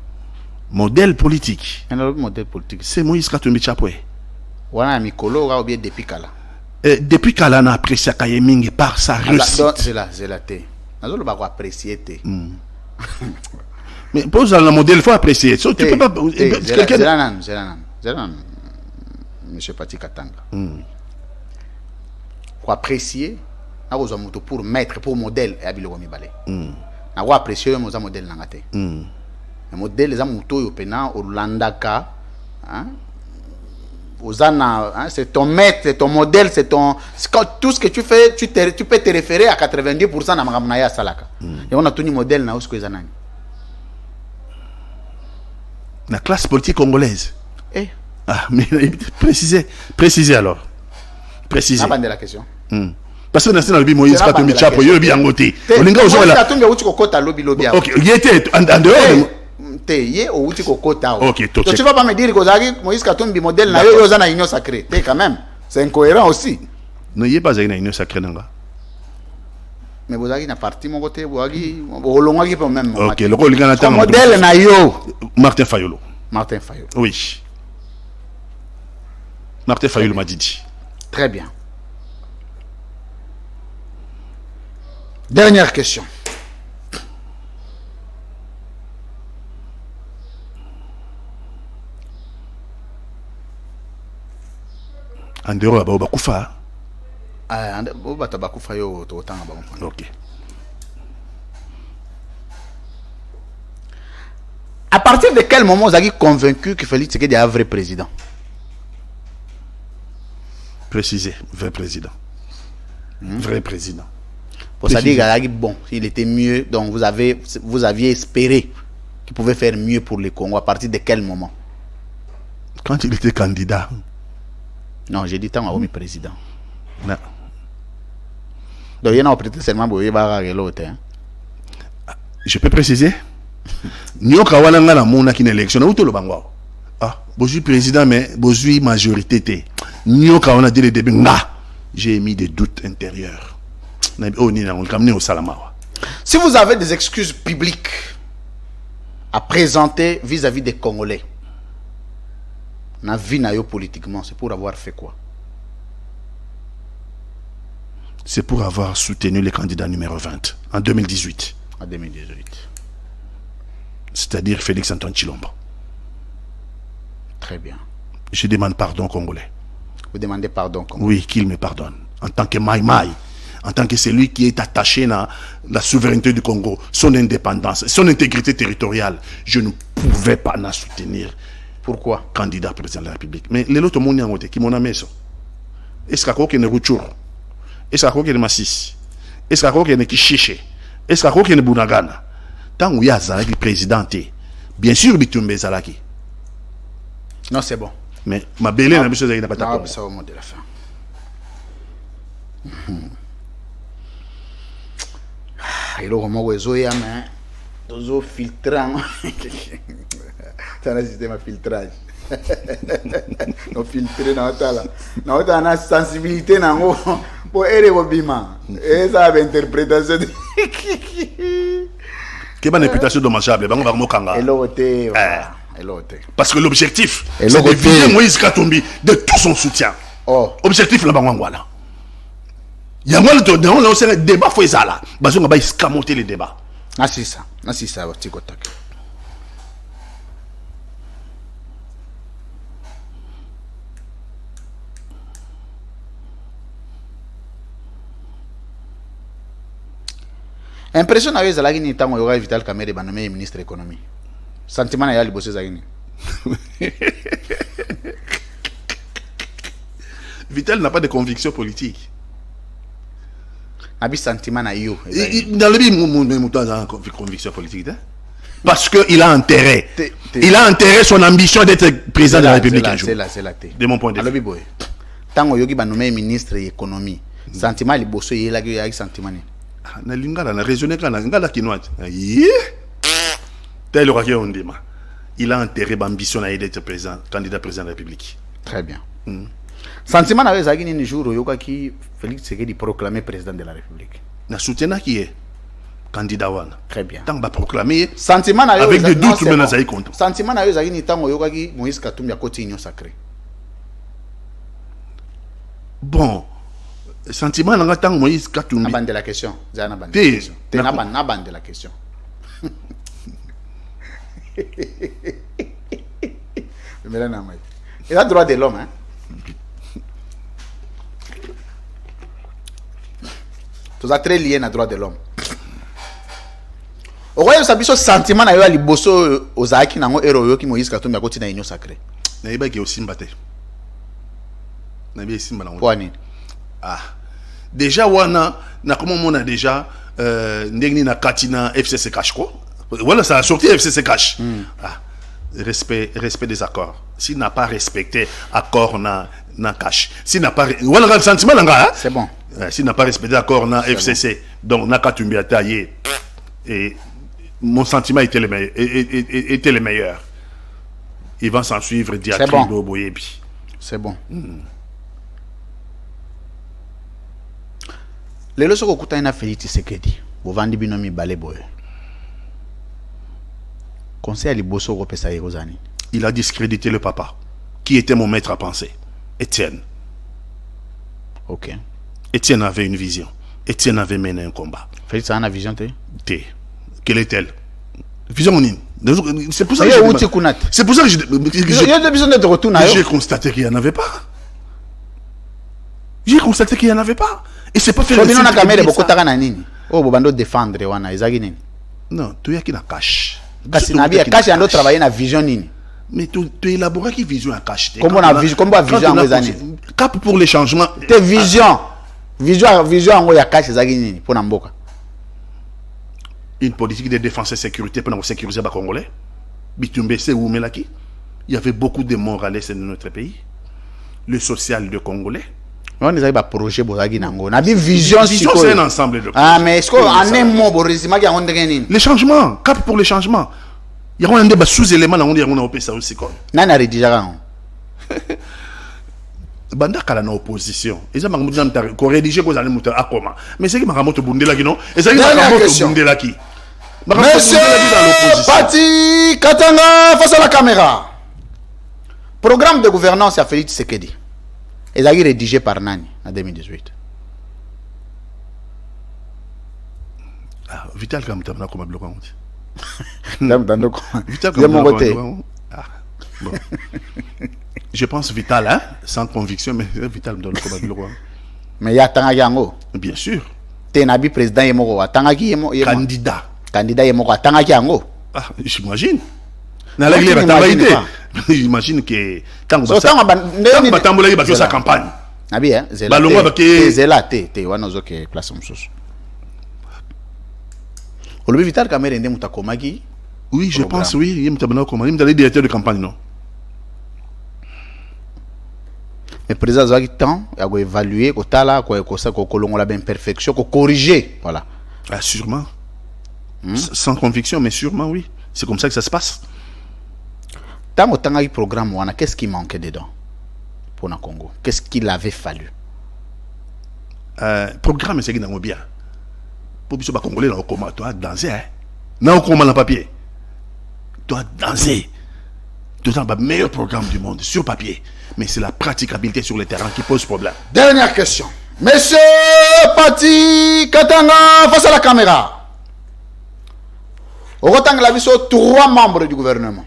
Modèle politique. Il y a un autre modèle politique. C'est Moïse Katumbi Chapwe. Voilà, Mikolo ou bien depuis Kala. Depuis Kala, on a apprécié Kayeming par sa réussite. C'est là. Nous allons apprécier. Mais pose le modèle, il faut apprécier. Tu peux pas. Zélanan. Monsieur Pati Katanga. Pour apprécier, pour mettre, pour modèle, et Abiloko Mibale. Nous avons apprécié le modèle. Le modèle, les amoutous, au Landaka. C'est ton maître, c'est ton modèle, c'est ton. Tout ce que tu fais, tu peux te référer à 90% dans Magamnaya Salaka. Et on a tout le modèle dans ce que les la classe politique congolaise. Eh? Ah, mais précisez alors. Précisez. On la question. Parce que dans le Moïse Katumbi Chapwe, il y a un côté. On est Moïse Katumbi a lobby. Ok, il était en dehors. Ok, tu vas pas me dire que Moïse Katumbi modèle na yo na union sacrée. Quand même, c'est incohérent aussi. Non, il n'y a pas une union sacrée. Mais vous avez un parti mon côté, vous avez au même moment. Ok, le rôle le modèle na yo. Martin Fayolo. Oui. Martin Fayolo m'a dit. Très bien. Dernière question. En dehors de Bakufa. Ok. À partir de quel moment vous avez convaincu que Félix Tshisekedi est un vrai président? Précisez, vrai président. Vrai président. Pour ça dire qu'il bon, il était mieux, donc vous aviez espéré qu'il pouvait faire mieux pour le Congo. À partir de quel moment? Quand il était candidat. Non, j'ai dit tant à Omi président. Non. Donc il y a un prêté seulement pour l'autre. Je peux préciser? Nous avons une élection. Ah, je suis président, mais je suis majorité. Nous avons dit le début. J'ai mis des doutes intérieurs. Si vous avez des excuses publiques à présenter vis-à-vis des Congolais, na vie na yo politiquement, c'est pour avoir fait quoi? C'est pour avoir soutenu le candidat numéro 20 en 2018. En 2018. C'est-à-dire Félix Antoine Tshilombo. Très bien. Je demande pardon aux Congolais. Vous demandez pardon aux Congolais? Oui, qu'il me pardonne. En tant que Maïmaï, en tant que celui qui est attaché à la souveraineté du Congo, son indépendance, son intégrité territoriale, je ne pouvais pas la soutenir. Pourquoi? Candidat président de la République. Mais les autres monde qui m'ont amené ça. Est-ce qu'il y a Routour? Est-ce qu'il y a Massis? Est-ce qu'il y a Kishiche? Est-ce qu'il y a Bunagana? Tant qu'il y a Zalaki président, bien sûr, Bitumbe Zalaki. Non, c'est bon. Mais ma belle n'a pas d'accord. C'est au mot de la fin. Il y a un filtrant. C'est un système de filtrage. Nous filtrer dans la sensibilité pour aider au bima. Et ça a interprétation. Quelle est réputation dommageable? Parce que l'objectif, c'est de vider Moïse Katumbi de tout son soutien. Objectif là-bas, voilà. Il y a un débat, il faut ça. On va escamoter les débats. Ah, c'est ça, impression na weza lakini tango yoga Vital Kamerhe banome ministre économie. Sentiment na yali bosse zagini. Vital n'a pas de conviction politique. Abi sentiment na yo. Dans le but, a conviction politique. Parce qu'il a intérêt. Il a intérêt, son ambition d'être président de la République un jour. C'est la de mon point de vue. Tant que yogi ba nommé ministre de l'économie, sentiment li bosso yela ki ya sentiment ni. Na lingala na raisonner kana ngala kinwa. Tel roi on dit il a intérêt ambition d'être président, candidat président de la République. Très bien. Sentiment na ezaki ni jour yoka ki Félix Tshisekedi proclamé président de la République. Na soutien qui est candidat wana. Très bien. Tant ba proclamer sentiment na avec des doutes mais na zai content. Sentiment na ezaki ni tango yoka ki Moïse Katumbi a côté union sacrée. Bon, sentiment na tango Moïse Katumbi. Na bande la question. Zana bande. Te na bande la question. Il a droit de l'homme, hein. Tout ça très lié à droit de l'homme. Au royaume sabiso sentiment na yo ali bosso ozaki nango ero yo ki Moïse Katumbi a côté na union sacrée. Na iba ki osimba te. Na iba simba na. Kwani? Ah. Déjà wana na comment on a déjà ndengni na katina FCC cash ko. Voilà, ça a sorti FCC cash. Ah. Respect des accords. S'il n'a pas respecté accord na cash. S'il n'a pas voilà le sentiment là. C'est bon. S'il n'a pas respecté accord na FCC, bon. Donc na Katumbi a taillé et mon sentiment était le meilleur. Ils vont s'en suivre diatribe au Boyebi. C'est bon. Les leçons que tu as Félix Tshisekedi, vous vendez binomi balé boy. Conseil à Liboso repesa Yerozani. Il a discrédité le papa, qui était mon maître à penser, Étienne. Ok. Étienne avait une vision. Étienne avait mené un combat. Félix a une vision, quelle est-elle? Vision monine. C'est pour ça que j'ai constaté qu'il n'y en avait pas. J'ai constaté qu'il n'y en avait pas. Et c'est pas fait. Non, tu es qui la cache. Kasi na bia cache ando travailler na vision nini. Mais tu élaborer qui vision à cache. Comment on a vision cap pour les changements. Tes vision ngo ya cache ezaki nini pour na mboka. Une politique de défense et sécurité pour sécuriser les Congolais. Bitumbe c'est où Melaki. Il y avait beaucoup de moralistes dans notre pays. Le social de Congolais. On a des projets bozaki nango. Na bi vision c'est un ensemble de. Ah mais est-ce qu'on en un mot borisima qui a ondé nini? Les changements, cap pour les changements. Il y a un débat sous-élément on dit on a opé ça aussi quoi. Nana rédigera. Banda kala na opposition. Eza mangamutu na ko rédiger ko zali muta akoma. Mais c'est qui mangamutu bundela ki non? Et ça qui mangamutu bundela ki. Monsieur Pati Katanga face à la caméra. Programme de gouvernance à Félix Tshisekedi. Et ça a été rédigé par Nani en 2018. Vital comme tu as comme bloquant. Vital comme bon. Je pense Vital, hein, sans conviction, mais Vital me donne comme bloquant. Mais il y a Tangayango. Bien sûr. Tenabi président Yemoko, Tangaki candidat. Candidat Yemoko, Tangayango. Ah, j'imagine. J'imagine que tant que ça sa campagne. Ah bien, Zela te wanozoke place msusu. Olobi Vital Kamerhe ndé mutakomaki. Oui, je pense oui, il me comment il me directeur de campagne non. Mais président Zaki temps a go évaluer ko tala ko kolongola ben perfection ko corriger, voilà. Ah sûrement. Sans conviction mais sûrement oui. C'est comme ça que ça se passe. Tant que tu programme, qu'est-ce qui manquait dedans pour le Congo? Qu'est-ce qu'il avait fallu? Programme, c'est qu'il bien. Pour que les Congolais, tu dois danser. Non, comment le papier? Tu dois danser. Tu as le meilleur programme du monde sur papier. Mais c'est la praticabilité sur le terrain qui pose problème. Dernière question. Monsieur Pati Katanga, face à la caméra. Au retang la vie sur 3 membres du gouvernement.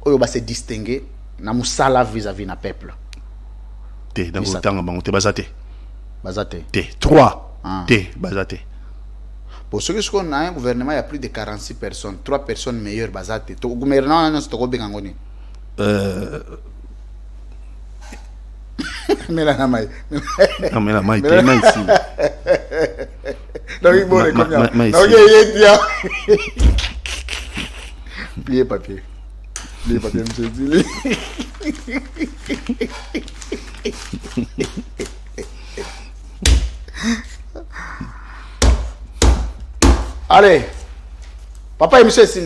Oyo ba se distinguer na musala vis-à-vis na peuple. Té dans le temps on te bazate. Bazate. Té 3. Té bazate. Pour ceux qui sont dans un gouvernement il y a plus de 46 personnes, 3 personnes meilleures bazate. To gouvernement na to ko bengangoni. Mais la mai. Non mais la mai té ici. Donc, bon, comme ça. Donc, pliez papier. Pliez papier, monsieur Zili. Allez, papa et monsieur Sili.